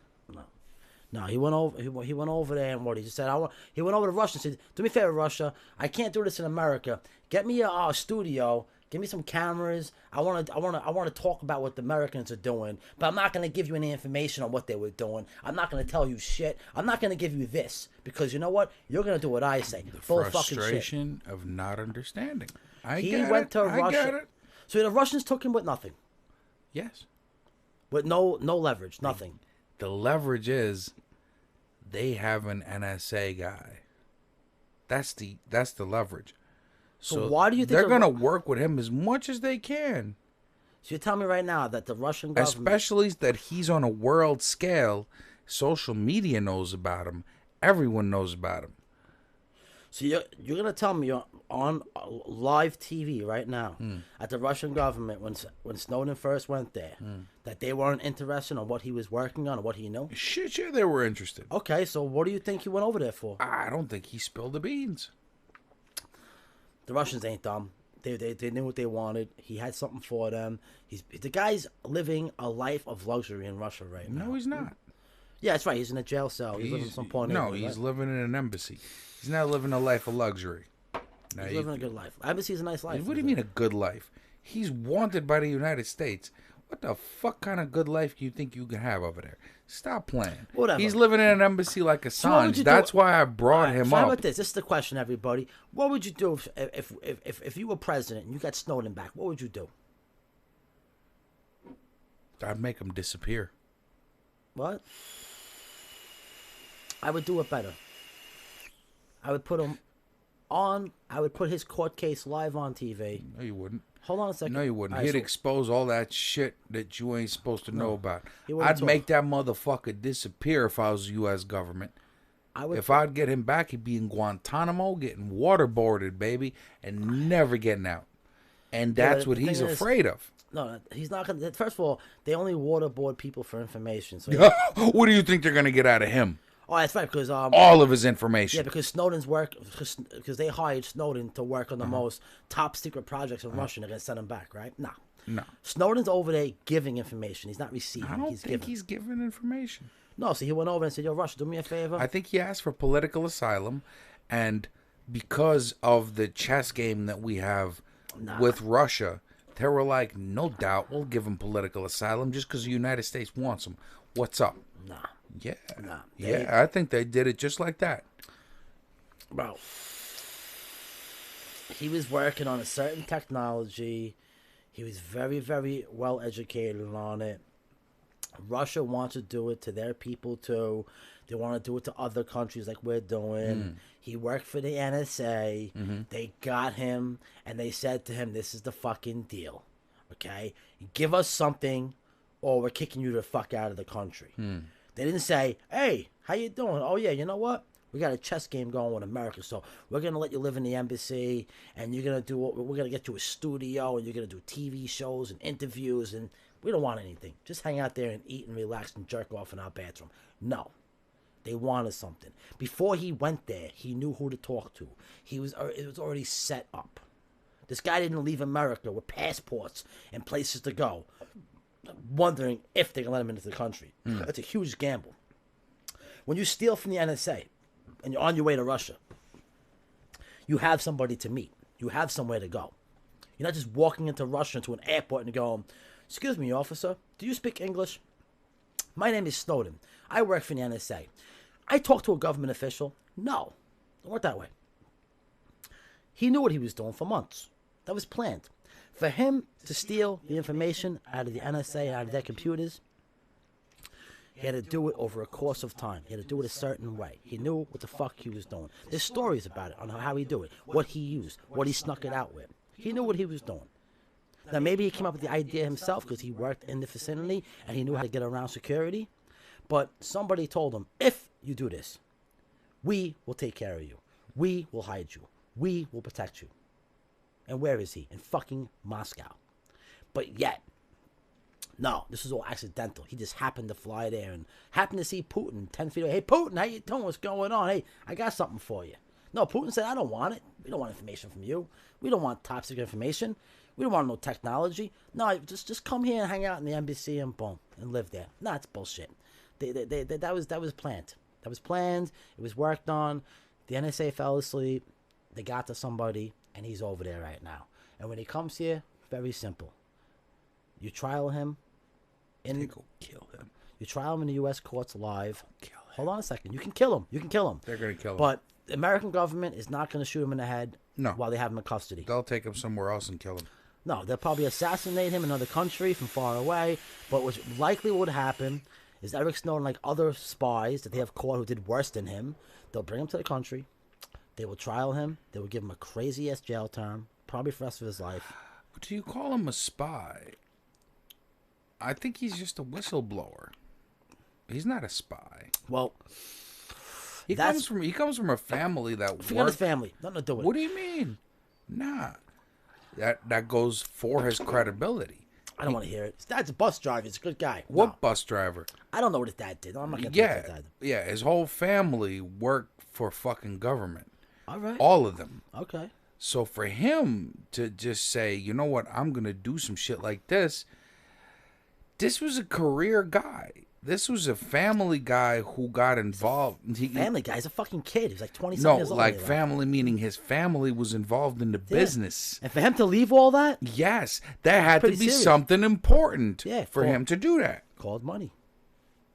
No, he went over. He went over there and what he just said. He went over to Russia and said, "Do me a favor, Russia. I can't do this in America. Get me a studio. Give me some cameras. I want to talk about what the Americans are doing. But I'm not going to give you any information on what they were doing. I'm not going to tell you shit. I'm not going to give you this because you know what? You're going to do what I say. The Full fucking shit. Frustration of not understanding. He went to Russia. I get it. So the Russians took him with nothing. Yes. With no leverage, nothing. The leverage is they have an NSA guy. That's the leverage. So why do you think they're going to work with him as much as they can? So you're telling me right now that the Russian government... Especially that he's on a world scale. Social media knows about him. Everyone knows about him. So you're going to tell me you're on live TV right now at the Russian government when Snowden first went there that they weren't interested in what he was working on or what he knew? Shit, yeah, they were interested. Okay, so what do you think he went over there for? I don't think he spilled the beans. The Russians ain't dumb. They knew what they wanted. He had something for them. The guy's living a life of luxury in Russia right now. No, he's not. Yeah, that's right. He's in a jail cell. He's living in some poor neighborhood. No, he's living in an embassy. He's not living a life of luxury. He's living a good life. Embassy's a nice life. What do you mean a good life? He's wanted by the United States. What the fuck kind of good life do you think you can have over there? Stop playing. Whatever. He's living in an embassy like Assange. So That's why I brought him so up. How about this? This is the question, everybody. What would you do if you were president and you got Snowden back? What would you do? I'd make him disappear. What? I would do it better. I would put him on. I would put his court case live on TV. No, you wouldn't. Hold on a second. No, you wouldn't. All right, He'd so expose all that shit that you ain't supposed to know about. he wouldn't I'd talk. make that motherfucker disappear if I was the U.S. government. If I'd get him back, he'd be in Guantanamo getting waterboarded, baby, and never getting out. And that's but what the he's thing is- afraid of. No, he's not gonna. First of all, they only waterboard people for information. So, What do you think they're going to get out of him? oh, that's right. Because All of his information. yeah, because Snowden's work, because they hired Snowden to work on the most top secret projects in Russia, and they're gonna send him back, right? No. No. Snowden's over there giving information. He's not receiving. I don't he's think giving. he's giving information. No, so he went over and said, "Yo, Russia, do me a favor." I think he asked for political asylum, and because of the chess game that we have with Russia, they were like, no doubt, we'll give him political asylum just because the United States wants him. What's up? Nah. Yeah. Nah. Yeah, I think they did it just like that. Bro, he was working on a certain technology. He was very, very well educated on it. Russia wants to do it to their people too. They want to do it to other countries like we're doing. He worked for the NSA. They got him, and they said to him, "This is the fucking deal, okay? Give us something, or we're kicking you the fuck out of the country." They didn't say, "Hey, how you doing? Oh yeah, you know what? We got a chess game going with America, so we're gonna let you live in the embassy, and we're gonna get you a studio, and you're gonna do TV shows and interviews, and we don't want anything. Just hang out there and eat and relax and jerk off in our bathroom." No, they wanted something. Before he went there, he knew who to talk to. It was already set up. This guy didn't leave America with passports and places to go, wondering if they can let him into the country. That's a huge gamble. When you steal from the NSA and you're on your way to Russia, you have somebody to meet. You have somewhere to go. You're not just walking into Russia, into an airport, and going, "Excuse me, officer, do you speak English? My name is Snowden. I work for the NSA. I talked to a government official." No, it worked that way. He knew what he was doing for months. That was planned. For him to steal the information out of the NSA, out of their computers, he had to do it over a course of time. He had to do it a certain way. He knew what the fuck he was doing. There's stories about it, on how he do it, what he used, what he snuck it out with. He knew what he was doing. Now, maybe he came up with the idea himself because he worked in the vicinity and he knew how to get around security. But somebody told him, if you do this, we will take care of you. We will hide you. We will protect you. And where is he? In fucking Moscow. But yet, no, this was all accidental. He just happened to fly there and happened to see Putin 10 feet away. "Hey, Putin, how you doing? What's going on? Hey, I got something for you." No, Putin said, "I don't want it. We don't want information from you. We don't want top secret information. We don't want no technology. No, just come here and hang out in the embassy and boom, and live there." No, it's bullshit. That was planned. That was planned. It was worked on. The NSA fell asleep. They got to somebody, and he's over there right now. And when he comes here, very simple. You trial him. They go kill him. You trial him in the U.S. courts live. Hold on a second. You can kill him. You can kill him. They're going to kill him. But the American government is not going to shoot him in the head No. while they have him in custody. They'll take him somewhere else and kill him. No, they'll probably assassinate him in another country from far away. But what likely would happen is Eric Snowden, like other spies that they have caught who did worse than him, they'll bring him to the country, They will trial him. They will give him a crazy-ass jail term, probably for the rest of his life. But do you call him a spy? I think he's just a whistleblower. He's not a spy. Well, He comes from a family that forget his family. Nothing to do with What it. do you mean? Nah. That goes for his credibility. I don't want to hear it. His dad's a bus driver. He's a good guy. What No. bus driver? I don't know what his dad did. I'm not going to Yeah. his dad. Yeah, his whole family worked for fucking government. All right. All of them. Okay. So for him to just say, you know what, I'm going to do some shit like this was a career guy. This was a family guy who got involved. Family guy. He's a fucking kid. He's like 20-something years old. Like family meaning his family was involved in the business. And for him to leave all that? Yes, that had to be Pretty serious. something important for for- him to do that. Called money.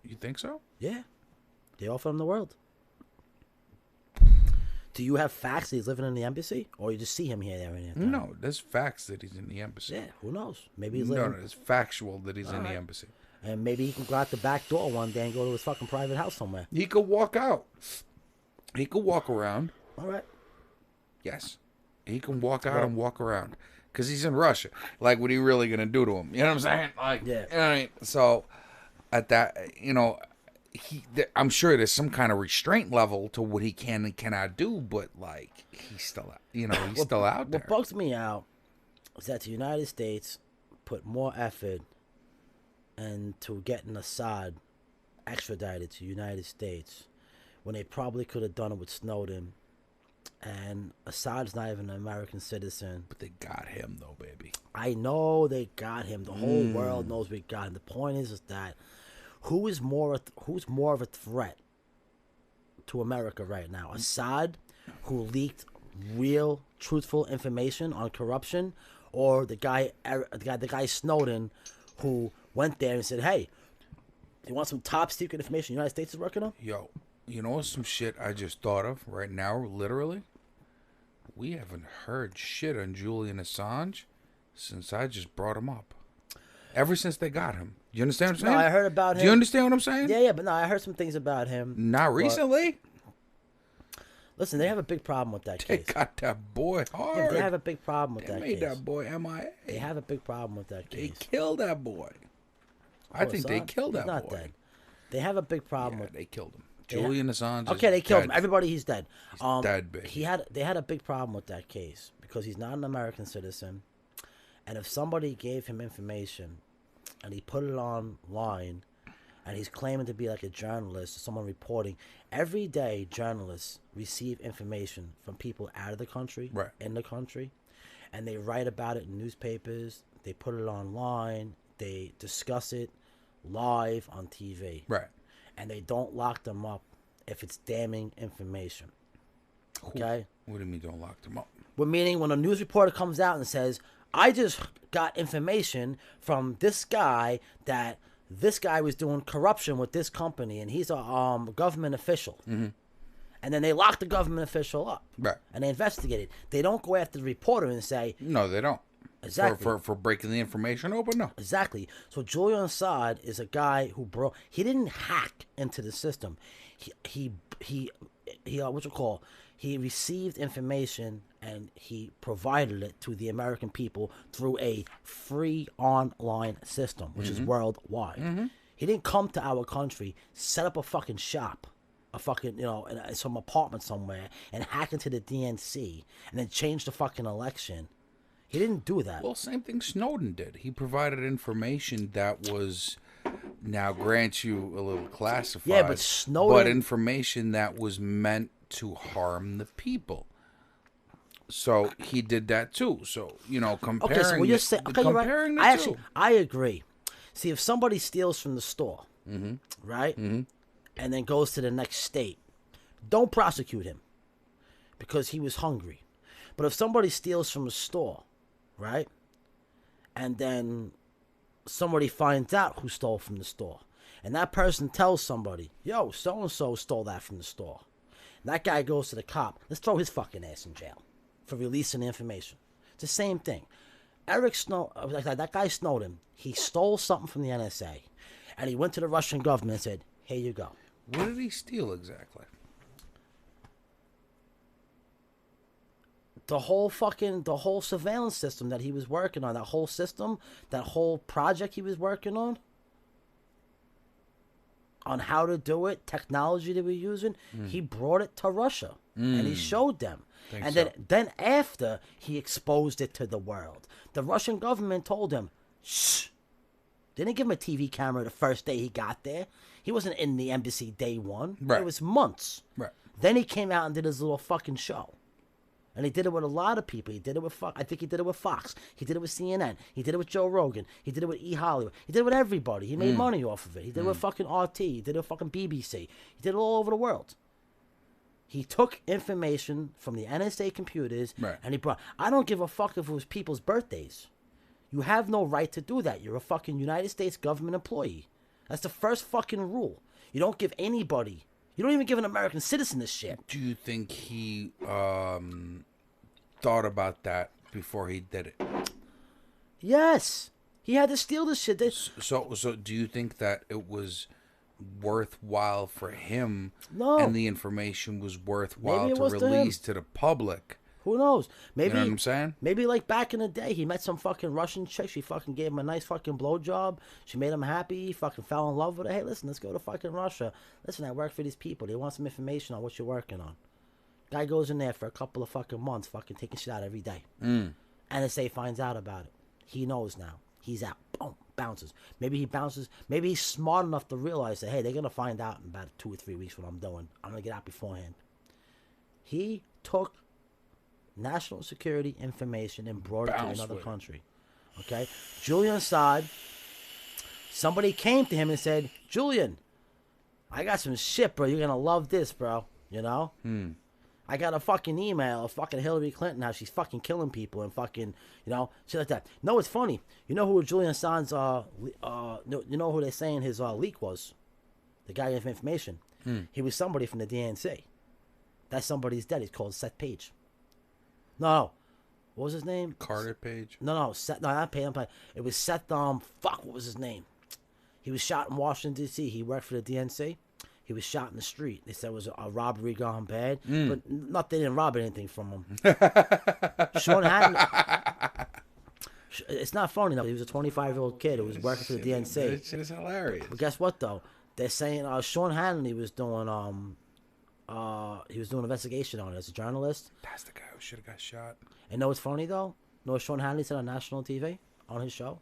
You think so? Yeah. They offer him the world. Do you have facts that he's living in the embassy? Or you just see him here, there, and there? No, there's facts that he's in the embassy. Yeah, who knows? Maybe he's No, living... it's factual that he's in the embassy. And maybe he can go out the back door one day and go to his fucking private house somewhere. He could walk out. He could walk around. All right. Yes. He can walk out and walk around. Because he's in Russia. Like, what are you really going to do to him? You know what I'm saying? Like, Yeah. You know what I mean? So, at that, you know, I'm sure there's some kind of restraint level to what he can and cannot do, but, like, he's still, he's still out there. What bugs me out is that the United States put more effort into getting Assad extradited to the United States when they probably could have done it with Snowden. And Assad's not even an American citizen. But they got him, though, baby. I know they got him. The whole world knows we got him. The point is that who's more of a threat to America right now? Assad, who leaked real, truthful information on corruption, or the guy Snowden, who went there and said, "Hey, you want some top secret information the United States is working on?" Yo, you know some shit I just thought of right now, literally? We haven't heard shit on Julian Assange since I just brought him up. Ever since they got him. You understand what I'm saying? No, I heard about him. Do you understand what I'm saying? Yeah, but no, I heard some things about him. Not recently. Listen, they have a big problem with that They case. got that boy Yeah, hard. they have a big problem with They that made case. that boy MIA. They have a big problem with that They case. killed that boy. I think they Assad? killed He's that not boy. dead. They have a big problem Yeah, with. they killed him. Julian Assange. Okay, they killed him. dead. Everybody, he's dead. dead, baby. They had a big problem with that case because he's not an American citizen, and if somebody gave him information, and he put it online, and he's claiming to be like a journalist or someone reporting, every day journalists receive information from people out of the country, Right. in the country, and they write about it in newspapers. They put it online. They discuss it live on TV. Right. And they don't lock them up if it's damning information. Okay? What do you mean don't lock them up? Well, meaning when a news reporter comes out and says, I just got information from this guy that this guy was doing corruption with this company and he's a government official. Mm-hmm. And then they lock the government official up. Right. And they investigate it. They don't go after the reporter and say, No, they don't. Exactly. For breaking the information open, no. Exactly. So Julian Assad is a guy who he didn't hack into the system. He what you call? He received information and he provided it to the American people through a free online system, which is worldwide. Mm-hmm. He didn't come to our country, set up a fucking shop, a fucking, in some apartment somewhere, and hack into the DNC and then change the fucking election. He didn't do that. Well, same thing Snowden did. He provided information that was, now grant you a little classified. Yeah, but Snowden... But information that was meant to harm the people. So he did that too. So, comparing, Okay, so what you're saying... Okay, you're right. comparing the two. I agree. See, if somebody steals from the store, right, and then goes to the next state, don't prosecute him because he was hungry. But if somebody steals from a store, right, and then somebody finds out who stole from the store, and that person tells somebody, yo, so-and-so stole that from the store. And that guy goes to the cop. Let's throw his fucking ass in jail for releasing the information. It's the same thing. That guy Snowden, he stole something from the NSA, and he went to the Russian government and said, here you go. What did he steal exactly? the whole surveillance system that he was working on, that whole system, that whole project he was working on how to do it, technology they were using, he brought it to Russia and he showed them. And then after he exposed it to the world, the Russian government told him, shh. They didn't give him a TV camera the first day he got there. He wasn't in the embassy day one. Right. It was months. Right. Then he came out and did his little fucking show. And he did it with a lot of people. He did it with I think he did it with Fox. He did it with CNN. He did it with Joe Rogan. He did it with E! Hollywood. He did it with everybody. He made money off of it. He did it with fucking RT. He did it with fucking BBC. He did it all over the world. He took information from the NSA computers and he brought... I don't give a fuck if it was people's birthdays. You have no right to do that. You're a fucking United States government employee. That's the first fucking rule. You don't give anybody... You don't even give an American citizen this shit. Do you think he thought about that before he did it? Yes. He had to steal this shit. So do you think that it was worthwhile for him No. and the information was worthwhile Maybe it to was to release him. to the public? Who knows? Maybe, You know what I'm saying? Maybe like back in the day, he met some fucking Russian chick. She fucking gave him a nice fucking blowjob. She made him happy. He fucking fell in love with her. Hey, listen, let's go to fucking Russia. Listen, I work for these people. They want some information on what you're working on. Guy goes in there for a couple of fucking months, fucking taking shit out every day. NSA finds out about it. He knows now. He's out. Boom. Bounces. Maybe he bounces. Maybe he's smart enough to realize that, hey, they're going to find out in about 2 or 3 weeks what I'm doing. I'm going to get out beforehand. He took national security information and brought it to another country. Okay? Julian Assad, somebody came to him and said, Julian, I got some shit, bro. You're going to love this, bro. You know? I got a fucking email of fucking Hillary Clinton, how she's fucking killing people and fucking, you know, shit like that. No, it's funny. You know who Julian Assange's, you know who they're saying his leak was? The guy with information. He was somebody from the DNC. That somebody's dead. He's called Seth Page. No. What was his name? Carter Page? No, Seth, no, not Page. It was Seth, fuck, what was his name? He was shot in Washington, D.C. He worked for the DNC. He was shot in the street. They said it was a robbery gone bad, but they didn't rob anything from him. Sean Hannity. It's not funny though. He was a 25-year-old kid who was working for the DNC. That shit is hilarious. But guess what though? They're saying Sean Hannity was doing an investigation on it as a journalist. That's the guy who should have got shot. And know what's funny though? Know what Sean Hannity said on national TV on his show?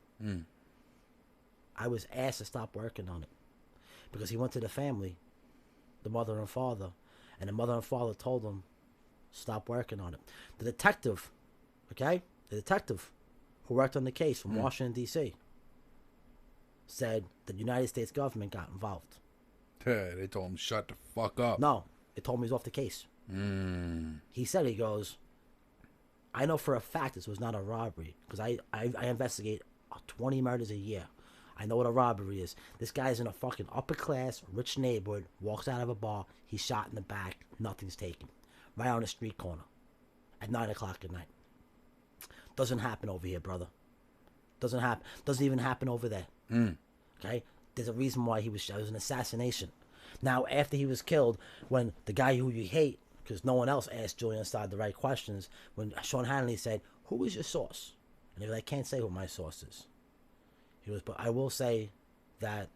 I was asked to stop working on it because he went to the family, the mother and father, and the mother and father told him, stop working on it. The detective, okay? The detective who worked on the case from Washington, D.C., said the United States government got involved. They told him, shut the fuck up. No, they told me he's off the case. He said, he goes, I know for a fact this was not a robbery because I investigate 20 murders a year. I know what a robbery is. This guy's in a fucking upper class, rich neighborhood, walks out of a bar, he's shot in the back, nothing's taken. Right on a street corner. At 9 o'clock at night. Doesn't happen over here, brother. Doesn't happen. Doesn't even happen over there. Okay? There's a reason why he was shot. It was an assassination. Now, after he was killed, when the guy who you hate, because no one else asked Julian Assad the right questions, when Sean Hannity said, who is your source? And he was like, I can't say who my source is. He was, but I will say that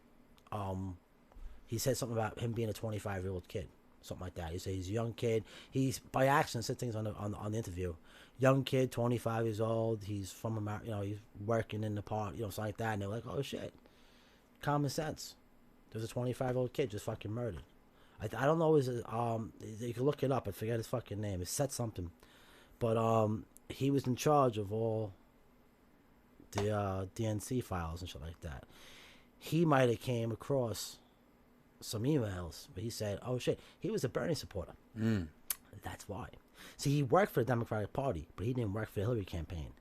he said something about him being a 25-year-old kid, something like that. He said he's a young kid. He's by accident said things on the interview. Young kid, 25 years old. He's from America. You know, he's working in the park. You know, something like that. And they're like, oh shit, common sense. There's a 25-year-old kid just fucking murdered. I don't know his you can look it up. I forget his fucking name. It said something, but he was in charge of all the DNC files and shit like that. He might have came across some emails where he said, oh shit, he was a Bernie supporter. That's why. See, he worked for the Democratic Party, but he didn't work for the Hillary campaign.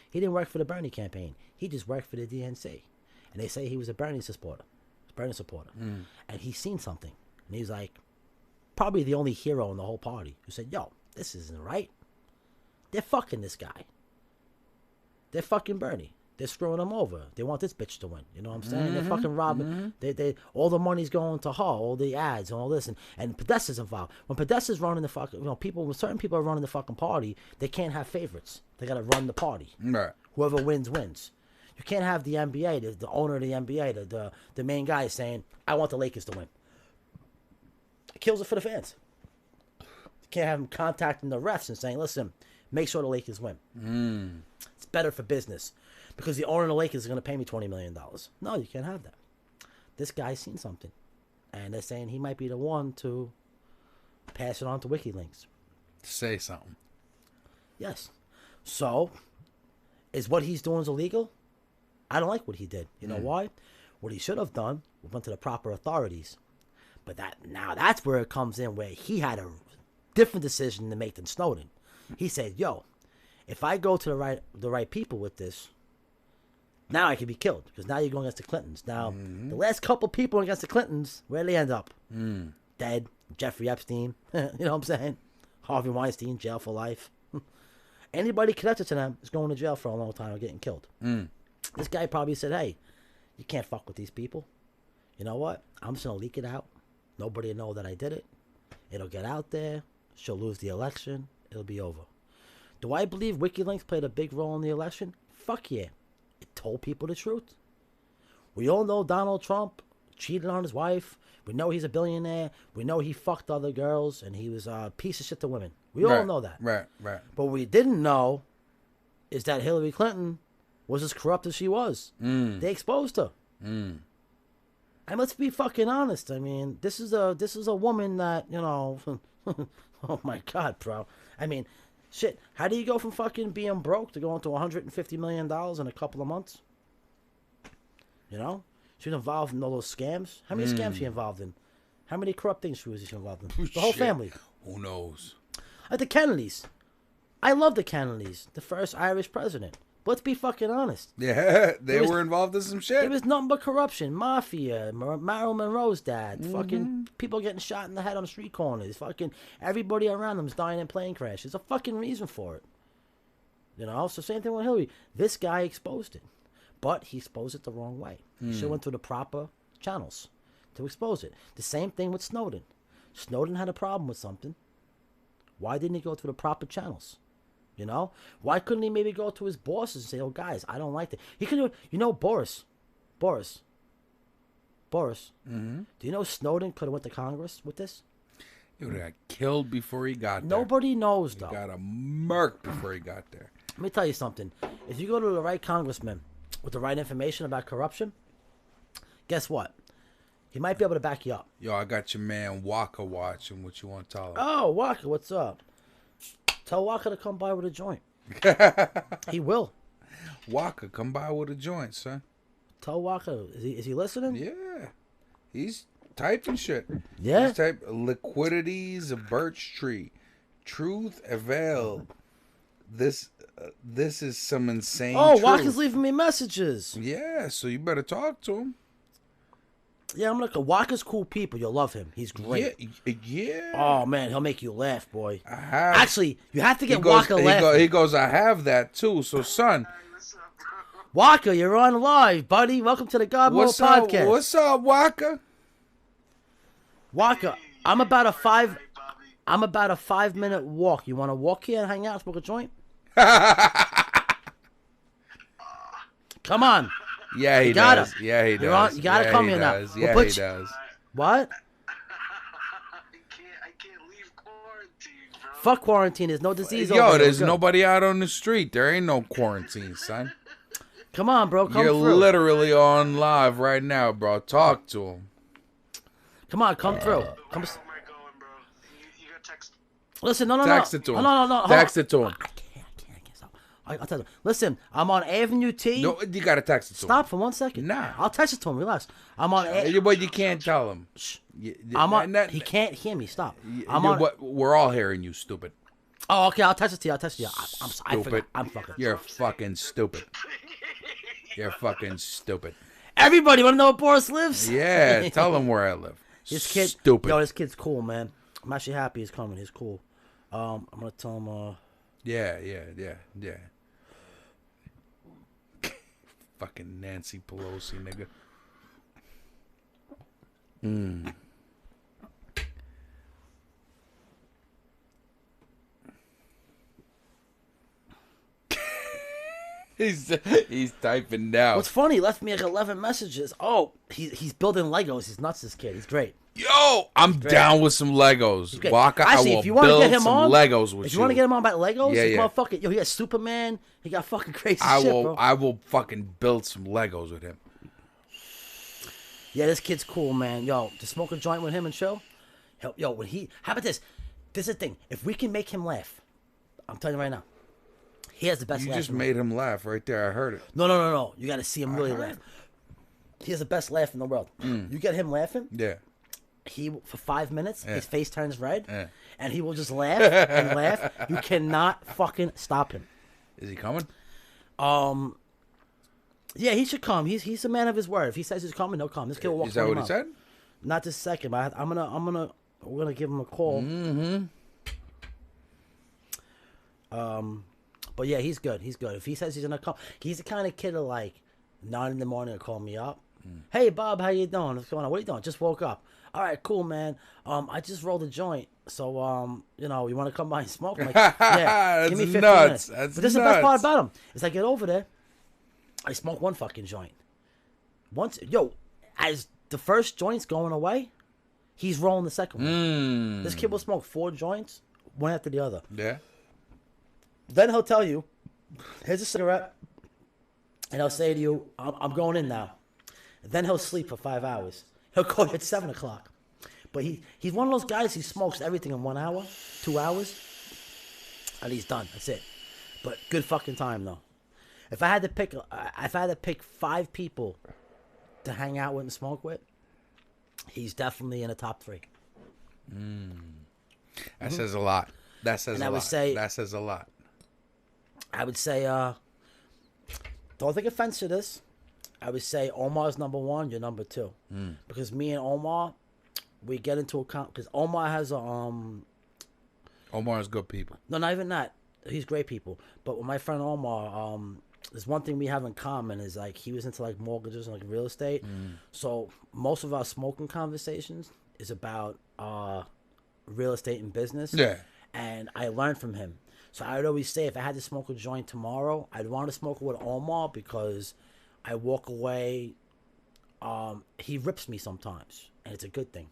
He didn't work for the Bernie campaign. He just worked for the DNC. And they say he was a Bernie supporter. And he's seen something. And he's like, probably the only hero in the whole party who said, yo, this isn't right. They're fucking this guy. They're fucking Bernie. They're screwing them over. They want this bitch to win. You know what I'm saying? They're fucking robbing. They all the money's going to her, all the ads and all this, and Podesta's involved. When Podesta's running the fucking, when certain people are running the fucking party, they can't have favorites. They gotta run the party. Right. Whoever wins wins. You can't have the NBA, the owner of the NBA, the main guy saying, "I want the Lakers to win." It kills it for the fans. You can't have him contacting the refs and saying, "Listen, make sure the Lakers win." It's better for business. Because the owner of the Lakers is going to pay me $20 million. No, you can't have that. This guy's seen something. And they're saying he might be the one to pass it on to WikiLeaks. Say something. Yes. So, is what he's doing illegal? I don't like what he did. You know why? What he should have done, went to the proper authorities. But that's where it comes in, where he had a different decision to make than Snowden. He said, yo, if I go to the right people with this, now I could be killed, because now you're going against the Clintons. Now, the last couple people against the Clintons, where they end up? Dead. Jeffrey Epstein. You know what I'm saying? Harvey Weinstein, jail for life. Anybody connected to them is going to jail for a long time or getting killed. This guy probably said, hey, you can't fuck with these people. You know what? I'm just going to leak it out. Nobody will know that I did it. It'll get out there. She'll lose the election. It'll be over. Do I believe WikiLeaks played a big role in the election? Fuck yeah. It told people the truth. We all know Donald Trump cheated on his wife. We know he's a billionaire. We know he fucked other girls, and he was a piece of shit to women. We all know that. Right. But what we didn't know is that Hillary Clinton was as corrupt as she was. They exposed her. And let's be fucking honest. I mean, this is a woman that, you know, oh my God, bro. I mean, shit, how do you go from fucking being broke to going to $150 million in a couple of months? You know? She was involved in all those scams. How many scams she involved in? How many corrupt things she was involved in? The whole family. Who knows? Like the Kennedys. I love the Kennedys. The first Irish president. But let's be fucking honest. Yeah, they were involved in some shit. It was nothing but corruption. Mafia. Marilyn Monroe's dad. Fucking people getting shot in the head on the street corners. Fucking everybody around them is dying in plane crashes. There's a fucking reason for it. You know? So same thing with Hillary. This guy exposed it. But he exposed it the wrong way. He should have went through the proper channels to expose it. The same thing with Snowden. Snowden had a problem with something. Why didn't he go through the proper channels? You know? Why couldn't he maybe go to his bosses and say, oh, guys, I don't like that. He could do, you know, Boris. Do you know Snowden could have went to Congress with this? He would have got killed before he got there. Nobody knows, though. He got a murk before he got there. Let me tell you something. If you go to the right congressman with the right information about corruption, guess what? He might be able to back you up. Yo, I got your man Waka watching. What you want to tell him? Oh, Waka, what's up? Tell Waka to come by with a joint. He will. Waka, come by with a joint, son. Tell Waka. Is he listening? Yeah. He's typing shit. Yeah. He's typing liquidities of birch tree. Truth avail. This is some insane truth. Waka's leaving me messages. Yeah, so you better talk to him. Yeah, I'm looking. Waka's cool people. You'll love him. He's great. Yeah. Oh, man, he'll make you laugh, boy. I have. Actually, you have to get Waka laughing. He goes, I have that too. So, son. Waka, you're on live, buddy. Welcome to the GodMode podcast. What's up, Waka? Waka, I'm about a 5-minute walk. You want to walk here and hang out, smoke a joint? Come on. Yeah, he does. Yeah, he does. You gotta come here now. Yeah, he does. What? I can't leave quarantine, bro. Fuck quarantine. There's no disease over Yo, here. there's nobody out on the street. There ain't no quarantine, son. Come on, bro. Come You're through. literally on live right now, bro. Talk to him. Come on, come through. Come. Where am I going, bro? You got text. Listen, no. Text it to him. No. Text it to him. I can't stop. I'll tell you. Listen, I'm on Avenue T. No, you gotta text it to him. Stop for 1 second. Nah. I'll text it to him. Relax. I'm on. But you can't tell him. Shh. You- I'm on. that- He can't hear me. Stop. you- I'm on. We're all hearing you, stupid. Oh, okay. I'll text it to you. I Stupid. forgot. I'm fucking. You're fucking stupid. You're fucking stupid. Everybody want to know where Boris lives? Yeah, tell him where I live. This kid. Stupid. Yo, this kid's cool, man. I'm actually happy he's coming. He's cool. I'm gonna tell him. Yeah. Fucking Nancy Pelosi, nigga. He's typing now. What's funny? He left me like 11 messages. Oh, he's building Legos. He's nuts. This kid. He's great. Yo, I'm down with some Legos. Great. Waka, I Actually, will if you want to build get him some on, Legos with if you want to get him on about Legos, Yeah, this yeah. motherfucker. Yo, he got Superman. He got fucking crazy I shit, will. bro. I will fucking build some Legos with him. Yeah, this kid's cool, man. Yo, to smoke a joint with him and chill. Yo, when how about this? This is the thing. If we can make him laugh, I'm telling you right now, he has the best You laugh. just in the made him laugh right there. I heard it. No. You got to see him really laugh. He has the best laugh in the world. You get him laughing, Yeah. he for 5 minutes, his face turns red, Yeah. and he will just laugh and laugh. You cannot fucking stop him. Is he coming? Yeah, he should come. He's a man of his word. If he says he's coming, he'll come. This kid will walk. Is that what he 20 said? miles. Not this second, but we're gonna give him a call. But yeah, he's good. He's good. If he says he's gonna come, he's the kind of kid that like 9 in the morning to call me up. Hey Bob, how you doing? What's going on? What are you doing? Just woke up. All right, cool, man. I just rolled a joint. So you want to come by and smoke? I'm like, yeah, give me 15 nuts. minutes. That's But this is the best part nuts. about him. Is I get over there, I smoke one fucking joint. As the first joint's going away, he's rolling the second one. This kid will smoke 4 joints, one after the other. Yeah. Then he'll tell you, here's a cigarette, and he'll say to you, I'm going in now. Then he'll sleep for 5 hours. He'll call you at 7 o'clock. But he's one of those guys, he smokes everything in 1 hour, 2 hours, and he's done. That's it. But good fucking time, though. If I had to pick 5 people to hang out with and smoke with, he's definitely in the top 3. That says a lot. That says And a I lot. would say- That says a lot. I would say, don't take offense to this. I would say Omar's number 1, you're number 2. Because me and Omar, we get into a because Omar has a Omar's good people. no, not even that. He's great people. But with my friend Omar, there's one thing we have in common is like he was into like mortgages and like real estate. So most of our smoking conversations is about real estate and business. Yeah. And I learned from him. So I would always say if I had to smoke a joint tomorrow, I'd want to smoke it with Omar because I walk away. He rips me sometimes, and it's a good thing.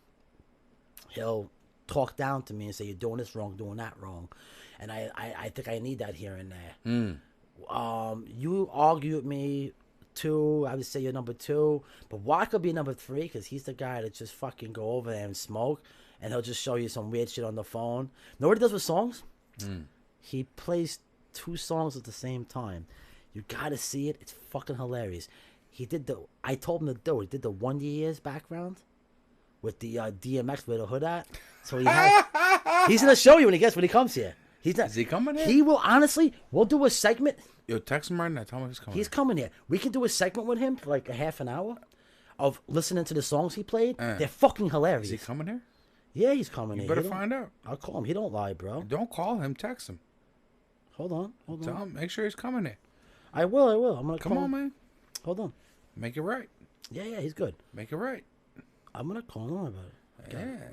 He'll talk down to me and say, "You're doing this wrong, doing that wrong," and I think I need that here and there. You argue with me 2, I would say you're number 2, but why could be number 3? Because he's the guy that just fucking go over there and smoke, and he'll just show you some weird shit on the phone. Know what he does with songs? He plays 2 songs at the same time. You gotta see it. It's fucking hilarious. I told him to do it. He did the Wonder Years background with the DMX with the hood at. So he's gonna show you when he comes here. He's not. Is he coming here? He will honestly. We'll do a segment. Yo, text him right now. Tell me he's coming. He's coming here. We can do a segment with him for like a half an hour of listening to the songs he played. They're fucking hilarious. Is he coming here? Yeah, he's coming here. Better He don't- find out. I'll call him. He don't lie, bro. Don't call him. Text him. Hold on. Tell him. Make sure he's coming here. I will. I'm gonna Come call on, him. man. Hold on. Make it right. Yeah, he's good. Make it right. I'm gonna call him about it. Okay. Yeah.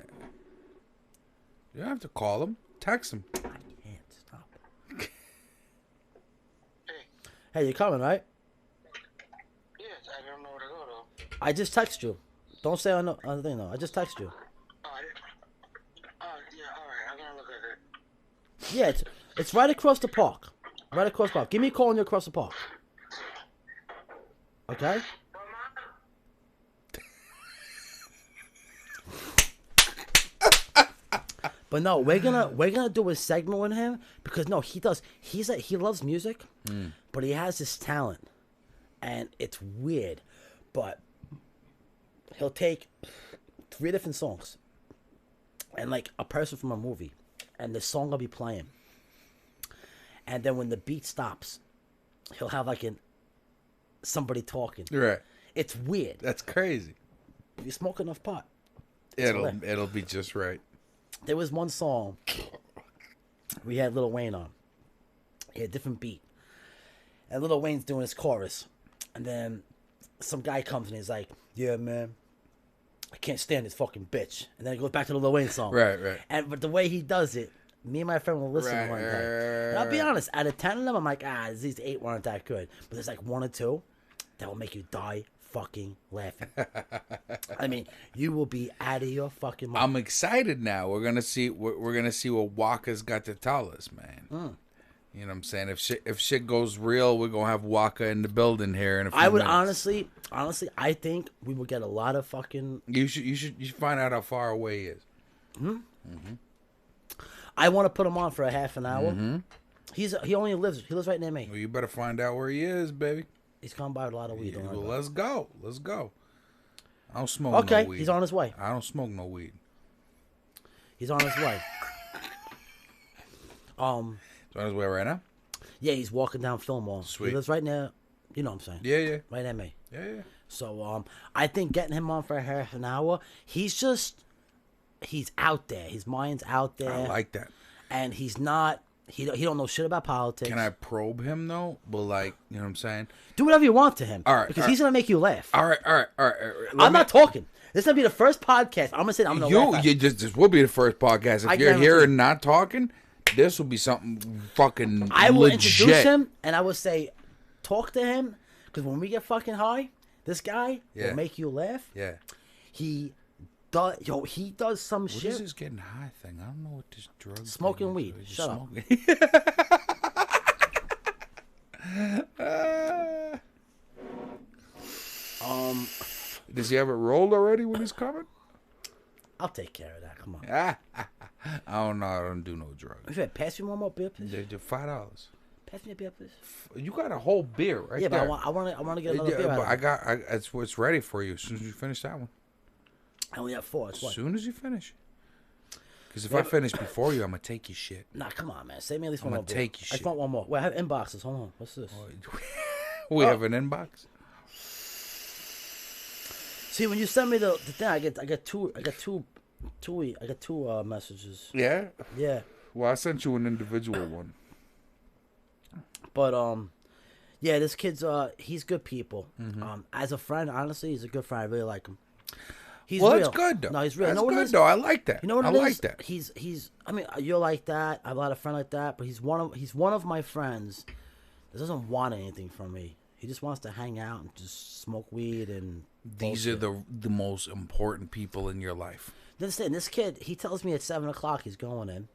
You don't have to call him. Text him. I can't stop. Hey, Hey, you coming, right? yes, I don't know where to go though. I just text you. Don't say on the thing though. I just text you. Yeah, alright, I'm gonna look at it. Yeah, it's right across the park. Right across the park. Give me a call when you're across the park. Okay? But no, we're gonna do a segment with him because no, he does. He loves music, but he has this talent, and it's weird. But he'll take 3 different songs, and like a person from a movie, and the song will be playing, and then when the beat stops, he'll have like somebody talking. Right. It's weird. That's crazy. You smoke enough pot. It'll be just right. There was one song we had Lil Wayne on. He had a different beat. And Lil Wayne's doing his chorus. And then some guy comes and he's like, yeah, man, I can't stand this fucking bitch. And then it goes back to the Lil Wayne song. Right. But the way he does it, me and my friend will listen one day. And I'll be honest, out of 10 of them, I'm like, these 8 weren't that good. But there's like 1 or 2 that will make you die fucking laughing. I mean, you will be out of your fucking mind. I'm excited now. We're gonna see what Waka's got to tell us, man. You know what I'm saying? If shit goes real, we're gonna have Waka in the building here in a few I would minutes. honestly, I think we will get a lot of fucking. You should find out how far away he is. I want to put him on for a half an hour. He lives right near me. Well, you better find out where he is, baby. He's come by with a lot of weed. Well, let's go. I don't smoke no weed. Okay, he's on his way. I don't smoke no weed. He's on his way. He's on his way right now? Yeah, he's walking down Fillmore. Sweet. He lives right near, you know what I'm saying? Yeah. Right near me. Yeah. So, I think getting him on for a half an hour, he's out there. His mind's out there. I like that. And he's not, he don't know shit about politics. Can I probe him, though? But, like, you know what I'm saying? Do whatever you want to him. All right. Because he's going to make you laugh. All right. I'm not talking. This is going to be the first podcast. I'm going to laugh. This will be the first podcast. If you're here and not talking, this will be something fucking I will legit. introduce him, and I will say, talk to him, because when we get fucking high, this guy will make you laugh. Yeah. He does some shit. What is this getting high thing? I don't know what this drug Smoking thing weed. is. Shut up. Does he have it rolled already when he's coming? I'll take care of that. Come on. I don't know. I don't do no drugs. Pass me one more beer, please. They're $5. Pass me a beer, please. You got a whole beer right yeah, there. but I want to get another beer. But it's ready for you as soon as you finish that one. I only have 4. As soon as you finish. Because if I finish before you, I'm gonna take your shit. Nah, come on, man. Save me at least one I'm more gonna beer. take your I shit. just want one more. Wait, I have inboxes. Hold on. What's this? We have an inbox. See, when you send me the thing, I get two messages. Yeah. Yeah. Well, I sent you an individual one. But yeah, this kid's he's good people. As a friend, honestly, he's a good friend. I really like him. He's real. That's good though. No, he's real. That's you know good though. I like that. You know what I it is? like that. He's. I mean, you're like that. I have a lot of friends like that. But he's one of my friends that doesn't want anything from me. He just wants to hang out and just smoke weed and. These are the most important people in your life. Understand? This kid, he tells me at 7:00 he's going in,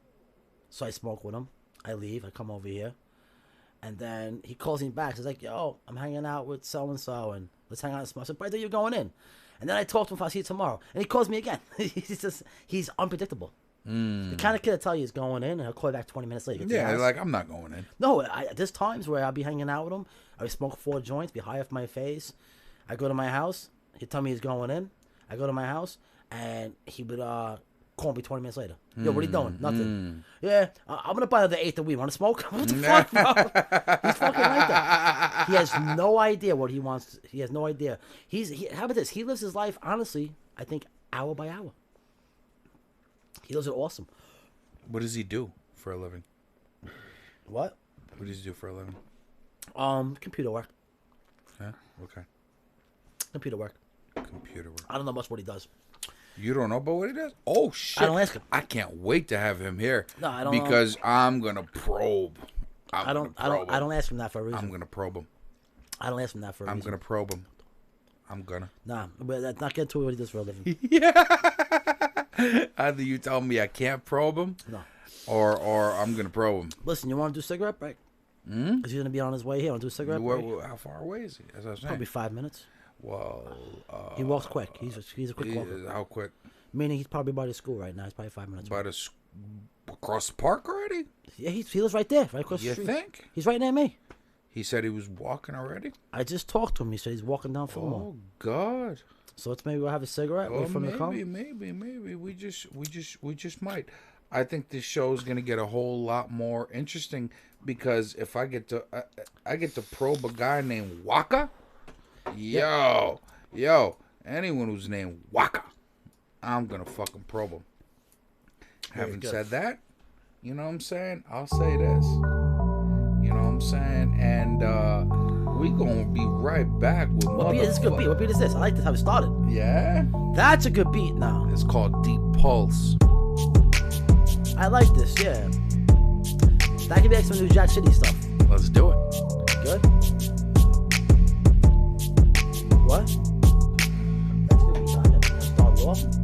so I smoke with him. I leave. I come over here, and then he calls me back. He's like, "Yo, I'm hanging out with so and so, and let's hang out and smoke." I said, "But I thought you're going in." And then I talk to him if I see you tomorrow. And he calls me again. He's unpredictable. The kind of kid that tell you he's going in, and he'll call you back 20 minutes later. Yeah, like, I'm not going in. No, there's times where I'll be hanging out with him. I smoke 4 joints, be high off my face. I go to my house. He'd tell me he's going in. I go to my house, and he would call me 20 minutes later. Yo, what are you doing? Nothing. Yeah, I'm going to buy the 8th of weed. Want to smoke? What the fuck, bro? He's fucking like that. He has no idea what he wants. He has no idea. How about this? He lives his life, honestly, I think, hour by hour. He lives it awesome. What does he do for a living? What? What does he do for a living? Computer work. Yeah? Okay. Computer work. Computer work. I don't know much what he does. You don't know about what he does? Oh, shit. I don't ask him. I can't wait to have him here. No, I don't because I'm going to probe. I don't ask him that for a reason. I'm going to probe him. I don't ask him that for a reason. I'm going to probe him. I'm going to. Nah, but that's not getting to what he does for a living. Either you tell me I can't probe him. No. Or I'm going to probe him. Listen, you want to do a cigarette break? Because he's going to be on his way here. Want to do a cigarette break? How far away is he? As I was saying. Probably 5 minutes. Well, he walks quick. He's a quick walker. How quick? Meaning he's probably by the school right now. He's probably 5 minutes away. Across the park already? Yeah, he lives right there, right across the You street. think? He's right near me. He said he was walking already? I just talked to him. He said he's walking down Fillmore. Oh, God. So let's maybe we'll have a cigarette. Wait for him to come. Maybe. We just might. I think this show is going to get a whole lot more interesting because if I get to probe a guy named Waka, yo, anyone who's named Waka, I'm going to fucking probe him. Having said that, you know what I'm saying? I'll say this. You know what I'm saying? And We gonna be right back with What beat is this? Good beat. What beat is this? I like this how it started. Yeah? That's a good beat now. It's called Deep Pulse. I like this, yeah. That could be like some new Jack City stuff. Let's do it. Good? What? That's a good beat. Let's start it off.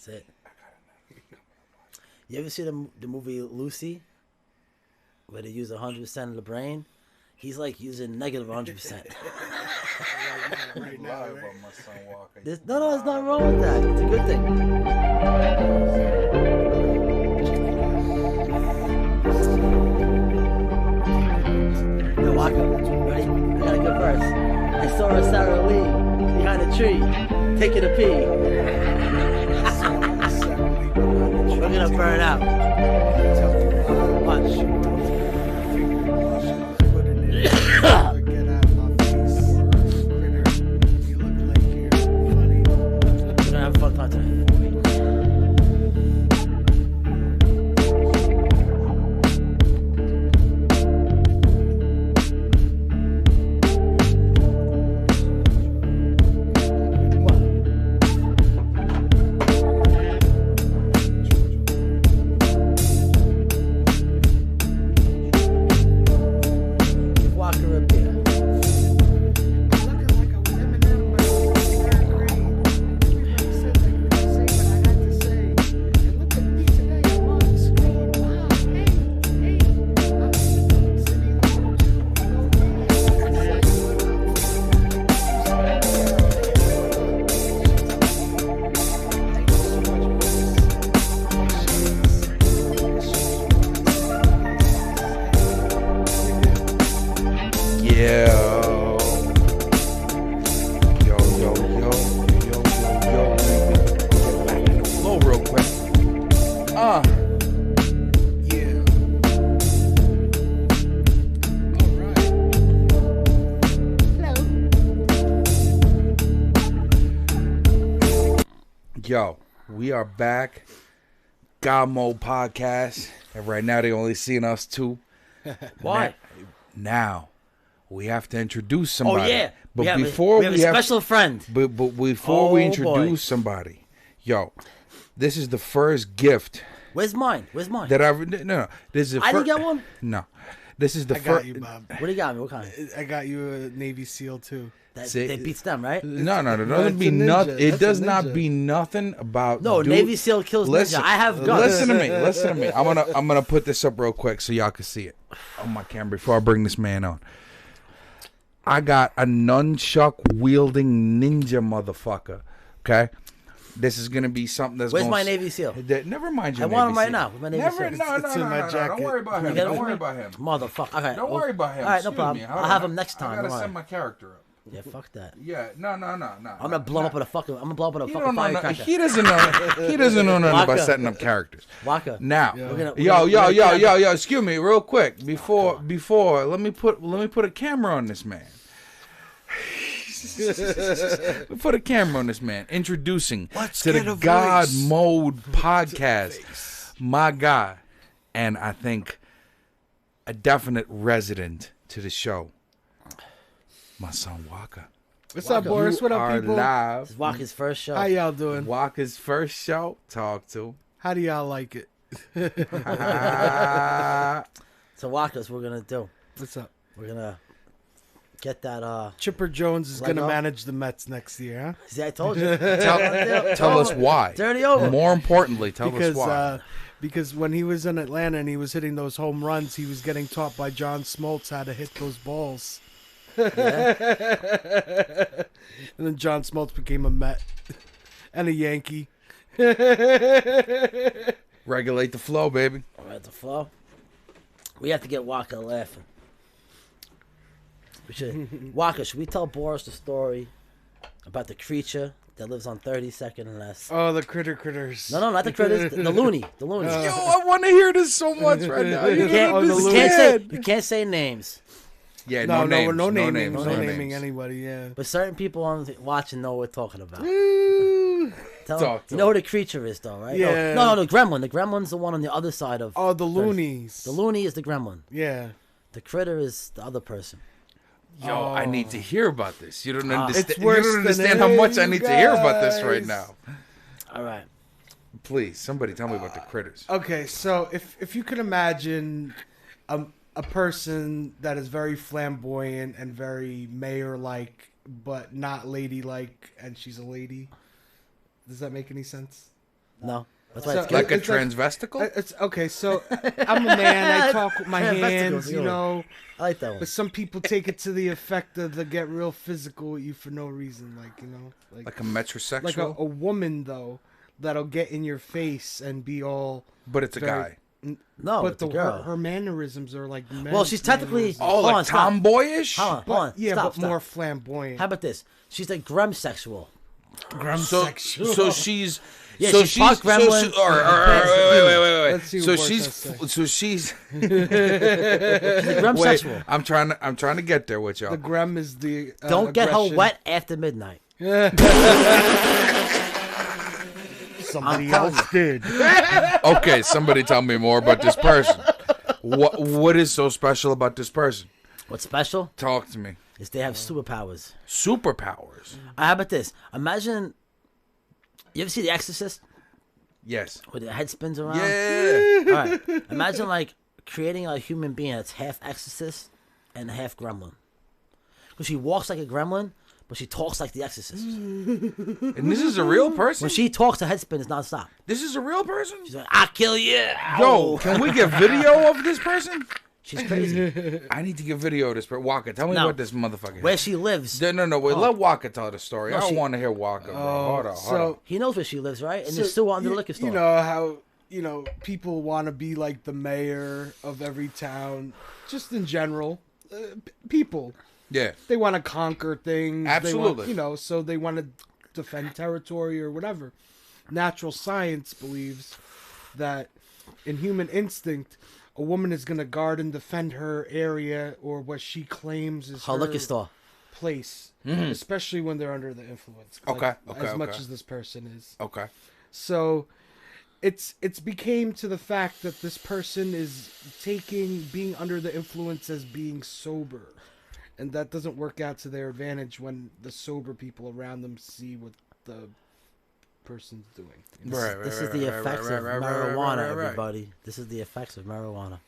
That's it. You ever see the movie Lucy, where they use 100% of the brain? He's like using negative 100%. Right now, right? My son walking. There's nothing wrong with that. It's a good thing. Yo, Waka, ready? I got a good verse. I saw a Sarah Lee behind a tree, taking a pee. We're gonna burn out. Watch. We're gonna have a fun time tonight. Yo, we are back. GodMode podcast. And right now they only seeing us two. Why? Now we have to introduce somebody. Oh yeah. But we before have a special friend. But before we Oh, introduce boy. somebody, yo, this is the first gift Where's mine? that I've no. This is the I didn't get one. No. This is the I got first. you, Bob. What do you got me? What kind? I got you a Navy SEAL too. That beats them, right? No, it No, doesn't it's be a ninja. nothing. It That's a does not ninja. be nothing about. No, dude. Navy SEAL kills Listen, ninja. I have guns. Listen to me. Listen to me. I'm gonna put this up real quick so y'all can see it on my camera before I bring this man on. I got a nunchuck wielding ninja motherfucker. Okay, this is gonna be something that's. Where's gonna my Navy SEAL? Never mind your I want Navy him right SEAL. now. With my Navy Never. SEAL. No. It's in my Don't jacket. worry about him. You got it Don't with worry me? about him. Motherfucker. Okay. Don't worry about him. All right, no Excuse problem. me. Hold I'll have on. him next time. I gotta Don't send worry. my character up. Yeah, fuck that. Yeah. No. I'm gonna blow him up with a fucking. I'm gonna blow up with a He fucking don't know. firecracker. He doesn't know. He doesn't know nothing about Waka. setting up characters. Waka. Now, We're gonna yo, excuse me, real quick. Before, let me put a camera on this man. We put a camera on this man. Introducing to the get a God voice. Mode podcast. My guy, and I think a definite resident to the show. My son Waka. What's up, Boris? What up, Are people? live. This is Waka's first show. How y'all doing? Waka's first show. Talk to. How do y'all like it? So Waka, that's what we're gonna do. What's up? We're gonna get that. Chipper Jones is Lego? gonna manage the Mets next year, huh? See, I told you. Tell us why. It's already over. More importantly, tell us why. Because when he was in Atlanta and he was hitting those home runs, he was getting taught by John Smoltz how to hit those balls. Yeah. And then John Smoltz became a Met and a Yankee. Regulate the flow, baby. All right, the flow. We have to get Waka laughing. We should. Waka, should we tell Boris the story about the creature that lives on 32nd and less? Oh, the critters. No, not the critters. The loony. The loony. Yo, I want to hear this so much right now. You You can't say names. Yeah, No, names. we're no names. naming anybody, yeah. But certain people watching know what we're talking about. Tell Talk to you know who the creature is, though, right? Yeah. No, the gremlin. The gremlin's the one on the other side of. Oh, the loonies. The loony is the gremlin. Yeah. The critter is the other person. Yo, I need to hear about this. You don't understand. It's You worse don't than understand how much I you need to hear about this guys. right now. All right. Please, somebody tell me about the critters. Okay, so if you could imagine a person that is very flamboyant and very mayor-like, but not lady-like, and she's a lady, does that make any sense? No. That's why So- it's Like a it's like- transvesticle? It's okay. So I'm a man. I talk with my Yeah, vesticles, hands, you yeah. know. I like that one. But some people take it to the effect of they get real physical with you for no reason, Like a metrosexual? like a woman though that'll get in your face and be all. But it's a very- guy. No, but it's a girl. her mannerisms are like. Well, she's technically. Oh, hold like on, stop. tomboyish? Hold on, But, hold on. yeah, Stop, but stop. more flamboyant. How about this? She's a gremsexual. So she's. Yeah, so she's part gremlin. Wait. Let's see what So Boris she's has to say. so she's She's a gremsexual. wait. I'm trying to get there with y'all. The grem is the. Don't get her aggression. wet after midnight. Somebody I'm telling else did. Okay, somebody tell me more about this person. What is so special about this person? What's special Talk to me. is they have superpowers. Superpowers. How about this? Imagine. You ever see The Exorcist? Yes. Where the head spins around? Yeah. All right. Imagine like creating a human being that's half exorcist and half gremlin. Because she walks like a gremlin, but she talks like the exorcist. And this is a real person? When she talks, her head spins nonstop. This is a real person? She's like, "I'll kill you." Yo, can we get video of this person? She's crazy. I need to get video of this person. Waka, tell me No. about this motherfucker. Where she lives, No, wait. Let Waka tell the story. No, I don't she- want to hear Waka, bro. Hold on. So he knows where she lives, right? In the sewer under the liquor store. You know how people want to be like the mayor of every town, just in general. People Yeah. they want to conquer things. Absolutely. They want, so they want to defend territory or whatever. Natural science believes that in human instinct, a woman is going to guard and defend her area or what she claims is her liquor store. place, especially when they're under the influence. Okay, as much as this person is. Okay. So it's became to the fact that this person is taking being under the influence as being sober, and that doesn't work out to their advantage when the sober people around them see what the person's doing. This is the effects of marijuana, everybody. This is the effects of marijuana.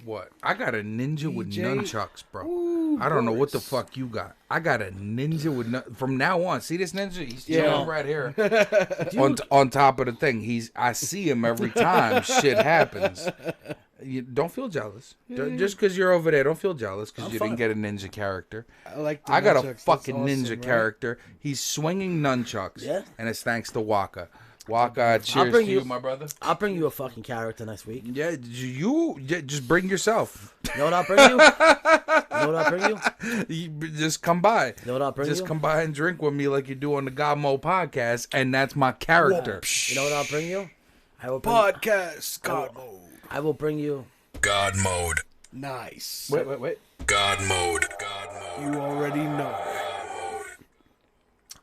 What? I got a ninja with DJ? nunchucks, bro. Ooh, I don't know what the Boris. fuck you got. I got a ninja with from now on. See this ninja? He's Yeah. chilling right here on top of the thing. I see him every time shit happens. You don't feel jealous. Just because you're over there, don't feel jealous because you fine. didn't get a ninja character. I got a nunchucks. fucking That's awesome, ninja right? character. He's swinging nunchucks. Yeah. And it's thanks to Waka. Waka, cheers bring to you, you- my brother. I'll bring you a fucking character next week. Yeah, you just bring yourself. You know what I'll bring you? You know what I'll bring you? You just come by. You know what I'll bring Just you? come by and drink with me like you do on the GodMode podcast, and that's my character. You know what I'll bring you? I will bring, Podcast God mode. I will bring you. God mode. Nice. Wait. God mode. God mode. You already know.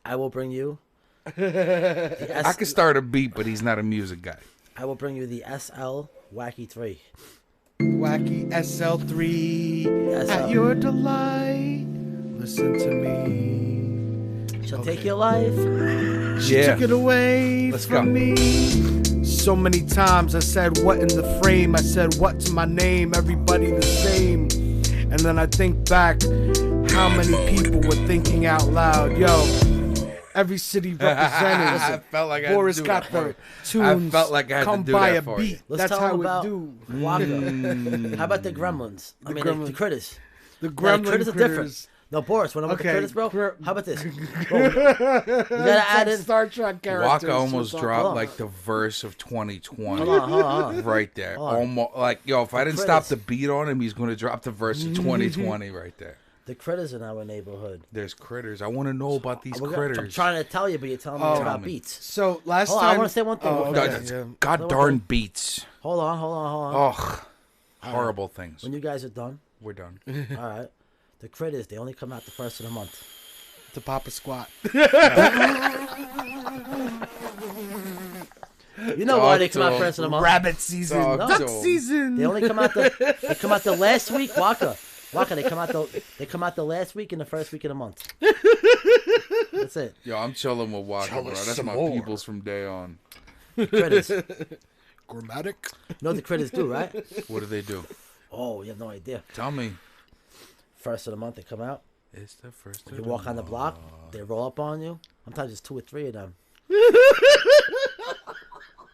I will bring you. I could start a beat, but he's not a music guy. I will bring you the SL Wacky 3. Wacky SL3 SL. at your delight. Listen to me. She'll take your life. She took it away Let's from go. me. So many times I said what in the frame. I said what's my name. Everybody the same. And then I think back how many people were thinking out loud. Yo, every city represented. I felt like I had to Boris do got that the for you. tunes. I felt like I had to come do by that a for you. beat. Let's That's tell how them it about do. Waka. How about the gremlins? I mean, the gremlins. critters. The Yeah, gremlin the critters are different. No, Boris, when I'm with the Okay, critters, bro, cr- how about this? Bro, you gotta add in. Star Trek characters. Waka almost What's dropped on. like the verse of 2020. Hold on. Right there. Hold on. Almost like, yo, if I didn't critters. stop the beat on him, he's going to drop the verse of 2020 right there. The critters in our neighborhood. There's critters. I want to know about these I'm critters. trying to tell you, but you're telling me Oh. about Tell me. beats. So last Hold on, time I want to say one thing. Oh, real okay, quick. yeah. God darn beats. Hold on. Ugh. Horrible things. When you guys are done, We're done. all right. The critters, they only come out the first of the month. To Papa Squat. You know why they come out first of the month? Rabbit season. Dog Duck to 'em. season. They only come out the last week. Waka, they come out the last week and the first week of the month. That's it. Yo, I'm chilling with Waka, Tell bro. us That's some my more. peoples from day on. Critters. You Grammatic. know what the critters do, right? What do they do? Oh, you have no idea. Tell me. First of the month, they come out. It's the first You walk on the block, they roll up on you. Sometimes it's 2 or 3 of them.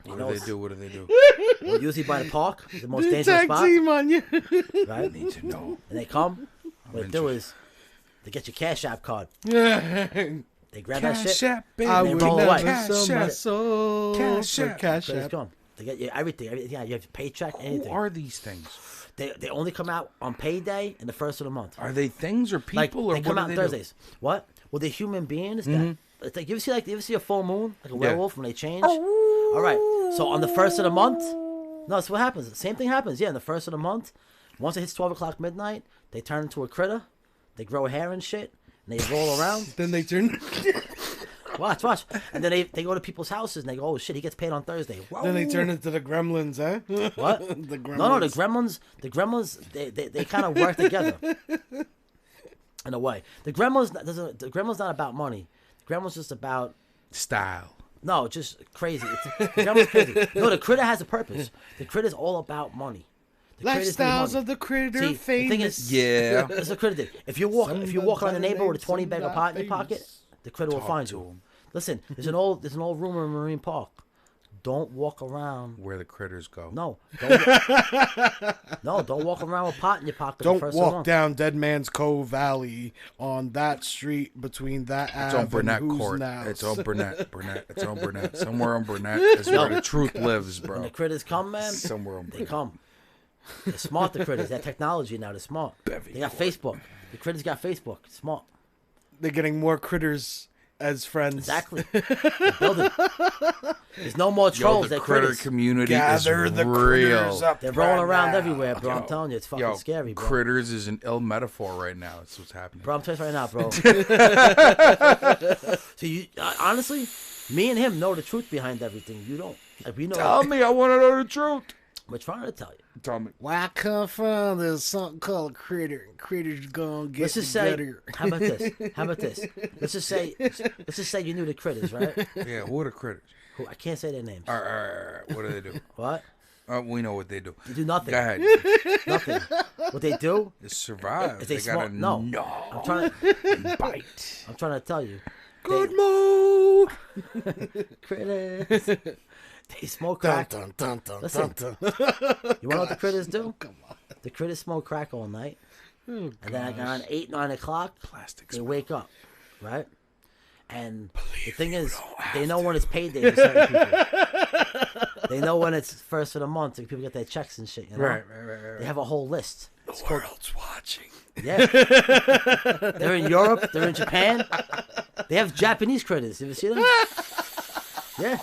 What do they do? What do they do? Well, usually by the park, the most The dangerous tag spot, team on you. right? Need to know. And they come. What they do interested. is they get your Cash App card. I They grab that shit. Cash App, baby. They would roll never away. sell my App. soul Cash for App. Cash Critters App. come. They get you everything. Yeah, you have your paycheck, Who anything. are these things? They only come out on payday and the first of the month. Are they things or people Like or they come what out do on they Thursdays. What? Well, they're human beings. That it's like you ever see a full moon, like a werewolf when they change. All right. So on the first of the month, no, that's what happens. The same thing happens. Yeah, on the first of the month, once it hits 12 o'clock midnight, they turn into a critter. They grow hair and shit, and they roll around. Then they turn. Watch. And then they go to people's houses and they go, oh shit, he gets paid on Thursday. Whoa. Then they turn into the Gremlins, huh? What? The Gremlins. No, the Gremlins, they kind of work together in a way. The Gremlins not about money. The Gremlins just about Style. no, just crazy. The Gremlins crazy. No, the critter has a purpose. The critter's all about money. The critters need Lifestyles money. of the critter See, the thing famous. is, Yeah. it's a critter thing. If you walk around the neighborhood with a 20 bag of pot in your Famous. pocket, the critter will find to you. 'em. Listen, there's an old rumor in Marine Park. Don't walk around. Where the critters go. No, don't walk around with pot in your pocket. the Don't first of the walk month. down Dead Man's Cove Valley on that street between that It's Ave on Burnett and Who's Court. Now. It's on Burnett. It's on Burnett. Somewhere on Burnett is where the truth lives, When bro. the critters come, man, Somewhere on they Burnett. come. They're smart, the critters. They have technology now. They're smart. They got Facebook. The critters got Facebook. Smart. They're getting more critters as friends. Exactly. They're building. There's no more Yo, trolls. the They're critter critters. community Gather is the real. critters up. They're rolling right around now. everywhere, bro. I'm telling you, it's fucking Yo, scary, bro. critters is an ill metaphor right now. That's what's happening. Bro, I'm telling you right now, bro. So you honestly, me and him know the truth behind everything. You don't. Like, we know. Tell me, I want to know the truth. We're trying to tell you. Tell me. Where I come from, there's something called a critter. Critters gonna get Let's just say. together. How about this? How about this? Let's just say. Let's just say you knew the critters, right? Yeah, who are the critters? Who I can't say their names. All right. What do they do? What? We know what they do. They do nothing. Go ahead. Nothing. What they do? They survive. Is They they gotta smoke? No. I'm trying to. bite. I'm trying to tell you. GodMode. Critters. They smoke crack. Listen. You want to know what the critters do? Come on. The critters smoke crack all night. And then like around 8, 9 o'clock, Plastics. they wake up, right? And the thing is, they know when it's payday for certain people. They know when it's first of the month, and people get their checks and shit. You know? Right. They have a whole list. It's The called, world's watching. yeah. They're in Europe. They're in Japan. They have Japanese critters. You ever see them? Yeah.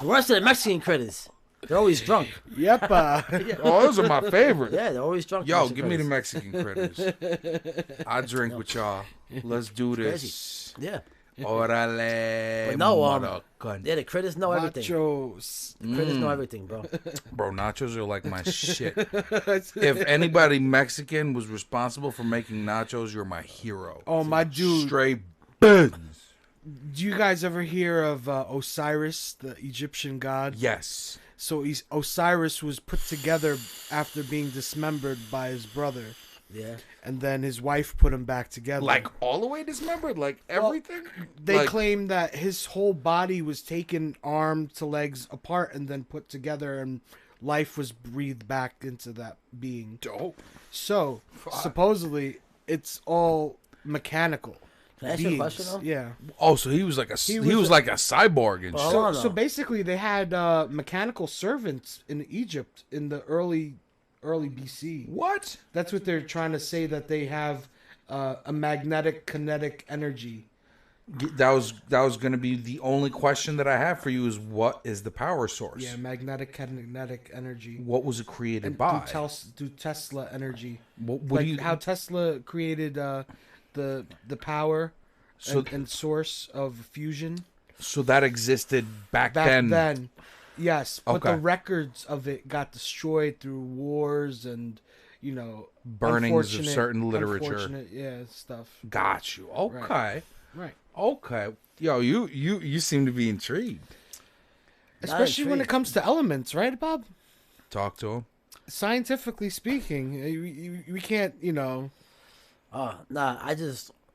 The worst are the Mexican critters. They're always drunk. Yep. Oh, those are my favorite. Yeah, they're always drunk. Yo, Mexican give me the critters. Mexican critters. I drink with y'all. Let's do this. Yeah. Orale. But no, mother cunt. Yeah, the critters know everything. Nachos. Critters know everything, bro. Bro, nachos are like my shit. If anybody Mexican was responsible for making nachos, you're my hero. Oh, my dude. Straight buns. Do you guys ever hear of Osiris, the Egyptian god? Yes. So Osiris was put together after being dismembered by his brother, Yeah. and then his wife put him back together. Like all the way dismembered? Like everything? They Like, claim that his whole body was taken arm to legs apart and then put together, and life was breathed back into that being. dope. So supposedly it's all mechanical. Can I ask you a question, though? Yeah. Oh, so he was like he was like a cyborg and Well, shit. hold on, So though. basically, they had mechanical servants in Egypt in the early BC. What? That's what they're trying to say, that they have a magnetic kinetic energy. That was going to be the only question that I have for you is what is the power source? Yeah, magnetic kinetic energy. What was it created And by? through Tesla energy. What Like do you, how Tesla created the power So- and source of fusion. so that existed back Back then. then, yes, but Okay. the records of it got destroyed through wars and Burnings of unfortunate- certain literature. unfortunate, stuff. Got you. Okay. Right. Okay. Yo, you seem to be intrigued. Especially when it intrigued. comes to elements, right, Bob? Talk to him. Scientifically speaking, we can't, Nah,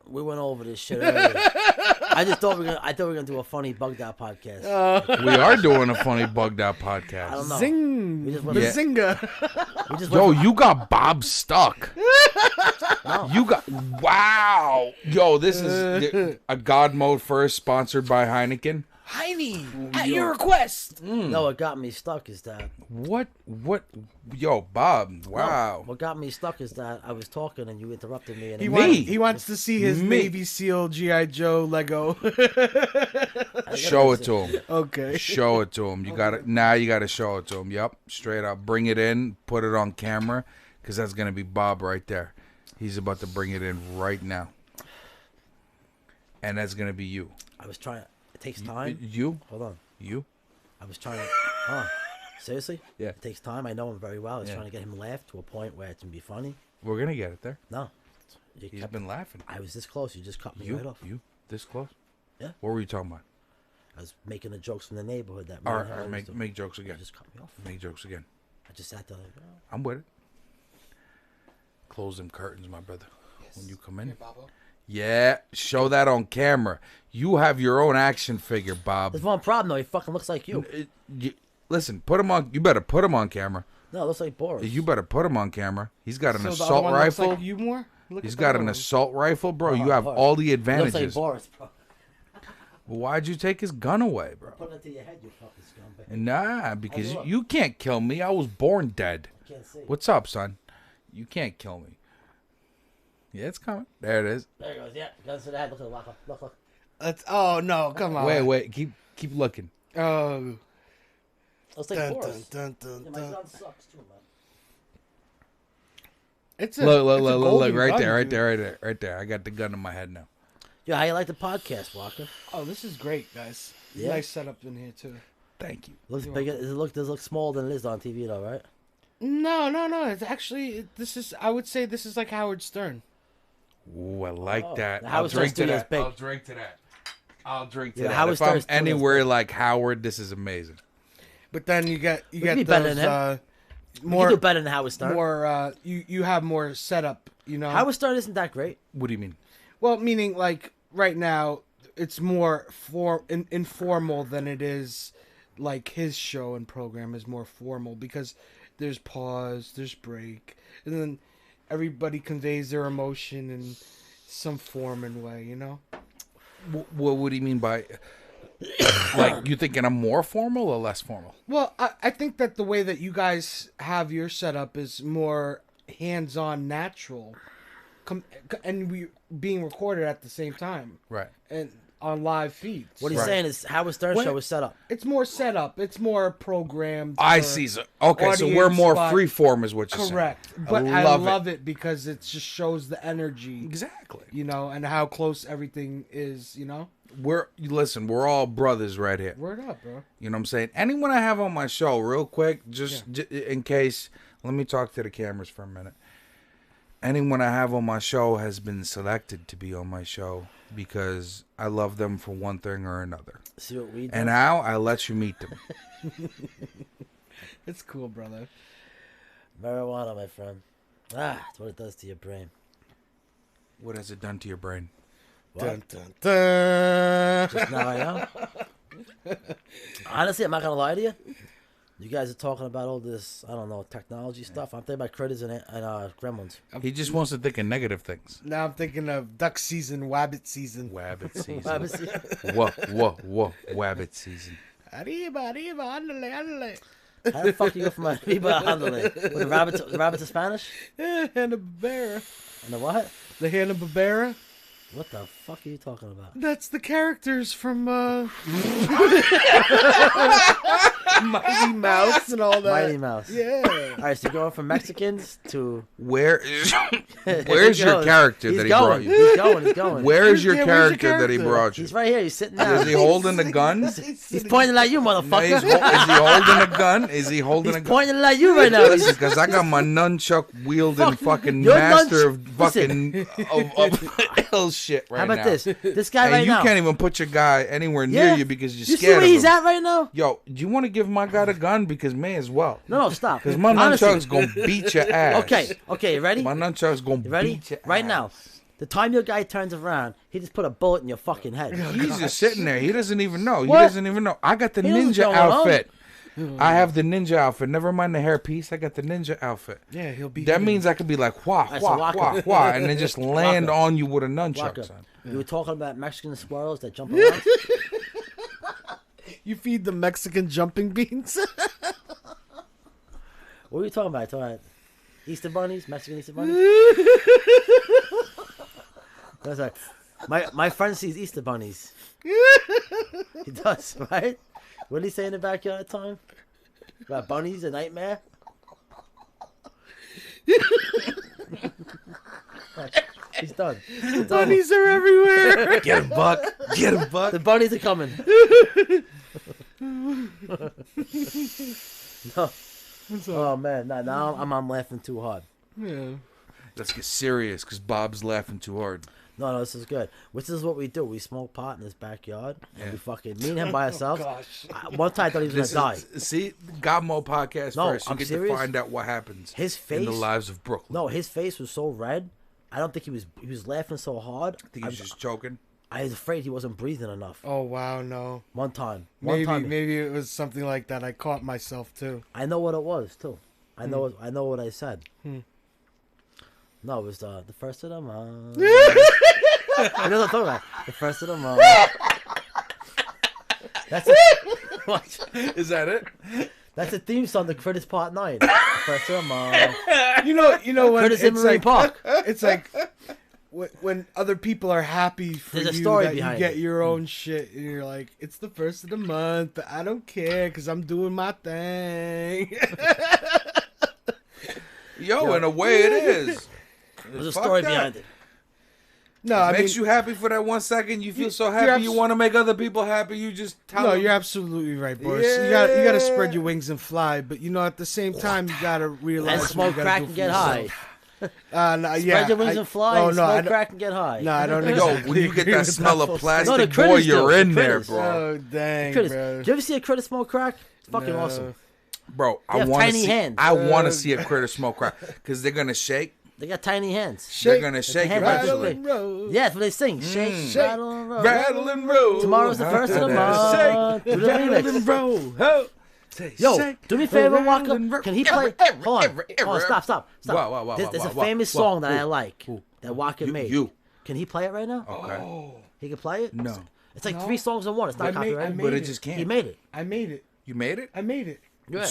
we went over this shit earlier. I thought we were gonna do a funny bugged out podcast. We are doing a funny bugged out podcast. I don't know. zing, We just went- bazinga. We just Yo, went you got Bob stuck. No. You got wow. Yo, this is a God Mode first, sponsored by Heineken. Heine, at your request. No, what got me stuck is that. What? Yo, Bob. Wow. What got me stuck is that I was talking and you interrupted me. And He wants to see his Me. Navy SEAL G.I. Joe Lego. Show it to him. Okay. Show it to him. You got it. Now you got to show it to him. Yep, straight up. Bring it in. Put it on camera, because that's gonna be Bob right there. He's about to bring it in right now, and that's gonna be you. I was trying. It takes time. You. Hold on. You. I was trying to. Seriously? Yeah. It takes time. I know him very well. I was Yeah. trying to get him to laugh to a point where it can be funny. We're gonna get it there. No. You He's kept- been laughing. I was this close. You just cut me You. right off. You. This close. Yeah. What were you talking about? I was making the jokes from the neighborhood that. me All and right. Harry was Make doing. make jokes You again. just cut me off. Make jokes again. I just sat there like, oh. I'm with it. Close them curtains, my brother. When you come in. Yeah, show that on camera. You have your own action figure, Bob. There's one problem though. He fucking looks like you. Listen, put him on. You better put him on camera. No, it looks like Boris. You better put him on camera. He's got an So the other assault one looks rifle. like you more? Look He's at got the an other one. assault rifle, bro. You Oh, have Boris. all the He looks like advantages. Boris, bro. Well, why'd you take his gun away, bro? Put it to your head, you fucking scumbag. Nah, because look. you can't kill me. I was born dead. I can't see. What's up, son? You can't kill me. Yeah, it's coming. There it is. There he goes. Yeah, guns to the head. Look at the lock. Look. Oh no, come on. Wait, keep looking. Oh. Let's take Dun, Forrest. dun, dun, Yeah, my dun. gun sucks too, man. It's Look, it's a golden right gun, there, dude. right there. I got the gun in my head now. Yeah, how you like the podcast, Walker? Oh, this is great, guys. Yeah. Nice setup in here too. Thank you. Looks bigger. Does it look smaller than it is on TV, though, right? No. It's actually I would say this is like Howard Stern. Ooh, I like that. the I'll Howard Stern drink to studio's that. big. I'll drink to that. I'll drink to Yeah, that. Howard If I'm Stern studio's anywhere like Howard, this is amazing. But then you get be better those than You more do better than Howard Stern. more you have more setup, you know. Howard Stern isn't that great. What do you mean? Well, meaning like right now it's more informal than it is like his show and program is more formal because there's pause, there's break, and then everybody conveys their emotion in some form and way, you know. What do you mean by like you thinking I'm more formal or less formal? Well, I think that the way that you guys have your setup is more hands-on, natural, and we being recorded at the same time, Right. and on live feeds. What he's Right. saying is Howard Stern When- show is set up. It's more setup. It's more programmed. I for see. Okay, so we're audience, more but- free form, is what you're Correct. saying. But I love love it because it just shows the energy, Exactly. you know, and how close everything is, you know. Listen, we're all brothers right here. Word up, bro. You know what I'm saying? Anyone I have on my show, real quick, just in case, let me talk to the cameras for a minute. Anyone I have on my show has been selected to be on my show because I love them for one thing or another. See what we do? And now I let you meet them. It's cool, brother. Marijuana, my friend. That's what it does to your brain. What has it done to your brain? What? Dun, dun, dun. Just now I know. Honestly, I'm not gonna lie to you. You guys are talking about all this, I don't know, technology stuff. I'm thinking about critters and gremlins. He just wants to think of negative things. Now I'm thinking of duck season, wabbit season. Wabbit season. How Whoa. Wabbit season. Arriba, ándale, ándale. the fuck you go from Arriba Handle? With the rabbits are Spanish? Hanna-Barbera. And the what? The Hanna-Barbera. What the fuck are you talking about? That's the characters from Mighty Mouse and all that. Mighty Mouse. Yeah. All right, so you're going from Mexicans to... Where's He your goes. character He's that he going. brought you? He's going. Where is your Yeah, where's your character that he character? brought you? He's right here. He's sitting Is down. he holding a gun? He's pointing at you, No, motherfucker. is he holding a gun? Is he holding He's a gun? pointing at you right now. Listen, because I got my nunchuck wielding Fuck, fucking your master nunch- of fucking of ill shit right How about now. this? This guy And right you now. can't even put your guy anywhere near Yeah. you because you're You see scared where of he's him. at right now? Yo, do you want to give my guy the gun? Because may as well. No, stop. Because my Honestly. nunchuck's gonna beat your ass. Okay, you ready? My nunchuck's gonna You ready? beat your Right ass. now. The time your guy turns around, he just put a bullet in your fucking head. He's just sitting there. He doesn't even know. What? He doesn't even know. I got the He knows what's ninja going on. outfit. I have the ninja outfit. Never mind the hairpiece. I got the ninja outfit. Yeah, he'll be. That means I could be like, wah, Alright, so wah, Waka. wah, wah, and then just land Waka. on you with a nunchuck, Walker, son. you were talking about Mexican squirrels that jump around? You feed the Mexican jumping beans. What are you talking about? Talking about Easter bunnies? Mexican Easter bunnies? That's right. My friend sees Easter bunnies. He does, right? What did he say in the backyard at the time? About bunnies, a nightmare? He's done. Bunnies are everywhere. Get him, Buck. Get him, Buck. The bunnies are coming. No. Oh man, now I'm laughing too hard. Yeah. Let's get serious, because Bob's laughing too hard. No, this is good. Which is what we do. We smoke pot in his backyard. And Yeah. we fucking, me and him by ourselves. Gosh. One time I thought he was going This to die. is, see, GodMode podcast No, first. You I'm get serious. to find out what happens His in the face- lives of Brooklyn. No, his face was so red. I don't think he was laughing so hard. I think he's just choking. I was afraid he wasn't breathing enough. Oh wow, no. One time. Maybe it was something like that. I caught myself too. I know what it was too. I know what I said. No, it was the first of the month. You know what I'm talking about? The first of the month. That's watch. Is that it? That's a theme song to Critters Part 9. The first of the month. You know when Critters in it's Marine like Park. it's like when other people are happy for There's a you story that you behind get it. your own shit, and you're like, it's the first of the month, but I don't care because I'm doing my thing. Yo, in a way, it is. There's a Fuck story that. behind it. No, I mean, Makes you happy for that 1 second. You feel so you're happy. abs- You want to make other people happy. You just tell no, them. you're absolutely right, Boris. You gotta spread Yeah. your wings and fly, but at the same time, you gotta realize And what smoke you gotta crack do and for get yourself. high. No, Spread yeah, your wings and fly. Oh and no, I smoke don't, crack and get high. no, I don't. Yo, exactly when you get agree that with smell of full plastic, No, the boy, critters you're do. in The there, critters. bro. Oh dang, Critters. bro. Do you ever see a critter smoke crack? It's fucking No. awesome. Bro, I have want to tiny see. hands. I want to see a critter smoke crack because they're gonna shake. They got tiny hands. They're gonna shake it hand right rattle away. and roll. Yeah, that's what they sing. Shake, rattle, and roll. Rattle and roll. Tomorrow's the first of the Shake, month. Do the rattle remix. and roll. Ho. Yo, Shake, do me a favor, rattle Walker. and roll. Can he play? Hold on, stop. Wow, There's a wow. famous Who? song that I Who? like Who? that Walker made. You. Can he play it right now? Okay. He can play it? No. It's like 3 songs in one. It's not copyrighted. But it just can't. He made it. I made it. You made it? I made it. Yeah.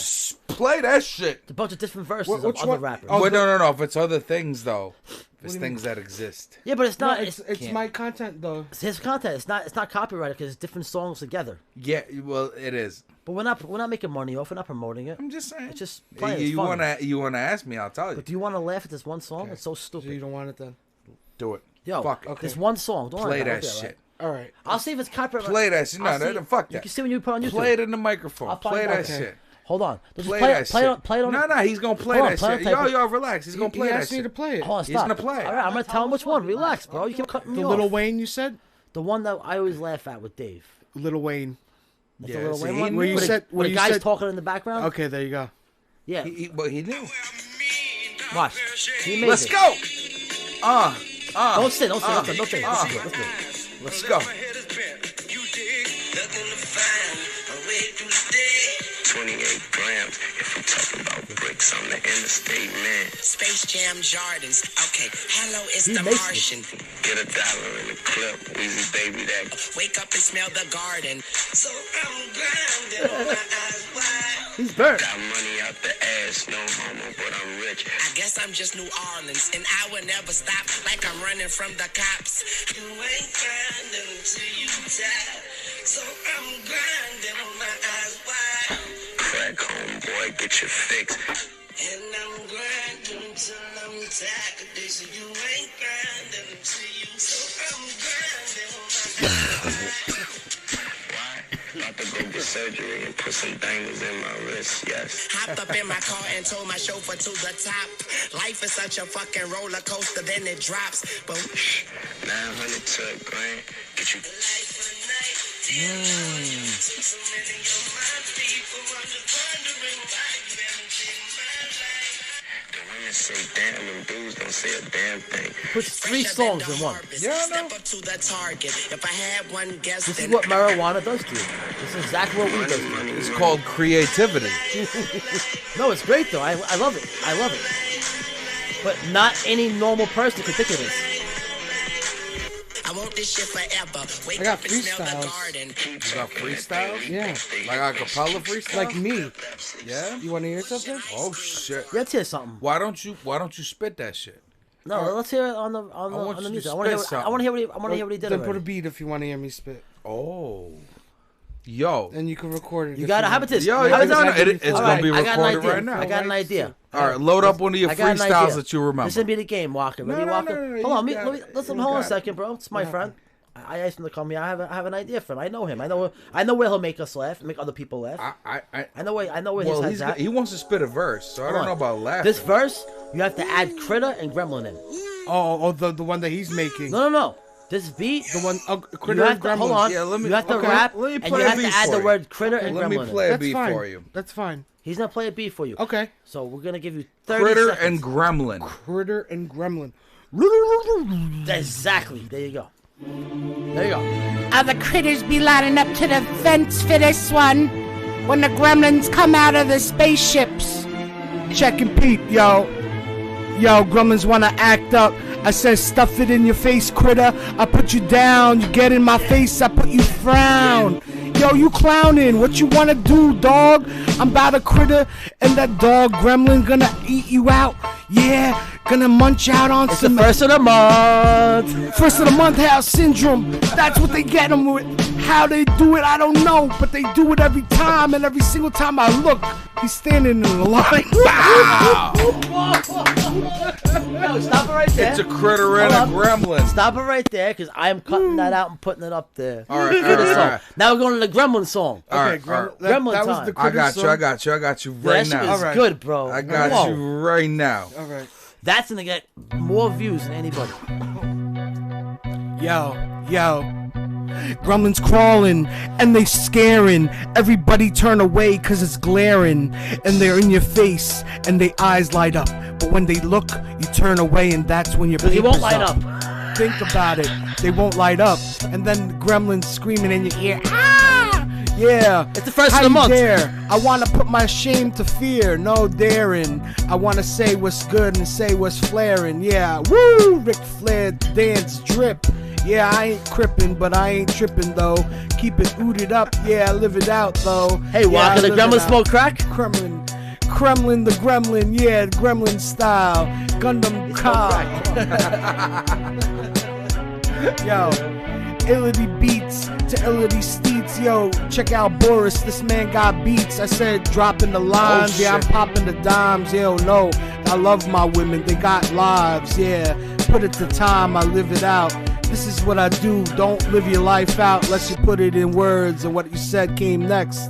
Play that shit. It's a bunch of different verses Which of other one? rappers. Oh, But no. If it's other things though, if it's do you things that exist. Yeah, but it's No, not. it's my content though. It's his content. It's not copyrighted because it's different songs together. Yeah, well, it is. But we're not making money off. We're not promoting it. I'm just saying. It's just play it. It's You fun. wanna ask me? I'll tell you. But do you want to laugh at this one song? It's so So you stupid. don't want it then? Do it. Yo, Fuck it. this one song. Don't worry Play about that it. shit. Right? All right. I'll see if it's copyrighted. Play that shit. No, I'll see- fuck You that. can see when you put it on YouTube. Play it in the microphone. I'll find Play out. that Okay. shit. Hold on. Just Play play that it. shit. Play it on. No, he's gonna play Hold on, that play it shit. on tape. Yo, relax. He's gonna play He that asked me shit. to play it. Hold on, He's stop. gonna play it. All right, I'm gonna tell him which one. Relax, bro. You keep cutting me The off. Little Wayne, you said? The one that I always laugh at with Dave. Little Wayne. That's Yeah, the Little see, Wayne he one. knew. Where you Where said- the, where where the you guy's said- talking in the background. Okay, there you go. Yeah. But he knew. Watch. He made Let's it. go. Don't sit. Don't sit. Don't sit. Let's do it. Let's do it. Let's go. 28 grams. If we talking about bricks on the interstate, man. Space Jam Jordans. Okay, hello, it's He the makes Martian. Get $1 in the clip. Weezy baby that. Wake up and smell the garden. So I'm grinding on my eyes wide. He's burnt. Got money out the ass. No homo, but I'm rich. I guess I'm just New Orleans, and I will never stop like I'm running from the cops. You ain't grinding until you die. So I'm grinding on my eyes wide. Crack homeboy, get your fix. And I'm grinding until I'm tired. They say you ain't grinding until you. So I'm grinding on my eyes wide. Why? About to go get surgery and put some bangles in my wrist, yes. Hopped up in my car and told my chauffeur to the top. Life is such a fucking roller coaster, then it drops. But 900 to $1,000. Get you. life a night, took so many of my people. I'm just wondering why you haven't taken my life. The women say damn, them dudes don't say a damn thing. Puts 3 songs in one. Yeah, I know. Step up to the target. If I had one guess, This is then what marijuana does to you. This is exactly what weed does to you. It's called creativity. No, it's great though. I love it. I love it. But not any normal person could think of this. I want this shit forever. Wake I got up and smell the freestyles. garden. You got freestyles? Yeah. Like acapella freestyle? Like me. Yeah? You want to hear something? Oh shit. Let's hear something. Why don't you spit that shit? No, let's hear it on the want you to music. I spit want to hear what he did. Then put a already. beat if you want to hear me spit. Oh. Yo. And you can record it. You if got to want. have it this. Yo, Have it no, this. it's All gonna be I got an recorded idea. right now. I got an idea. All right, load up one of your I got an freestyles idea. that you remember. This is gonna be the game, Walker. Ready, No, Walker? no, Hold on, you let got me it. listen. You Hold on a got it. second, bro. It's my friend. I asked him to come here. I have an idea for him. I know him. I know where he'll make us laugh, make other people laugh. I know where well, his head's at. he wants to spit a verse, so I Hold don't on. know about laughing. This verse, you have to add Critter and Gremlin in. Oh, the one that he's making. No. This beat, The one. you Critter have and to hold Gremlins. on. Yeah, let me- you have to okay, rap, let me and play you a have to beat add for the you. word Critter and Let Gremlin me in. play a That's beat fine. for you. That's fine. He's gonna play a beat for you. Okay. So we're gonna give you 30 Critter seconds. and Gremlin. Critter and Gremlin. Exactly. There you go. There you go. All the critters be lining up to the fence for this one. When the gremlins come out of the spaceships. Check and peep, yo. Yo, gremlins wanna act up. I said stuff it in your face, critter. I put you down, you get in my face, I put you frown. Yo, you clowning. What you wanna do, dog? I'm about a critter, and that dog gremlin gonna eat you out. Yeah, gonna munch out on It's some. the first of the month. First of the month house syndrome. That's what they get them with. How they do it, I don't know, but they do it every time, and every single time I look, he's standing in the line. Yo, stop it right there. It's a critter and a gremlin. Stop it right there, because I am cutting that out and putting it up there. All right, For the all song. right. Now we're going to the Gremlin song. All right, Okay, all right. Gremlin that was time. the I critter got you. song. I got you. I got you Yeah, right that shit now. was Alright. good, bro. I got Whoa. you right now. All right. That's going to get more views than anybody. Yo. Gremlins crawling and they scaring. Everybody turn away cause it's glaring. And they're in your face and their eyes light up. But when they look, you turn away and that's when your Because paper's he won't light up. Think about it. They won't light up. And then the gremlins screaming in your ear. Ah! Yeah. It's the first How of the you month. Dare? I want to put my shame to fear. No daring. I want to say what's good and say what's flaring. Yeah. Woo! Ric Flair dance drip. Yeah, I ain't crippin', but I ain't trippin' though. Keep it ooted up, yeah, I live it out though. Hey, yeah, Walker, I the live it Gremlin out. smoke crack? Kremlin the Gremlin, yeah, Gremlin style. Gundam Kyle. Yo, Illity beats to Illity steets. Yo, check out Boris, this man got beats. I said dropping the lines, yeah, I'm popping the dimes. Yo, no, I love my women, they got lives, yeah. Put it to time, I live it out. This is what I do. Don't live your life out unless you put it in words and what you said came next.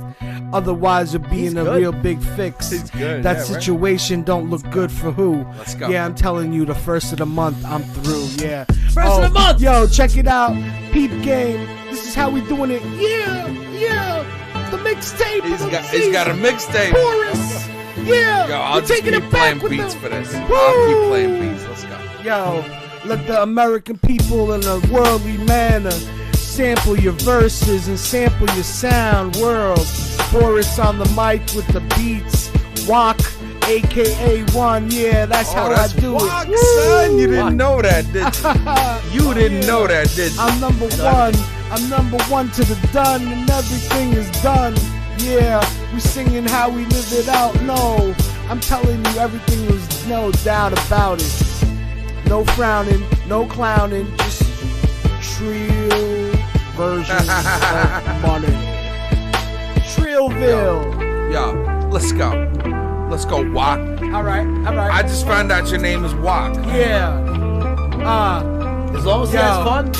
Otherwise, you'll be in a real big fix. good, That yeah, right. situation don't look good for who? Let's go. Yeah, I'm telling you, the first of the month, I'm through. Yeah. First of the month. Yo, check it out. Peep game. This is how we doing it. Yeah. The mixtape. He's got a mixtape. Boris. Yeah. Yo, I'll We're just taking keep it back playing with beats the- for this. I'll Woo! keep playing beats. Let's go. Yo, let the American people in a worldly manner sample your verses and sample your sound world. Boris on the mic with the beats. Walk, aka One. Yeah, that's how I do Walk, it. son. You didn't know that, did you? You didn't know that, did you? I'm number one. I'm number one to the done, and everything is done. Yeah, we singing how we live it out. No, I'm telling you, everything was no doubt about it. No frowning, no clowning, just trill versions of money. Trillville. Yo, let's go. Let's go, Walk. All right. I just found out your name is Walk. Yeah. As long as he Yo. has fun.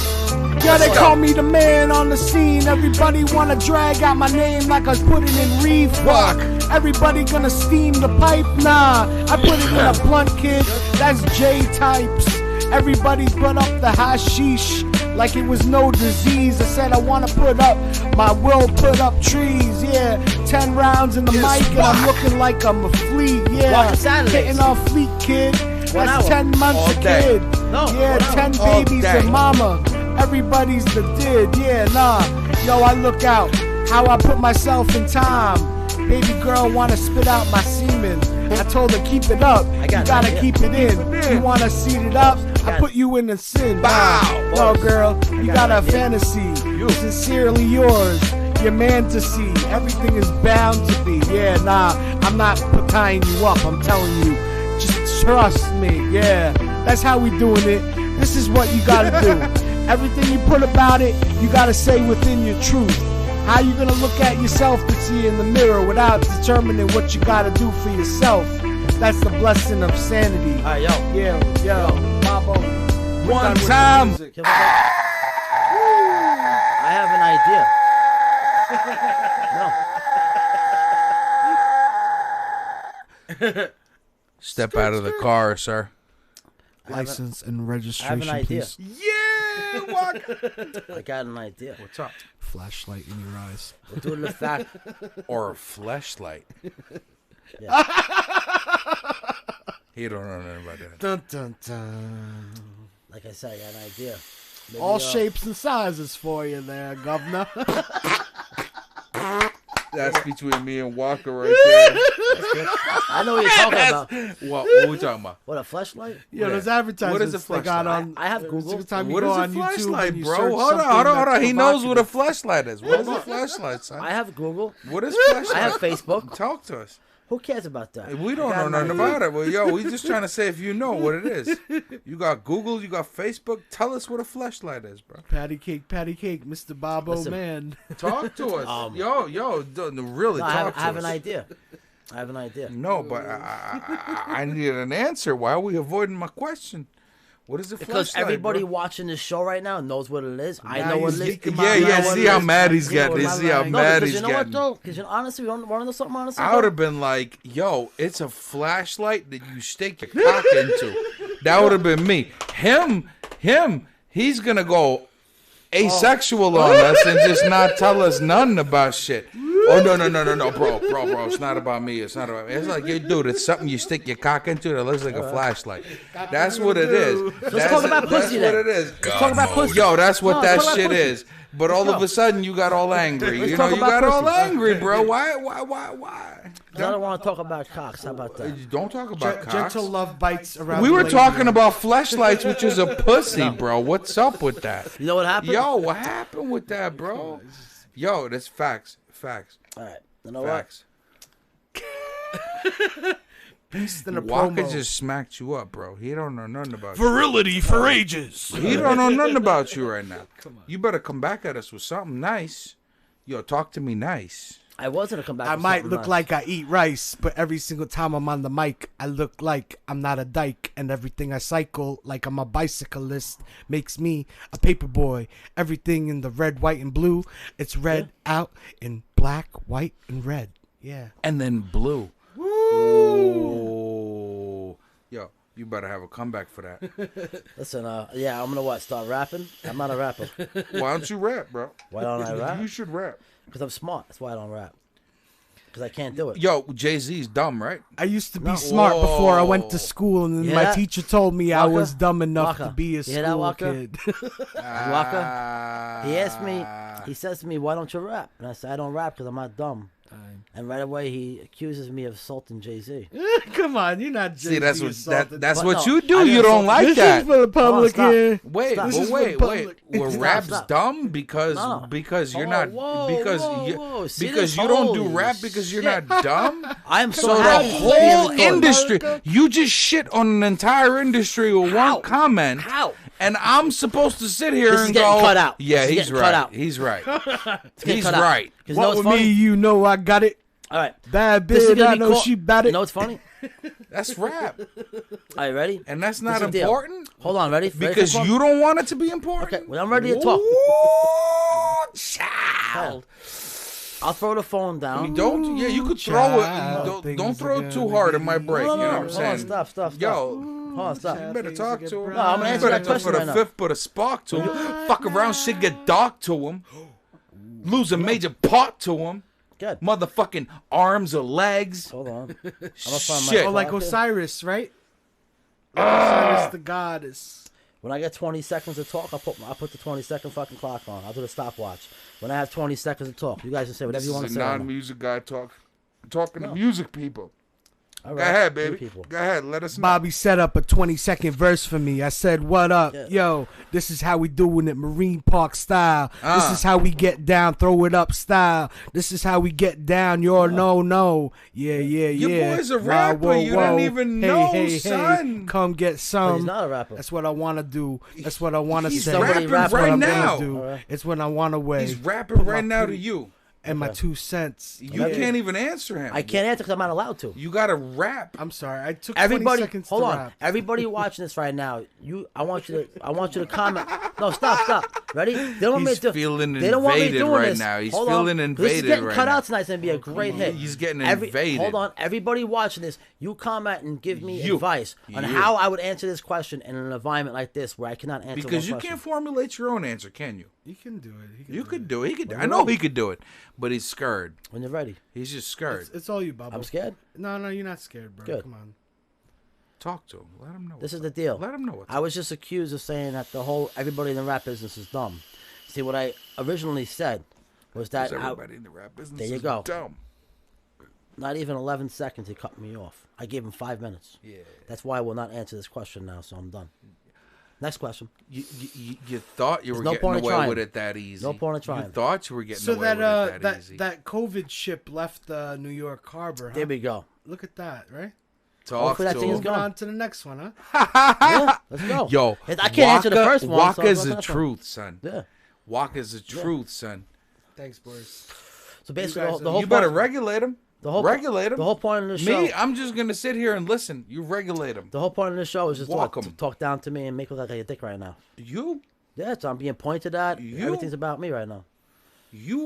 Yeah, they Let's go. call me the man on the scene. Everybody wanna drag out my name like I put it in Reef Walk. Everybody gonna steam the pipe? Nah, I put it in a blunt, kid. That's J types. Everybody put up the hashish like it was no disease. I said I wanna put up my will, put up trees. Yeah, 10 rounds in the mic and I'm looking like I'm a fleet. Yeah, Walking Saturdays. hitting off fleet, kid. 1 That's hour. 10 months All a day. kid. No, Yeah, 1 hour. 10 All babies day. and mama. Everybody's the did, yeah, nah. Yo, I look out how I put myself in time. Baby girl wanna spit out my semen. I told her keep it up. I got You an gotta idea. keep it in. You wanna seat it up? I put you in the sin. Bow. No, girl, you got a an idea. fantasy. Sincerely yours. Your fantasy. Everything is bound to be. Yeah, nah. I'm not tying you up. I'm telling you. Just trust me. Yeah. That's how we doing it. This is what you gotta do. Everything you put about it, you gotta say within your truth. How you gonna look at yourself to see in the mirror without determining what you gotta do for yourself? That's the blessing of sanity. All right, yo. Yo, Bobo. We're One done with the time. music. I have an idea. No. Step out of the car, sir. License and I have registration, an idea. please. Yeah, Walk. I got an idea. What's up? Flashlight in your eyes. We're doing the fact. Or a fleshlight. Yeah. He don't know nothing about that. Dun dun dun. Like I said, I got an idea. Maybe, All shapes and sizes for you there, governor. That's between me and Walker right there. I know what you're talking about. What we talking about? What, a flashlight? Yo, those advertisements What is a they got fleshlight? on. I have Google. Every time you What go is a on YouTube flashlight, and you bro? search Hold on. something that's He knows what a provocative. flashlight is. What is a flashlight, son? I have Google. What is I flashlight? have Facebook. Talk to us. Who cares about that? We don't know nothing about it. Well, yo, we just trying to say if you know what it is. You got Google, you got Facebook. Tell us what a flashlight is, bro. Patty cake, Mr. Bob Listen. man. Talk to us. Yo, really No, talk to us. I have an idea. I have an idea. No, but I needed an answer. Why are we avoiding my question? What is a Because flashlight, everybody bro? watching this show right now knows what it is. I Now know what he's it is. leaking Yeah, You know yeah. what See it how is. mad he's You know getting. what See how my line- No, mad because he's you know what getting. though? Because honestly, want to know something honestly? I would have been like, yo, it's a flashlight that you stick your cock into. That would have been me. Him, he's going to go asexual on us and just not tell us nothing about shit. Oh, no, bro. It's not about me. It's not about me. It's like, dude, it's something you stick your cock into that looks like a flashlight. That's what it is. Let's talk about pussy That's then. what it is. Let's talk about pussy. Yo, that's what No, that let's talk shit about pussy. is. But all of a sudden, you got all angry. Let's You know, talk you about got all pussy. angry, bro. Why? 'Cause I don't want to talk about cocks. How about that? Don't talk about cocks. Gentle love bites around. We the were labia. talking about fleshlights, which is a pussy, bro. What's up with that? You know what happened? Yo, what happened with that, bro? Yo, that's facts. Facts. All right. You know Facts. Beast in a Walker promo. just smacked you up, bro. He don't know nothing about you. Virility for ages. He don't know nothing about you right now. You better come back at us with something nice. Yo, talk to me nice. what? I was gonna come back. I with might something look nice. like I eat rice, but every single time I'm on the mic, I look like I'm not a dyke. And everything I cycle, like I'm a bicyclist, makes me a paper boy. Everything in the red, white, and blue, it's red out in black, white, and red. Yeah. And then blue. Ooh. Yo, you better have a comeback for that. Listen, yeah, I'm gonna what? Start rapping? I'm not a rapper. Why don't you rap, bro? Why don't I rap? You should rap. Because I'm smart. That's why I don't rap. Because I can't do it. Yo, Jay-Z's dumb, right? I used to be No. smart before I went to Whoa. school, and then You my hear that? teacher told me I Walker? was dumb enough Walker. to be a You hear that, school Walker? kid. Walker, he asked me. He says to me, "Why don't you rap?" And I said, "I don't rap because I'm not dumb." And right away he accuses me of assaulting Jay-Z. Come on, you're not. See, that's Jay-Z what assaulted. that's But what no, you I do. didn't You don't assault- like This that. is for the public stop. here. Wait, Stop. This but is wait, for wait. public. Were Stop, raps stop. dumb because No. you're Oh, not whoa, because whoa, you whoa. See because this? you don't do Holy rap because you're shit. not dumb. I'm so, So the happy. whole Ladies and industry, America. you just shit on an entire industry with How? one comment. How? And I'm supposed to sit here This is and getting go, cut out. yeah, This is he's getting cut right. out. He's right. getting He's cut out. right. 'Cause you know What what's with me, funny? you know I got it. All right. Bad This is bitch, gonna I be know called- she bad it. You know what's funny? That's rap. Are you ready? And that's This not is the deal. important Hold on, ready? Ready for because fun? you don't want it to be important. Okay, well, I'm ready to talk. Ooh, child. I'll throw the phone down. Don't. Yeah, you could throw Child, it. Don't things throw are it too gonna hard. It get might break. Hold You know on, what I'm hold on, saying? stop. Yo, Hold on, stop. you better talk to him. No, I'm gonna answer You that better question for the right now. fifth, put a spark to him. Fuck around, shit get dark to him. Lose a major part to him. Good. Motherfucking arms or legs. Hold on. I'm gonna find my Shit. Oh, like clock here. Osiris, right? Like Osiris the goddess. When I get 20 seconds to talk, I put the 20-second fucking clock on. I'll do the stopwatch. When I have 20 seconds to talk, you guys can say whatever This you want is to a say. right now. non-music guy talking to music people. All Go right, ahead, you baby. people. Go ahead. Let us know. Bobby set up a 20-second verse for me. I said, what up? Yeah. Yo, this is how we doing it, Marine Park style. This is how we get down, throw it up style. This is how we get down, you're no. Yeah. Your boy's a Wow, rapper. whoa, You whoa. didn't even know, hey, son. Come get But some. he's not a rapper. That's what I want to do. That's what I want to He's say. rapping That's what right I'm now. gonna do. Alright. It's when I want to weigh. He's rapping right now to you. And my 2 cents. You can't even answer him. I can't answer because I'm not allowed to. You gotta rap. I'm sorry. I took 20 Everybody, seconds hold to on. rap. Everybody watching this right now, I want you to comment. No, stop. Ready? They don't want He's me to, feeling they don't want me invaded doing right this. now. He's Hold feeling on. This is invaded getting right cut now. out tonight. It's gonna be a great hit. He's getting invaded. Hold on. Everybody watching this, you comment and give me You. advice on You. how I would answer this question in an environment like this where I cannot answer Because one you question. can't formulate your own answer, can you? You can do it. You could do it. He could. When I you're know ready. he could do it, but he's scared. When you're ready. He's just scared. It's all you, Bubba. I'm scared. No, you're not scared, bro. Good. Come on. Talk to him. Let him know. This what's is the up. deal. Let him know what's I was just accused of saying that everybody in the rap business is dumb. See, what I originally said was that everybody in the rap business there you is go. dumb. Not even 11 seconds he cut me off. I gave him 5 minutes. Yeah. That's why I will not answer this question now, so I'm done. Next question. You thought you were no getting point in away trying. with it that easy. No point in trying. You thought you were getting So away with it that easy. that COVID ship left New York Harbor. Huh? There we go. Look at that, right? Talk Hopefully that to thing is him. Moving gone. on to the next one, huh? Yeah, let's go. Yo, I can't answer the first one. so Waka's I'll go to the next one. truth, son. Yeah. Waka's the truth, son. Thanks, Boris. So basically, guys the are- whole You better point, regulate him. the whole regulate him. The whole point of the show. Me, I'm just gonna sit here and listen. You regulate him. The whole point of the show is just Walk to 'em. talk down to me and make me look like a dick right now. You Yeah, so I'm being pointed at. You? Everything's about me right now.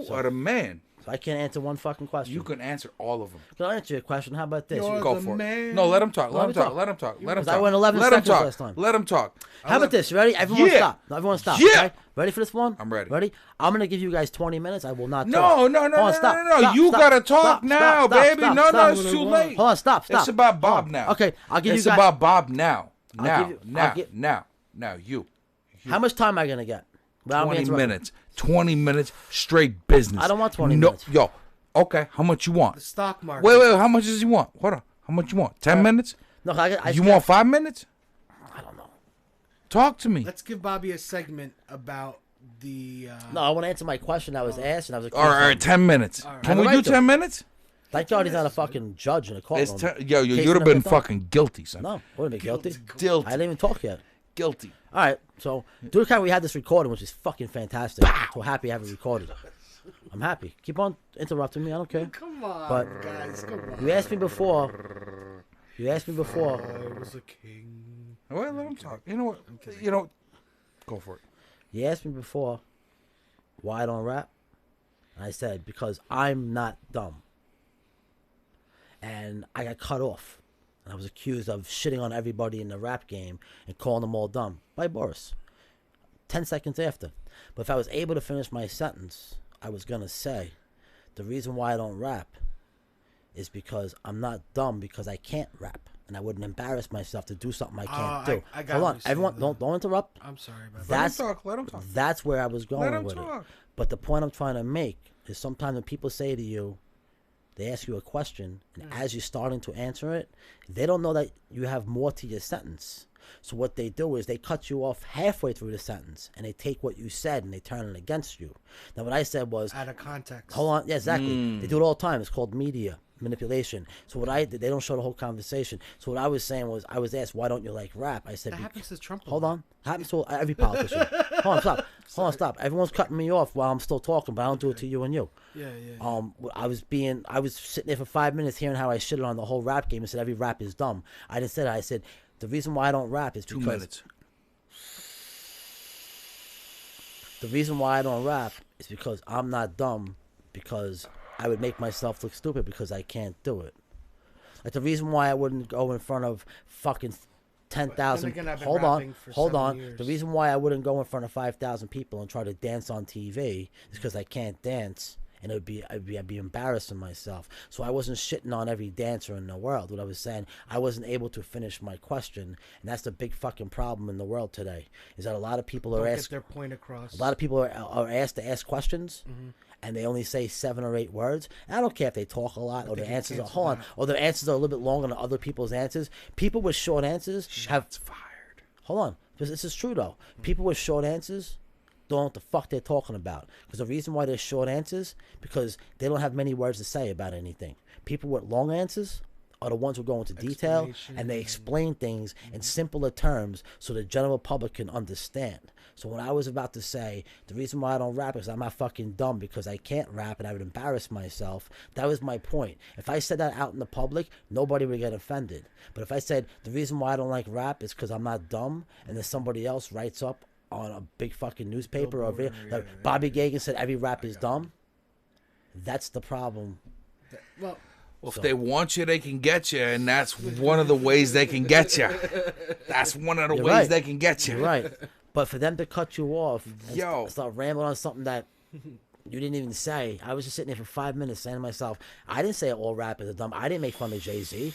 are the man. So I can't answer one fucking question. You can answer all of them. Can I answer your question? How about this? You're Go the for man. it. No, let him talk. Let Let me him talk. talk. Let him talk. Let him Because I talk. went 11 Let him seconds talk. last time. Let him talk. How about this? Ready? Everyone Yeah. stop. No, everyone stop. Yeah. Okay? Ready for this one? I'm ready. Ready? I'm going to give you guys 20 minutes. I will not No, talk. no, no, Hold no, on, no, stop, no, no. stop, You stop, gotta talk stop, now, stop, baby. stop, No, stop. no, it's too late. Hold on, stop. It's about Bob now. Okay, I'll give It's you guys... about Bob now. I'll Now, give you- now, I'll gi- now. You. How much time am I going to get? Without me 20 interrupting? minutes. 20 minutes straight business. I don't want 20 no, minutes. Yo, okay. How much you want? The stock market. Wait. How much does he want? Hold on. How much you want? 10 minutes? No, You want 5 minutes? I don't know. Talk to me. Let's give Bobby a segment about the. No, I want to answer my question that was asked, and I was... All right, 10 minutes. right. Can I we have a do right to. 10 minutes? Thank God he's not a fucking judge in a It's courtroom. yo, Case you'd have in been a dog. fucking guilty, son. No, wouldn't be guilty. Guilty. I didn't even talk yet. Guilty. All right, so do the kind we had this recording, which is fucking fantastic. I'm so happy I have it recorded. I'm happy. Keep on interrupting me. I don't care. Come on, But- guys. Come on. You asked me before. I was a king. Well, let him talk. You know what? You know, go for it. You asked me before why I don't rap. And I said because I'm not dumb. And I got cut off. And I was accused of shitting on everybody in the rap game and calling them all dumb by Boris. 10 seconds after. But if I was able to finish my sentence, I was going to say the reason why I don't rap is because I'm not dumb because I can't rap. And I wouldn't embarrass myself to do something I can't do. I got Hold what on. you're saying, Everyone, though. don't interrupt. I'm sorry about that. That's, Let him talk. That's where I was going him with talk. it. But the point I'm trying to make is sometimes when people say to you, they ask you a question, and as you're starting to answer it, they don't know that you have more to your sentence. So what they do is they cut you off halfway through the sentence, and they take what you said and they turn it against you. Now what I said was, Out of context. hold on, yeah, exactly. They do it all the time. It's called media manipulation. So what I did, they don't show the whole conversation. So what I was saying was, I was asked, why don't you like rap? I said, That happens to Trump. a hold lot. on. Happens to every politician. Hold on, stop. Hold on, stop. Everyone's cutting me off while I'm still talking, but I don't do it to you and you. Yeah. I was sitting there for 5 minutes hearing how I shitted on the whole rap game and said every rap is dumb. I didn't say that. I said the reason why I don't rap is 2 because minutes. the reason why I don't rap is because I'm not dumb, because I would make myself look stupid because I can't do it. Like the reason why I wouldn't go in front of fucking 10,000. again, I've been Hold rapping on, for hold 7 on. years. The reason why I wouldn't go in front of 5,000 people and try to dance on TV is because I can't dance, and I'd be embarrassing myself. So I wasn't shitting on every dancer in the world. What I was saying, I wasn't able to finish my question, and that's the big fucking problem in the world today. Is that a lot of people Don't are get asked. their point across. A lot of people are asked to ask questions, and they only say 7 or 8 words. And I don't care if they talk a lot or they their can answers are cancel that. or their answers are a little bit longer than other people's answers. People with short answers have Fired. hold on, because this is true though. People with short answers don't know what the fuck they're talking about. Because the reason why they're short answers because they don't have many words to say about anything. People with long answers are the ones who go into detail and they explain things in simpler terms so the general public can understand. So when I was about to say the reason why I don't rap is I'm not fucking dumb because I can't rap and I would embarrass myself, that was my point. If I said that out in the public, nobody would get offended. But if I said the reason why I don't like rap is because I'm not dumb, and then somebody else writes up on a big fucking newspaper or video, like Bobby Gagan said every rap is dumb, that's the problem. Well, Well, if they want you, they can get you, and that's one of the ways they can get you. That's one of the You're ways right. they can get you. You're right. But for them to cut you off and Yo. start rambling on something that you didn't even say, I was just sitting there for 5 minutes saying to myself, I didn't say all rappers are dumb. I didn't make fun of Jay-Z.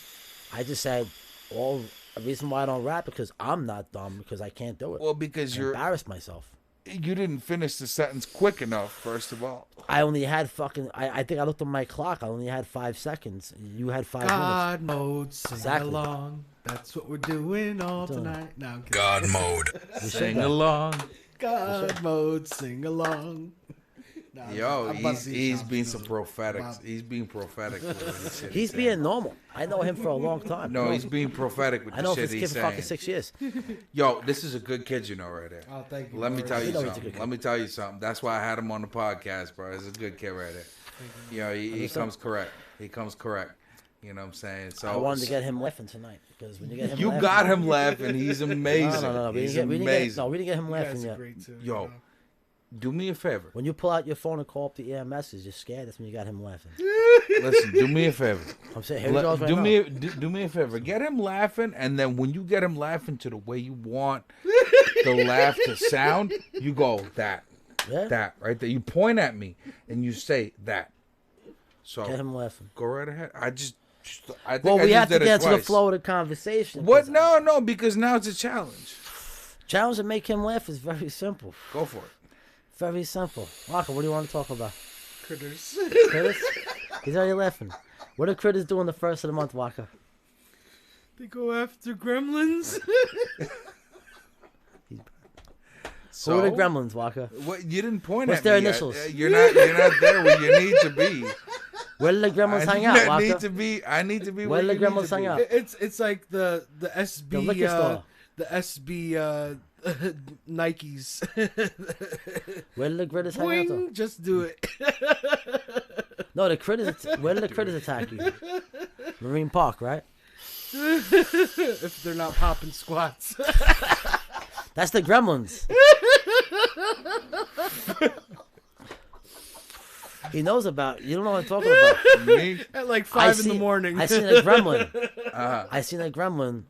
I just said the reason why I don't rap because I'm not dumb because I can't do it. Well, because I you're embarrass myself. You didn't finish the sentence quick enough, first of all. I only had fucking. I think I looked at my clock. I only had 5 seconds. You had 5 minutes. God mode, sing Exactly. along. That's what we're doing all tonight. No, I'm kidding. God mode. Sing along. God mode, sing along. No, Yo, I'm about to see he's Tom's being music. some prophetic. Wow. He's being prophetic. with the shit He's saying. being normal. I know him for a long time. No, he's being prophetic with I the know shit this kid he's for fucking saying. 6 years. Yo, this is a good kid, you know, right there. Oh, thank you. Let me Lord. tell you You know he's a something. good kid. Let me tell you something. That's why I had him on the podcast, bro. He's a good kid right there. You know, he comes correct. He comes correct. You know what I'm saying? So I wanted to get him laughing tonight because when you get him, you laughing, got him laughing. He's amazing. No. We He's didn't get, amazing. no, we didn't get him You laughing guys are yet. great too. Yo, do me a favor. When you pull out your phone and call up the EMS, you're scared. That's when you got him laughing. Listen, do me a favor. I'm saying, here he goes right do now. do me a favor. Get him laughing, and then when you get him laughing to the way you want the laugh to sound, you go that right there. You point at me and you say that. So Get him laughing. go right ahead. I think Well, I we just have to did it get to the twice. flow of the conversation. What? 'cause No, because now it's a challenge. Challenge to make him laugh is very simple. Go for it. Very simple. Walker, what do you want to talk about? Critters. Critters? He's already laughing. What do critters do on the first of the month, Walker? They go after gremlins. So Who are the gremlins, Walker? What? You didn't point What's at their me yet. initials? You're not there where you need to be. Where do the gremlins hang I out, need Walker? to be. I need to be Where where the you need gremlins to hang be. out? It's like the SB The liquor store. the SB Nikes. Where do the critters hang out, though? Boing, just do it. No, the critters. Where do the critters attack you? Marine Park, right? If they're not popping squats. That's the gremlins. He knows about. You don't know what I'm talking about. Me? At like 5 in the morning. I seen a gremlin. I seen a gremlin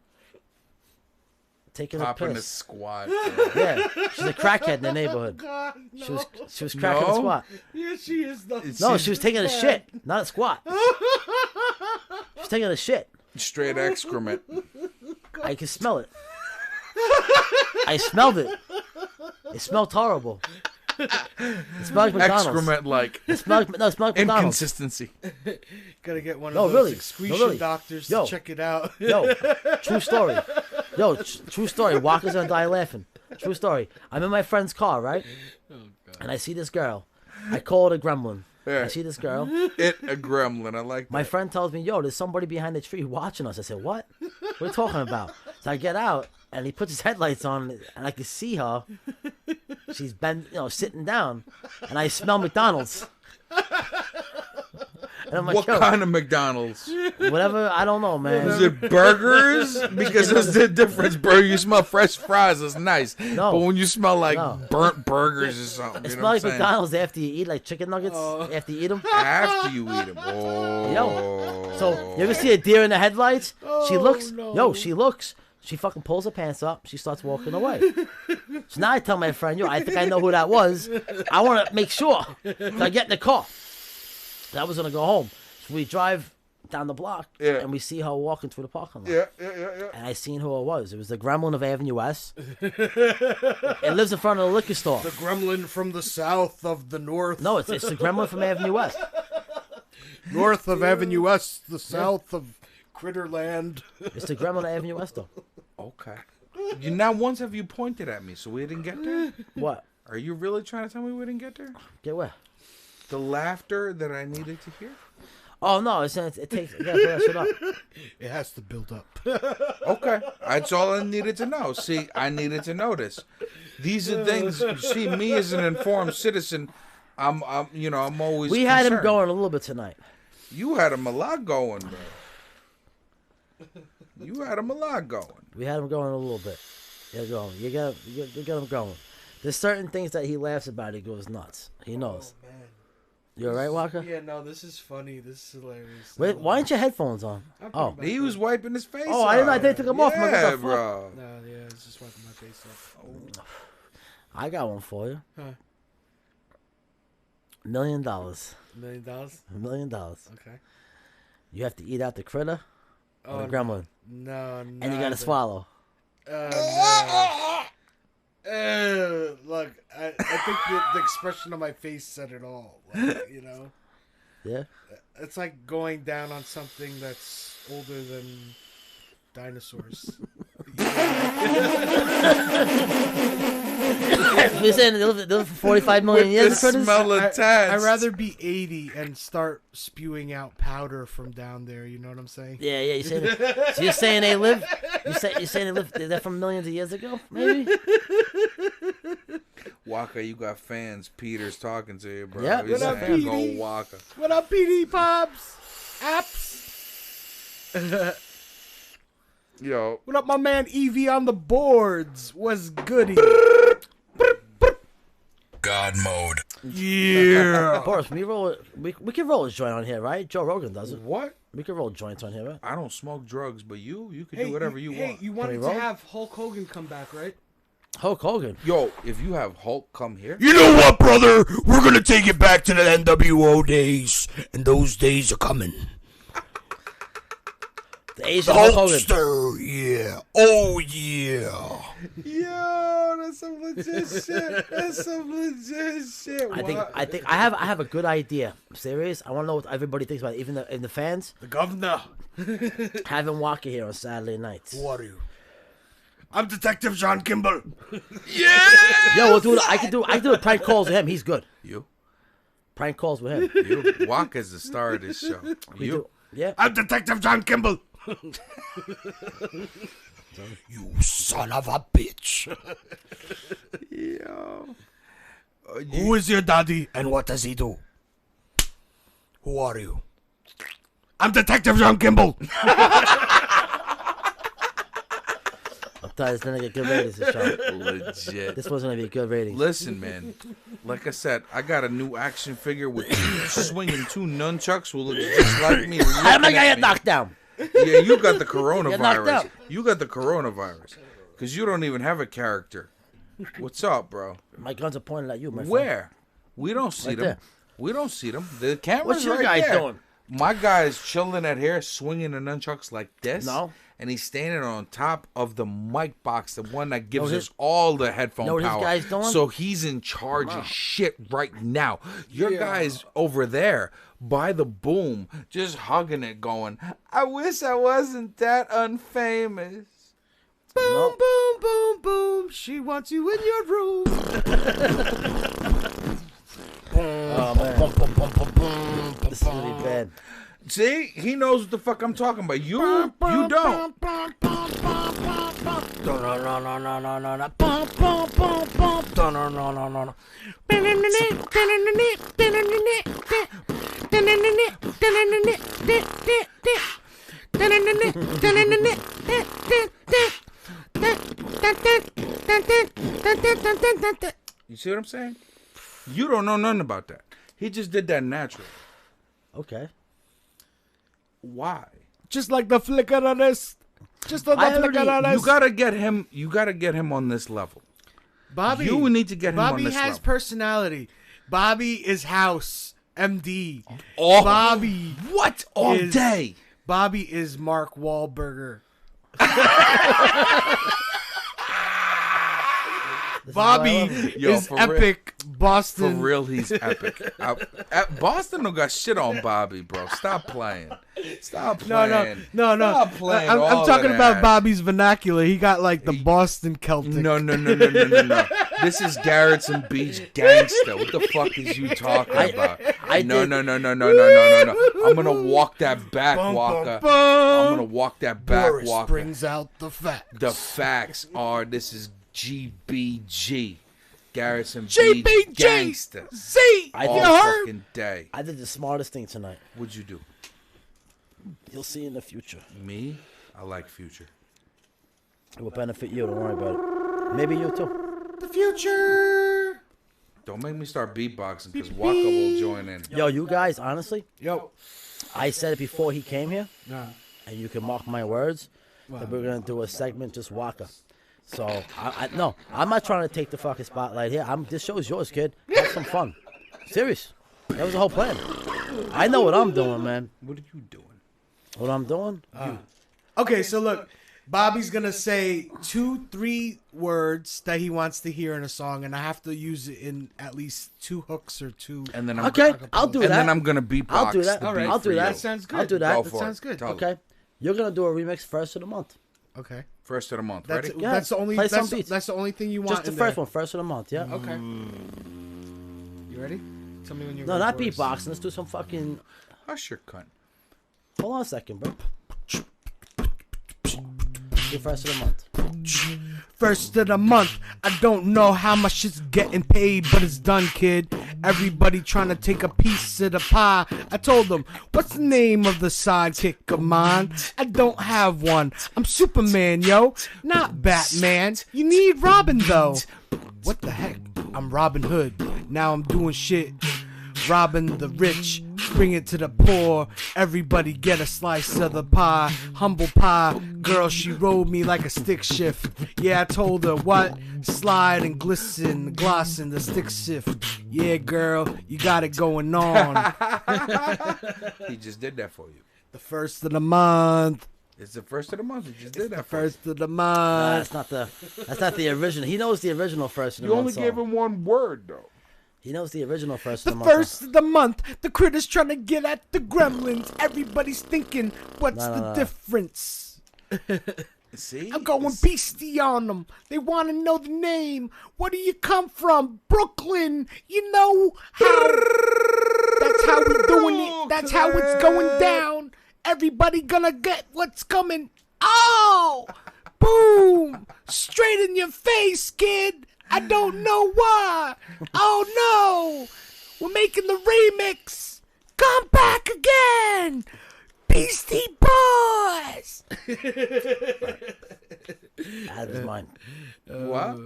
taking a Popping a piss. squat. Yeah, she's a crackhead in the neighborhood. God, no. She was cracking a No? squat. Yeah, she is though. No, she was taking a shit, not a squat. She's taking a shit. Straight excrement. I can smell it. I smelled it. It smelled horrible. It smelled like McDonald's. Excrement like It smelled like McDonald's. inconsistency. Gotta get one of No, those really. excretion No, really. doctors Yo. to check it out. Yo, true story. Yo, true story. Walker's gonna die laughing. True story. I'm in my friend's car, right? And I see this girl. I call it a gremlin. Yeah. I see this girl. It a gremlin. I like that. My friend tells me, yo, there's somebody behind the tree watching us. I said, what? What are you talking about? So I get out, and he puts his headlights on, and I can see her. She's been, sitting down, and I smell McDonald's. And I'm like, What yo, kind of McDonald's? whatever, I don't know, man. Is it burgers? Because there's the difference, bro. You smell fresh fries, it's nice. No. But when you smell like No. burnt burgers or something, It you know smells what I'm like saying? McDonald's after you eat, like chicken nuggets after you eat them. After you eat them. Oh. So, you ever see a deer in the headlights? She looks. no. She looks. She fucking pulls her pants up. She starts walking away. So now I tell my friend, yo, I think I know who that was. I want to make sure. So I get in the car. I was going to go home. So we drive down the block, Yeah. and we see her walking through the parking lot. Yeah. And I seen who it was. It was the gremlin of Avenue S. It lives in front of the liquor store. The gremlin from the south of the north. No, it's the gremlin from Avenue West. North of Avenue West, the south of Critterland. It's the gremlin of Avenue West, though. Okay. You now once have you pointed at me, so we didn't get there? What? Are you really trying to tell me we didn't get there? Get where? The laughter that I needed to hear? Oh, no, it takes... You gotta put that shit up. It has to build up. Okay. That's all I needed to know. See, I needed to know this. These are things, see, me as an informed citizen, I'm always We had him concerned. going a little bit tonight. You had him a lot going, bro. You had him a lot going. We had him going a little bit. Yeah, go. You got him going. There's certain things that he laughs about. He goes nuts. He knows. Man. You all right, Walker? Yeah, no, this is funny. This is hilarious. Wait, why aren't your headphones on? I'm Oh, pretty He was wiping his face Oh, I didn't know. I off. thought he took 'em off. I'm like, what the Yeah, fuck? bro. No, yeah, it's just wiping my face off. I got one for you. Huh. $1 million. $1 million? $1 million. Okay. You have to eat out the critter or the gremlin, No, and you gotta swallow. No. Look, I think the expression on my face said it all. Like, you know? Yeah. It's like going down on something that's older than dinosaurs. You're saying they live for 45 million years? The smell attached. I'd rather be 80 and start spewing out powder from down there. You know what I'm saying? Yeah. You're saying, so you're saying they live? You're saying they live? They're from millions of years ago? Maybe. Waka, you got fans. Peter's talking to you, bro. Yeah. He's What up, saying, Petey? go Waka. What up, PD Pops? Apps. Yo, What up, my man Evie on the boards? Was goody? God mode. Yeah. Boris, we can roll a joint on here, right? Joe Rogan does it. what? We can roll joints on here, right? I don't smoke drugs, but you can do whatever you want. You wanted we to roll? have Hulk Hogan come back, right? Hulk Hogan. Yo, if you have Hulk come here, You know what, brother? We're gonna take it back to the NWO days, and those days are coming. The Asian Hulk Hogan. Hulkster, yeah. Oh, yeah. yo, that's some legit shit. That's some legit shit. I think I have a good idea. I'm serious. I want to know what everybody thinks about it. Even the fans. The governor. Having Walker here on Saturday nights. Who are you? I'm Detective John Kimball. Yo, we'll do. I can do a prank calls with him. He's good. You, Prank calls with him. you, Waka's the star of this show. We You, do. Yeah. I'm Detective John Kimball. You son of a bitch. yo, Who is your daddy and what does he do? Who are you? I'm Detective John Kimball. I'm telling you, it's gonna get good ratings. This show. legit. This was gonna be good ratings. Listen, man. Like I said, I got a new action figure with swinging two nunchucks who looks just like me. I'm not looking gonna at get me. knocked down. Yeah, you got the Get knocked coronavirus. out. You got the coronavirus. Because you don't even have a character. What's up, bro? My guns are pointed at you, my friend. Where? We don't see Right them. there. We don't see them. The camera's What's your right guy there. doing? My guy's chilling at here, swinging the nunchucks like this. No. And he's standing on top of the mic box, the one that gives his- us all the headphone know what his power. guy's doing? So he's in charge of shit right now. Your guy's over there by the boom, just hugging it, going, I wish I wasn't that unfamous. Boom, boom, boom, boom. She wants you in your room. Oh man, this is gonna be bad. See, he knows what the fuck I'm talking about. You don't. You see what I'm saying? You don't know nothing about that. He just did that naturally. Okay. Why? Just like the flicker of this. Just like the flicker of this. You gotta get him. You gotta get him on this level. Bobby. You need to get him on Bobby this has level. personality. Bobby is house. MD. Oh, Bobby. what all is- day? Bobby is Mark Wahlberger. Bobby Yo, is for real. epic For Boston. real, he's epic. Boston don't got shit on Bobby, bro. Stop playing. Stop No, playing. no. Stop playing. I'm all talking of about that. Bobby's vernacular. He got like the Boston Celtic. No. This is Garrettson Beach gangster. What the fuck is you talking about? No. I'm gonna walk that back, Walker. I'm gonna walk that back, Boris Walker. brings out the fact. The facts are this is GBG. Garrison GBG. Beach gangster. See, All you heard? fucking day. I did the smartest thing tonight. What'd you do? You'll see in the future. Me? I like Future. It will benefit you. Don't worry about it. Maybe you too. The future. Don't make me start beatboxing because Waka will join in. Yo, you guys, honestly, Yo. I said it before he came here, Nah. and you can mark my words, that we're gonna do a segment just Waka. So no, I'm not trying to take the fucking spotlight here. This show's yours, kid. Have some fun. Serious. That was the whole plan. I know what I'm doing, man. What are you doing? What I'm doing? Okay, so look, Bobby's gonna say 2-3 words that he wants to hear in a song, and I have to use it in at least 2 hooks or 2. And then Okay, I'll do that. And then I'm gonna beatbox. I'll do that. the All beat right, I'll for do that. you. That sounds good. I'll do that. Go That for sounds it. good. Totally. Okay, you're gonna do a remix first of the month. Okay. First of the month. That's Ready? Yeah, that's the only play some that's, beats. that's the only thing you want. Just the in first there. one, first of the month. Yeah. Okay. You ready? Tell me when you're No, ready not for it. beatboxing. Let's do some fucking. Hush your cunt. Hold on a second, bro. The first of the month. First of the month. I don't know how much is getting paid, but it's done, kid. Everybody trying to take a piece of the pie. I told them, what's the name of the sidekick of mine? I don't have one. I'm Superman, yo. Not Batman. You need Robin, though. What the heck? I'm Robin Hood. Now I'm doing shit. Robbing the rich. Bring it to the poor. Everybody get a slice of the pie. Humble pie. Girl, she rolled me like a stick shift. Yeah, I told her what? Slide and glisten, gloss in the stick shift. Yeah, girl, you got it going on. He just did that for you. The first of the month. It's the first of the month. He just did that for First of the Nah, month. that's not the original. He knows the original first of you. the You month. only gave him one word though. He knows the original first The of the month. first of the month. The critters trying to get at the gremlins. Everybody's thinking, what's the difference? See? I'm going beastie on them. They want to know the name. Where do you come from? Brooklyn. You know how. That's how we doing it. That's how it's going down. Everybody gonna get what's coming. Oh! Boom! Straight in your face, kid. I don't know why. Oh no! We're making the remix. Come back again. Beastie Boys. Out of his mind. What?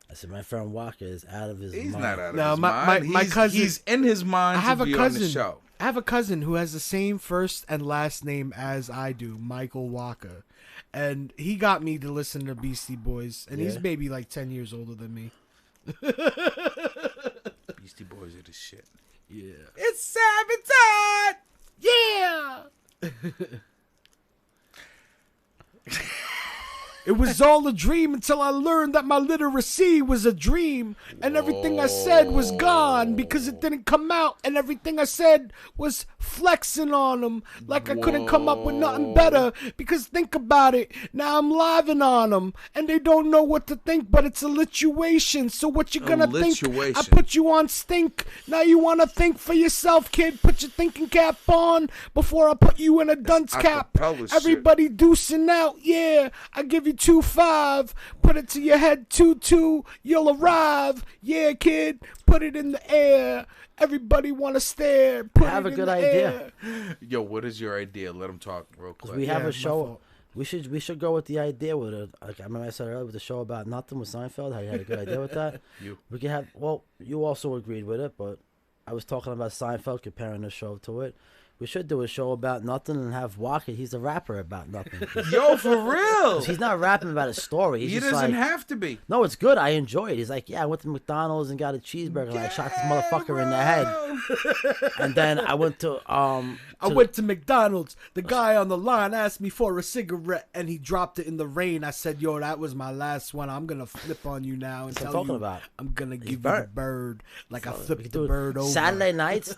I said my friend Walker is out of his He's mind. not out of No, his my mind. cousin- He's in his mind I have to a be cousin. on the show. I have a cousin who has the same first and last name as I do, Michael Walker, and he got me to listen to Beastie Boys, and he's Yeah. maybe like 10 years older than me. Beastie Boys are the shit. Yeah. It's Sabotage! Yeah. It was all a dream until I learned that my literacy was a dream, and everything I said was gone because it didn't come out, and everything I said was flexing on them like I couldn't come up with nothing better. Because think about it, now I'm living on them, and they don't know what to think, but it's a lituation. So what you gonna think? lituation. I put you on stink. Now you wanna think for yourself, kid. Put your thinking cap on before I put you in a dunce cap. acapella shit. Everybody deucing out, yeah. I give you 2-5. Put it to your head 2-2. You'll arrive, yeah, kid. Put it in the air. Everybody wanna stare. Put have it a in good the idea. air. Yo, what is your idea? Let him talk real quick. We have Yeah, a my show. fault. We should go with the idea with it. Like I remember I said earlier with the show about nothing with Seinfeld. How you had a good idea with that. We could have. Well, you also agreed with it, but I was talking about Seinfeld comparing the show to it. We should do a show about nothing and have Walker. He's the rapper about nothing. Yo, for real? He's not rapping about a story. He's He just doesn't like, have to be. no, it's good. I enjoy it. He's like, yeah, I went to McDonald's and got a cheeseburger and I shot this motherfucker in the head. And then I went to I went to McDonald's. The guy on the line asked me for a cigarette, and he dropped it in the rain. I said, "Yo, that was my last one. I'm gonna flip on you now and That's what tell I'm you talking about. I'm gonna give you the burnt. bird like I we flipped could the do bird over." Saturday nights.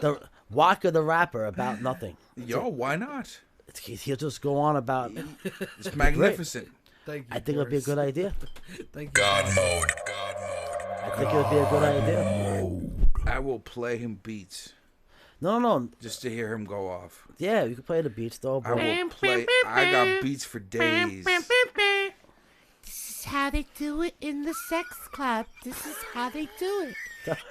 The Walker the rapper about nothing. Yo, why not? He'll just go on about. It's magnificent. Thank you. I think it would be a good idea. Thank you. God mode. I think it would be a good idea. I will play him beats No. just to hear him go off. Yeah, you can play the beats though, I bro. will play. I got beats for days. This is how they do it in the sex club. This is how they do it.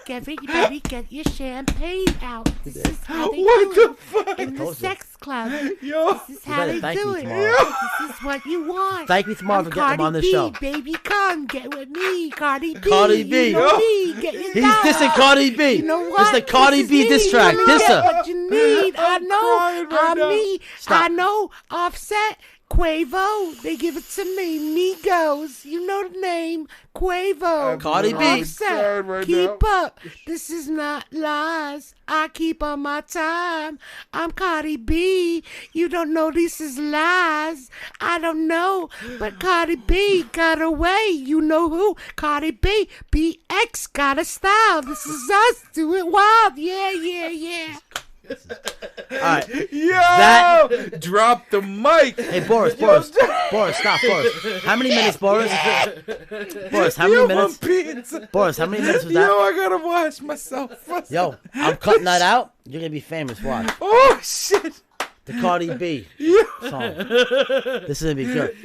Everybody get your champagne out. This is how they do it in the Told you. sex club. Yo, This is how better they thank do me it. tomorrow. This is what you want. Thank me tomorrow for getting him on the Cardi show. B, baby, come get with me, Cardi B. Cardi B. You know me. Get your He's dollar. dissing Cardi B. You know This what? is the Cardi This B is diss me. track. You Diss get her. what you need. I know. crying right I'm now. me. Stop. I know. Offset. Quavo. They give it to me. Migos. You know the name. Quavo. Cardi B. Offset. right Keep up. This is not lies. I keep on my time. I'm Cardi B. You don't know this is lies. I don't know. But Cardi B got away. You know who? Cardi B. BX got a style. This is us. Do it wild. Yeah. All right. Yo, drop the mic. Hey, Boris, stop, Boris. How many minutes, Boris? Boris, how many minutes? Pizza. Boris, how many minutes was that? Yo, I gotta wash myself. Yo, I'm cutting that out. You're gonna be famous. Watch. Oh shit. The Cardi B song. This is gonna be good.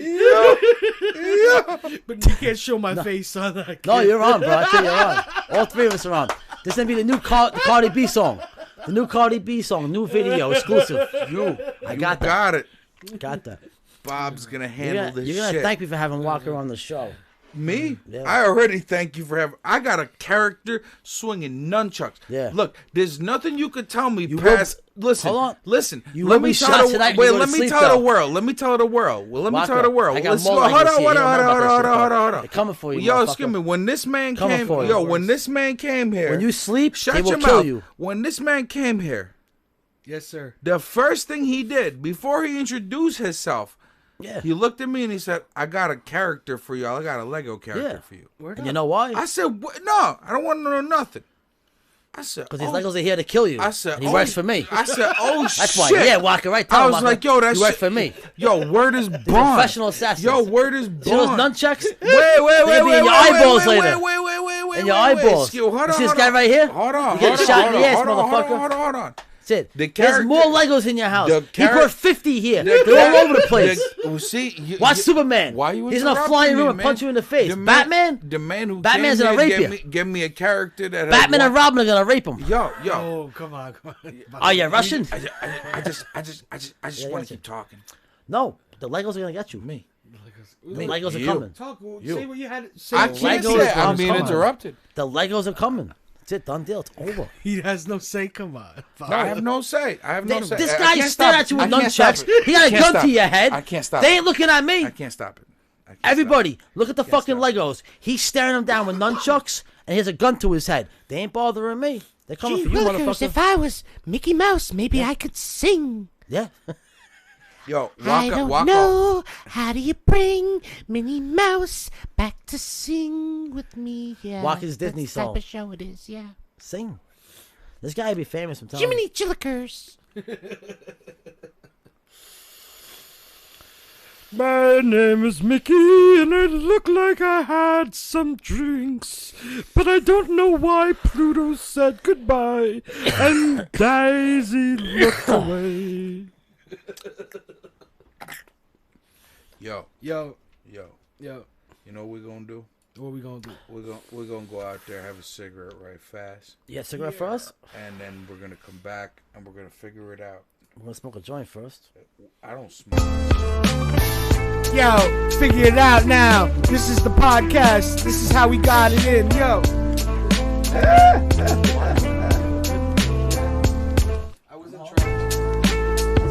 But you can't show my face on that. No, you're on, bro. I think you're on. All three of us are on. This is gonna be the new Cardi B song. The new Cardi B song, new video, exclusive. I got that. Got it. Got that. Bob's gonna handle this You're gonna shit. thank me for having Walker on the show. Me? Yeah. I already thank you for having. I got a character swinging nunchucks. Yeah. Look, there's nothing you could tell me You past. will- Listen, Hold on. listen. You let will me be tell shot the tonight when wait. you go Let to me sleep, tell though. the world. Let me tell the world. Well, let me Walker, tell the world. I got Let's more go. legacy. Hold You don't know about that shit, on. They're coming for you, Yo, motherfucker. excuse me. When this man Coming came, for you. yo, when this man came here, When you sleep, shut they will your kill mouth. you. When this man came here, Yes, sir. the first thing he did before he introduced himself, Yeah. he looked at me and he said, "I got a character for y'all. I got a Lego character Yeah. for you." And you know why? I said, "No, I don't want to know nothing." I said, Because these Legos are here to kill you. I said, and he works for me. I said, "Oh shit!" That's why. Yeah, Walker, right? Tell I him, was Walker. like, "Yo, that He works shit for me." Yo, word is bond. professional assassins. Yo, word is bond. See those nunchucks? Wait, They're gonna be in your eyeballs later. Wait, In your eyeballs. Yo, hold You on, see this hold guy on. right here? Hold on, You get hold shot on, in the ass, hold on, motherfucker. Hold on. That's it. The There's character- more Legos in your house. the He char- put 50 here. The They're all char- over the place. See, Watch Superman. Why you He's gonna interrupting fly in your me, room and man? punch you in the face. The man- Batman? The man who Batman's came gonna here rape you. give me a character that Batman has and Robin are gonna rape him. Yo. Oh, come on. Are you Russian? I just Yeah, want that's to keep talking. No, the Legos are gonna get you. Me. The Legos are You. coming. Talk. You. Say what you had. Say I what you can't had. Legos say it. are I'm being coming. interrupted. The Legos are coming. That's it. Done deal. It's over. He has no say. Come on. No, I have no say. I have no say. This I guy can't stared stop at you it. with I can't stop nunchucks. it. He got I a can't gun stop to it. your head. I can't stop They it. ain't looking at me. I can't stop it. I can't Everybody, look at the fucking stop it. Legos. He's staring them down with nunchucks, and he has a gun to his head. They ain't bothering me. They're coming Gee for you, willikers, motherfucker. if I was Mickey Mouse, maybe I could sing. Yeah. Yo, I don't walk know. How do you bring Minnie Mouse back to sing with me? Yeah, Walk his Disney that's the type song. of show it is. Yeah, Sing. This guy would be famous. I'm telling you. Jiminy Chillikers. My name is Mickey, and I look like I had some drinks. But I don't know why Pluto said goodbye, and Daisy looked away. Yo. Yo. You know what we're gonna do? What we gonna do? We're gonna go out there, have a cigarette right fast, Yeah, cigarette for us? and then we're gonna come back and we're gonna figure it out. We're going to smoke a joint first. I don't smoke. Yo, figure it out now. This is the podcast. This is how we got it in. Yo. I wasn't trying.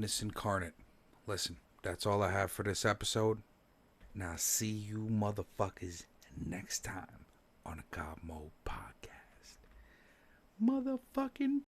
goodness incarnate. Listen, that's all I have for this episode. Now, see you motherfuckers next time on a God Mode podcast. Motherfucking